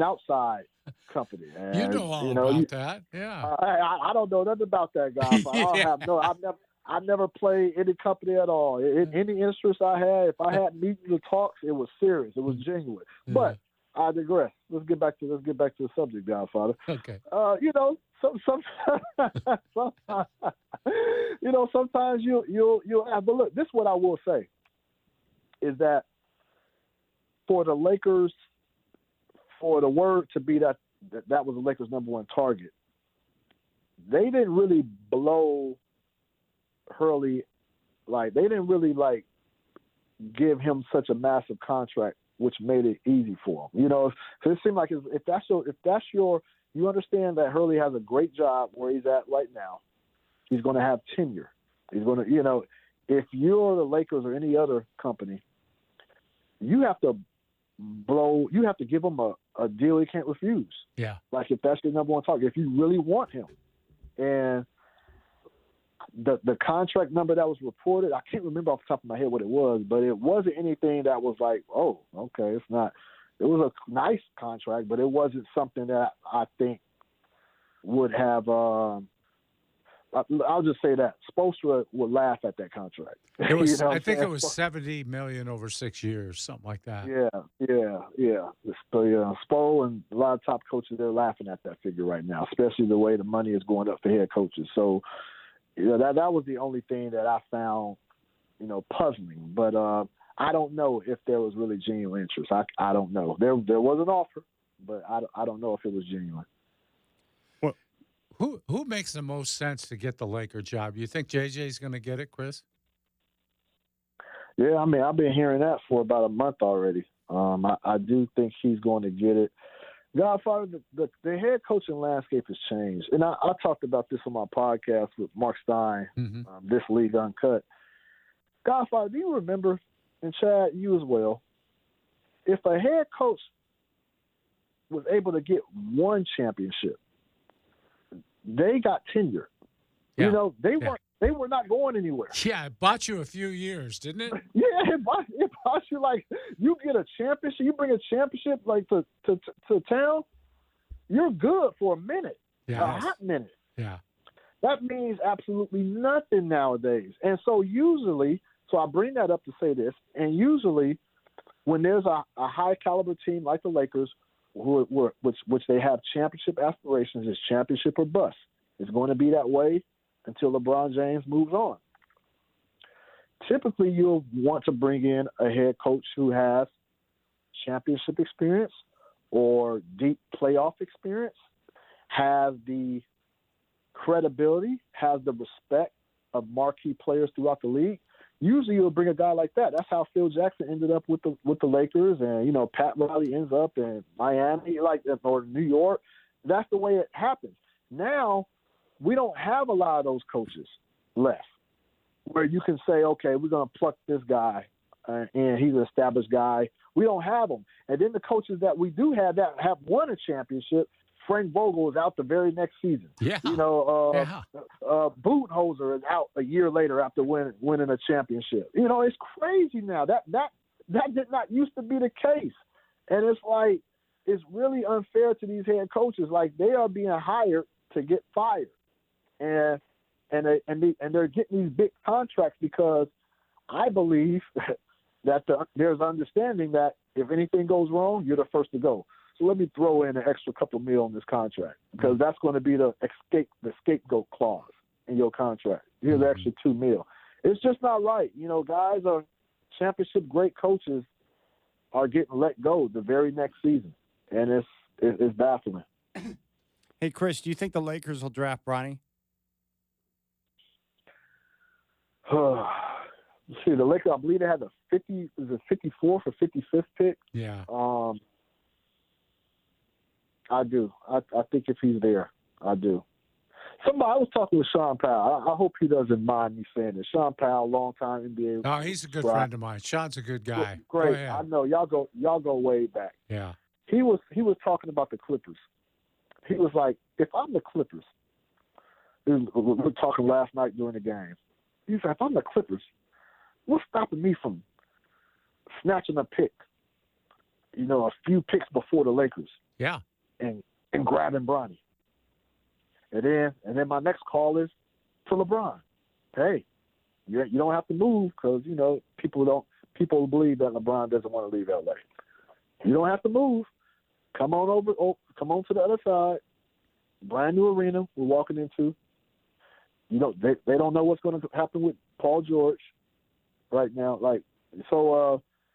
outside company. And, you know all about that, yeah. I don't know nothing about that guy. I never played any company at all. In any interest I had, if I had meetings or talks, it was serious. It was genuine. Mm-hmm. But I digress. Let's get back to the subject, Godfather. Okay. Sometimes you'll have. But look, this is what I will say is that for the Lakers, for the word to be that was the Lakers' number one target, they didn't really blow Hurley, they didn't really give him such a massive contract, which made it easy for him. So it seemed like if that's your, you understand that Hurley has a great job where he's at right now. He's going to have tenure. He's going to, if you're the Lakers or any other company, you have to give him a deal he can't refuse. Yeah. Like, if that's your number one target, if you really want him. And the contract number that was reported, I can't remember off the top of my head what it was, but it wasn't anything that was like, oh, okay, it's not. It was a nice contract, but it wasn't something that I think would have. I'll just say that Spoelstra would laugh at that contract. It was, I think it was $70 million over 6 years, something like that. Yeah. So Spo and a lot of top coaches, they're laughing at that figure right now, especially the way the money is going up for head coaches. So. That was the only thing that I found, puzzling. But I don't know if there was really genuine interest. I don't know. There was an offer, but I don't know if it was genuine. Well, who makes the most sense to get the Laker job? You think JJ's going to get it, Chris? Yeah, I mean, I've been hearing that for about a month already. I do think he's going to get it. Godfather, the head coaching landscape has changed. And I talked about this on my podcast with Mark Stein, This League Uncut. Godfather, do you remember, and Chad, you as well, if a head coach was able to get one championship, they got tenure. Yeah. They weren't They were not going anywhere. Yeah, it bought you a few years, didn't it? Yeah, it bought you like you get a championship. You bring a championship like to town, you're good for a minute, a hot minute. Yeah. That means absolutely nothing nowadays. And so I bring that up to say this, and usually when there's a high caliber team like the Lakers, which they have championship aspirations, is championship or bust. It's going to be that way until LeBron James moves on. Typically, you'll want to bring in a head coach who has championship experience or deep playoff experience, has the credibility, has the respect of marquee players throughout the league. Usually, you'll bring a guy like that. That's how Phil Jackson ended up with the Lakers, and Pat Riley ends up in Miami, or New York. That's the way it happens. Now, we don't have a lot of those coaches left, where you can say, okay, we're going to pluck this guy, and he's an established guy. We don't have them. And then the coaches that we do have that have won a championship, Frank Vogel is out the very next season. Yeah. Budenholzer is out a year later after winning a championship. It's crazy now. That did not used to be the case. And it's like, it's really unfair to these head coaches. Like, they are being hired to get fired. And they're getting these big contracts because I believe that there's understanding that if anything goes wrong, you're the first to go. So let me throw in an extra couple mil in this contract because that's going to be the scapegoat clause in your contract. Here's the extra $2 million. It's just not right. Guys are championship great coaches are getting let go the very next season, and it's baffling. Hey, Chris, do you think the Lakers will draft Bronny? See, the Lakers, I believe they had the 54th or 55th pick. Yeah. I do. I think if he's there, I do. I was talking with Sean Powell. I hope he doesn't mind me saying this. Sean Powell, longtime NBA. Oh, he's a good friend of mine. Sean's a good guy. Great. I know y'all go way back. Yeah. He was talking about the Clippers. He was like, if I'm the Clippers, we were talking last night during the game. He's like, if I'm the Clippers, what's stopping me from snatching a pick? A few picks before the Lakers. Yeah. And grabbing Bronny. And then my next call is to LeBron. Hey, you don't have to move because people believe that LeBron doesn't want to leave LA. You don't have to move. Come on over. Come on to the other side. Brand new arena we're walking into. They don't know what's going to happen with Paul George right now.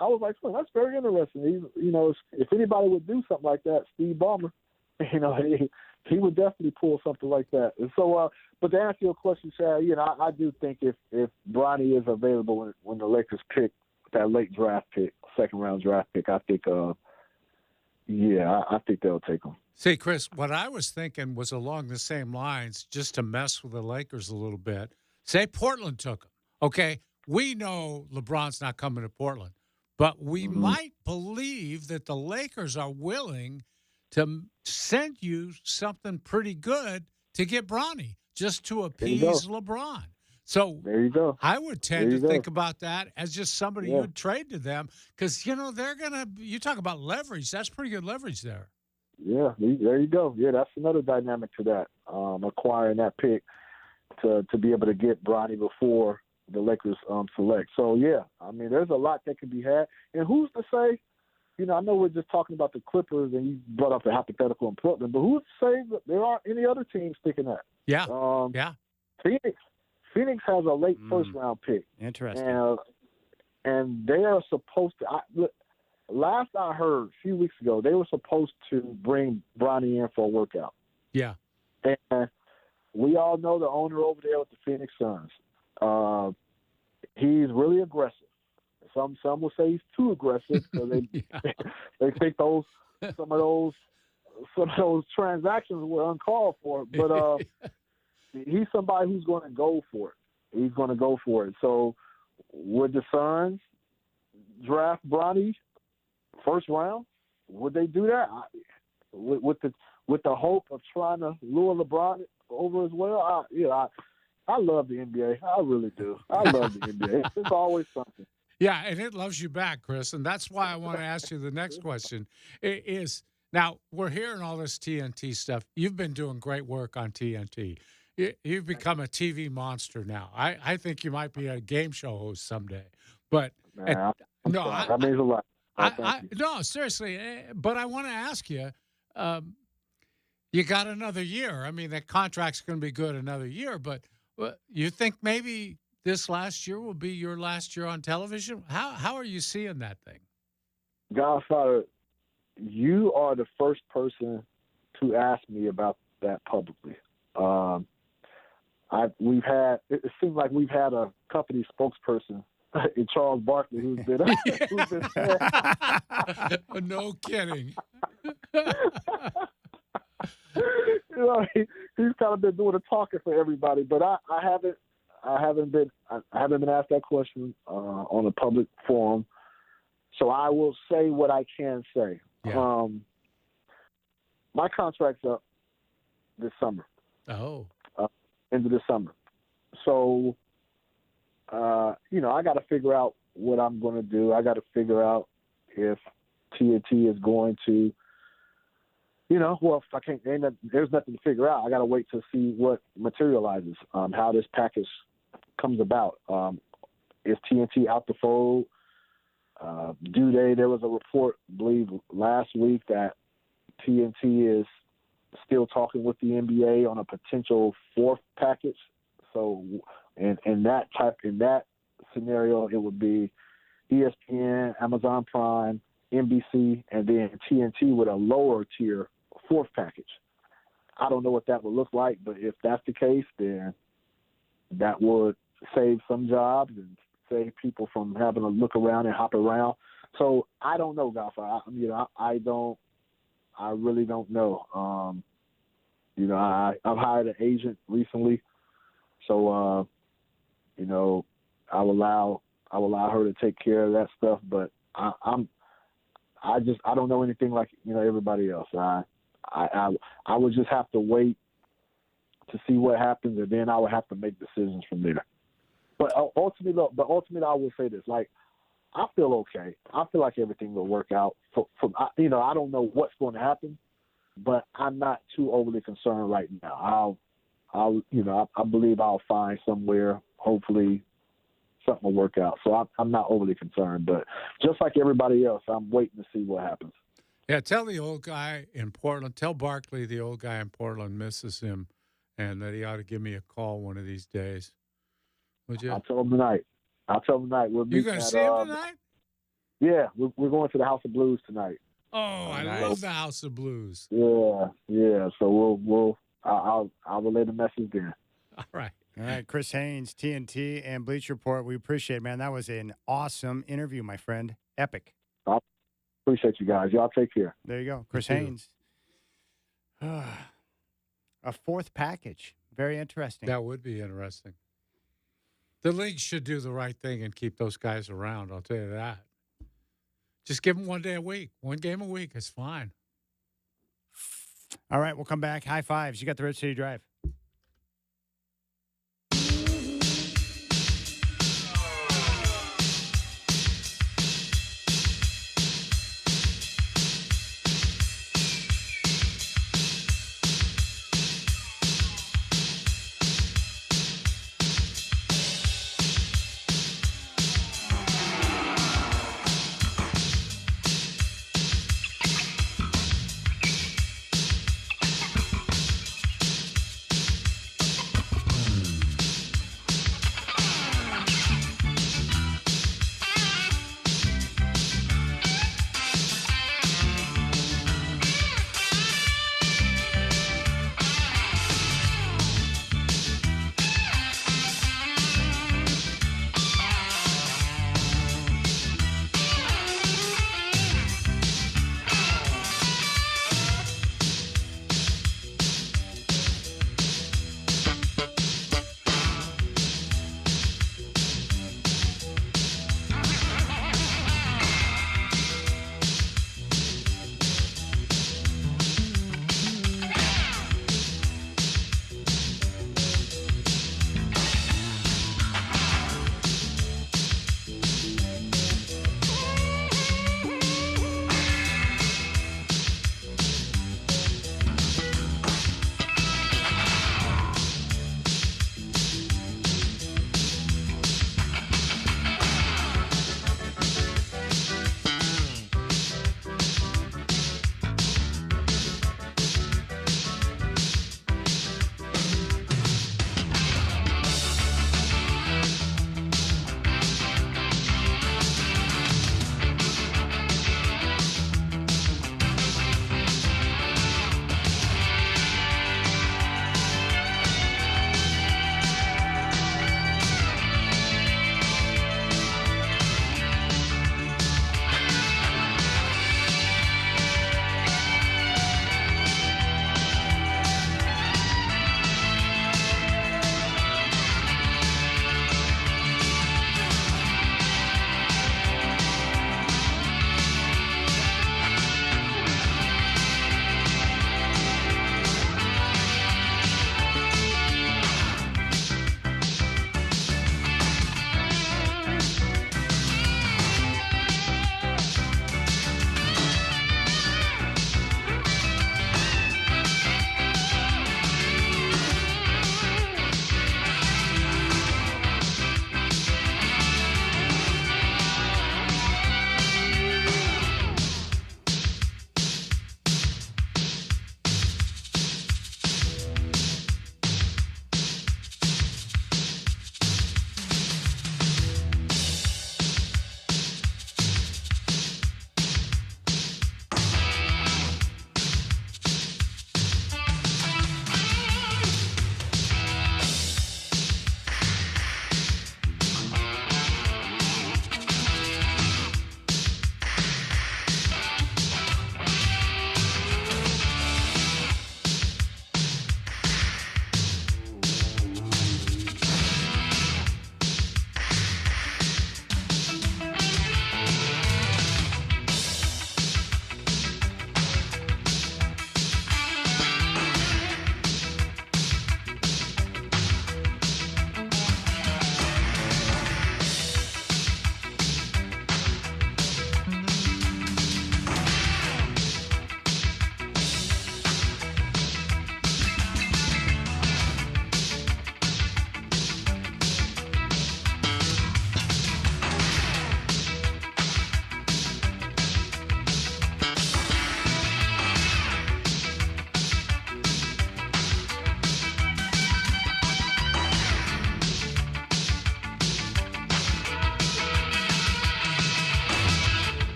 I was like, well, that's very interesting. If anybody would do something like that, Steve Ballmer, he would definitely pull something like that. And so, but to answer your question, Chad, I do think if Bronny is available when the Lakers pick that late draft pick, second round draft pick, I think, I think they'll take him. See, Chris, what I was thinking was along the same lines, just to mess with the Lakers a little bit. Say Portland took him. Okay, we know LeBron's not coming to Portland, but we might believe that the Lakers are willing to send you something pretty good to get Bronny, just to appease LeBron. So there you go. I would tend to think about that as just somebody you'd trade to them because, they're going to – you talk about leverage. That's pretty good leverage there. Yeah, there you go. Yeah, that's another dynamic to that, acquiring that pick to be able to get Bronny before the Lakers select. So, yeah, there's a lot that can be had. And who's to say – I know we're just talking about the Clippers and you brought up the hypothetical in Portland, but who's to say that there aren't any other teams thinking that? Yeah, Phoenix has a late first-round pick. Interesting. And they are supposed to last I heard a few weeks ago, they were supposed to bring Bronny in for a workout. Yeah. And we all know the owner over there with the Phoenix Suns. He's really aggressive. Some will say he's too aggressive because they think some of those transactions were uncalled for. But he's somebody who's going to go for it. He's going to go for it. So would the Suns draft Bronny first round? Would they do that with the hope of trying to lure LeBron over as well? I I love the NBA. I really do. I love the NBA. It's always something. Yeah, and it loves you back, Chris. And that's why I want to ask you the next question is, now we're hearing all this TNT stuff. You've been doing great work on TNT. You've become a TV monster now. I think you might be a game show host someday. But Man, that means a lot. No, seriously. But I want to ask you, you got another year. I mean, that contract's going to be good another year. But you think maybe this last year will be your last year on television? How are you seeing that thing? Godfather, you are the first person to ask me about that publicly. It seems like we've had a company spokesperson in Charles Barkley who's been No kidding. He's kind of been doing the talking for everybody, but I haven't been asked that question on a public forum. So I will say what I can say. Yeah. My contract's up this summer. Oh. Into the summer. So, I got to figure out what I'm going to do. I got to figure out if TNT is going to, if I can't, there's nothing to figure out. I got to wait to see what materializes, how this package comes about. Is TNT out the fold? There was a report, I believe, last week that TNT is still talking with the NBA on a potential fourth package. So, in that scenario, it would be ESPN, Amazon Prime, NBC, and then TNT with a lower tier fourth package. I don't know what that would look like, but if that's the case, then that would save some jobs and save people from having to look around and hop around. So I don't know, Godfather. I really don't know. I've hired an agent recently, so I'll allow her to take care of that stuff. But I don't know anything like everybody else. I would just have to wait to see what happens, and then I would have to make decisions from there. But ultimately, I will say this: like, I feel okay. I feel like everything will work out. I don't know what's going to happen, but I'm not too overly concerned right now. I believe I'll find somewhere. Hopefully, something will work out. So I'm not overly concerned. But just like everybody else, I'm waiting to see what happens. Yeah, tell the old guy in Portland. Tell Barkley the old guy in Portland misses him, and that he ought to give me a call one of these days. Would you? I'll tell him tonight. We'll you going to see him tonight? Yeah, we're going to the House of Blues tonight. Oh, I love the House of Blues. Yeah. So I'll relay the message then. All right, Chris Haynes, TNT and Bleacher Report. We appreciate it, man. That was an awesome interview, my friend. Epic. I appreciate you guys. Y'all take care. There you go, Chris Haynes. A fourth package. Very interesting. That would be interesting. The league should do the right thing and keep those guys around. I'll tell you that. Just give them 1 day a week. 1 game a week is fine. All right, we'll come back. High fives. You got the Rip City Drive.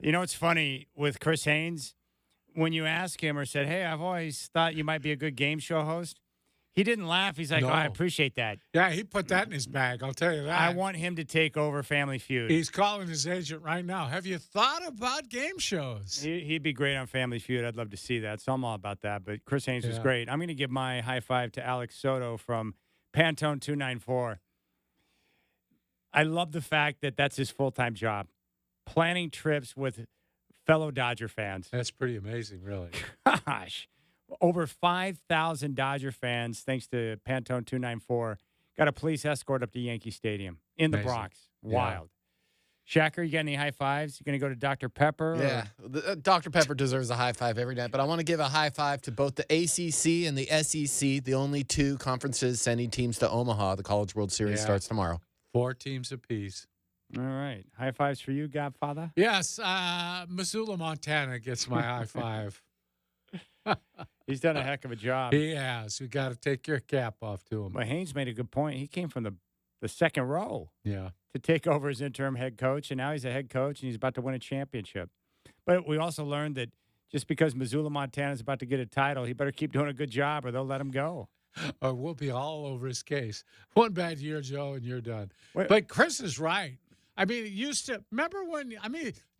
You know what's funny with Chris Haynes? When you ask him or said, hey, I've always thought you might be a good game show host, he didn't laugh. He's like, No. oh, I appreciate that. Yeah, he put that in his bag. I'll tell you that. I want him to take over Family Feud. He's calling his agent right now. Have you thought about game shows? He'd be great on Family Feud. I'd love to see that. So I'm all about that. But Chris Haynes was Yeah. great. I'm going to give my high five to Alex Soto from Pantone 294. I love the fact that that's his full-time job, planning trips with fellow Dodger fans. That's pretty amazing, really. Gosh, over 5,000 Dodger fans, thanks to Pantone 294, got a police escort up to Yankee Stadium in the Amazing. Bronx. Yeah. Wild. Shacker, you got any high fives? You going to go to Dr. Pepper? or- Yeah, Dr. Pepper deserves a high five every night, but I want to give a high five to both the ACC and the SEC, the only two conferences sending teams to Omaha. The College World Series Yeah. starts tomorrow. 4 teams apiece. All right. High fives for you, Godfather. Yes, Missoula, Montana gets my high five. He's done a heck of a job. He has. We got to take your cap off to him. But Haynes made a good point. He came from the second row Yeah. to take over as interim head coach, and now he's a head coach, and he's about to win a championship. But we also learned that just because Missoula, Montana is about to get a title, he better keep doing a good job or they'll let him go. Or we'll be all over his case. One bad year, Joe, and you're done. Wait. But Chris is right. I mean, it used to remember when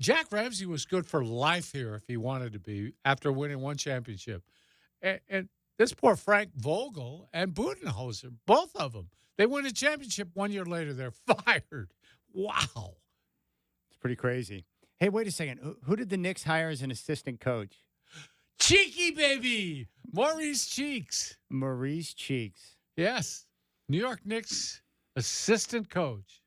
Jack Ramsey was good for life here if he wanted to be after winning one championship. And this poor Frank Vogel and Budenholzer, both of them, they win a championship 1 year later, they're fired. Wow. It's pretty crazy. Hey, wait a second. Who did the Knicks hire as an assistant coach? Cheeky baby, Maurice Cheeks. Maurice Cheeks. Yes. New York Knicks assistant coach.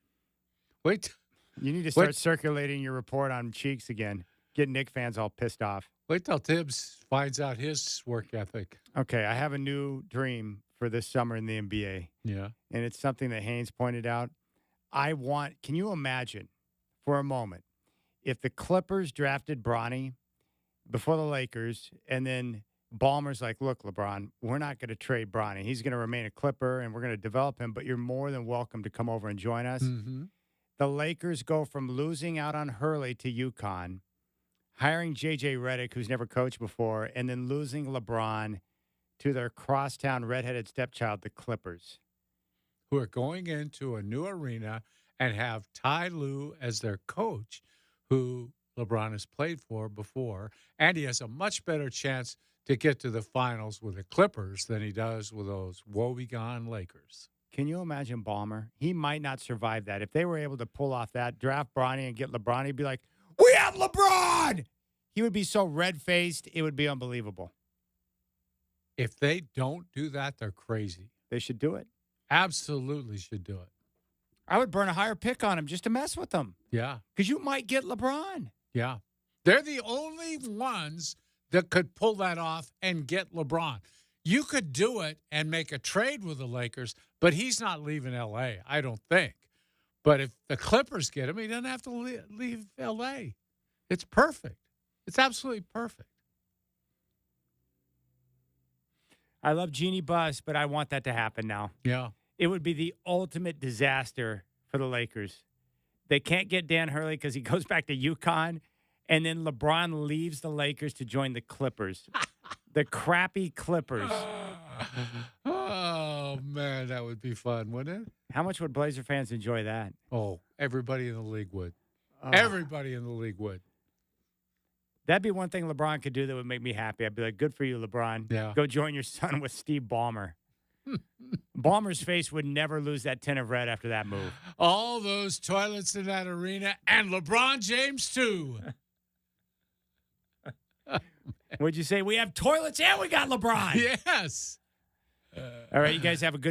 Wait. You need to start circulating your report on Cheeks again. Get Knick fans all pissed off. Wait till Tibbs finds out his work ethic. Okay, I have a new dream for this summer in the NBA. Yeah. And it's something that Haynes pointed out. Can you imagine for a moment if the Clippers drafted Bronny before the Lakers and then Ballmer's like, look, LeBron, we're not going to trade Bronny. He's going to remain a Clipper and we're going to develop him, but you're more than welcome to come over and join us. Mm-hmm. The Lakers go from losing out on Hurley to UConn, hiring J.J. Redick, who's never coached before, and then losing LeBron to their crosstown redheaded stepchild, the Clippers. Who are going into a new arena and have Ty Lue as their coach, who LeBron has played for before, and he has a much better chance to get to the finals with the Clippers than he does with those woebegone Lakers. Can you imagine Ballmer? He might not survive that. If they were able to pull off that, draft Bronny and get LeBron, he'd be like, we have LeBron! He would be so red-faced, it would be unbelievable. If they don't do that, they're crazy. They should do it. Absolutely should do it. I would burn a higher pick on him just to mess with them. Yeah. Because you might get LeBron. Yeah. They're the only ones that could pull that off and get LeBron. You could do it and make a trade with the Lakers, but he's not leaving L.A., I don't think. But if the Clippers get him, he doesn't have to leave L.A. It's perfect. It's absolutely perfect. I love Jeannie Buss, but I want that to happen now. Yeah. It would be the ultimate disaster for the Lakers. They can't get Dan Hurley because he goes back to UConn, and then LeBron leaves the Lakers to join the Clippers. The crappy Clippers. Oh, man, that would be fun, wouldn't it? How much would Blazer fans enjoy that? Oh, everybody in the league would. Everybody in the league would. That'd be one thing LeBron could do that would make me happy. I'd be like, good for you, LeBron. Yeah. Go join your son with Steve Ballmer. Ballmer's face would never lose that tint of red after that move. All those toilets in that arena, and LeBron James, too. What'd you say? We have toilets and we got LeBron. Yes. All right, you guys have a good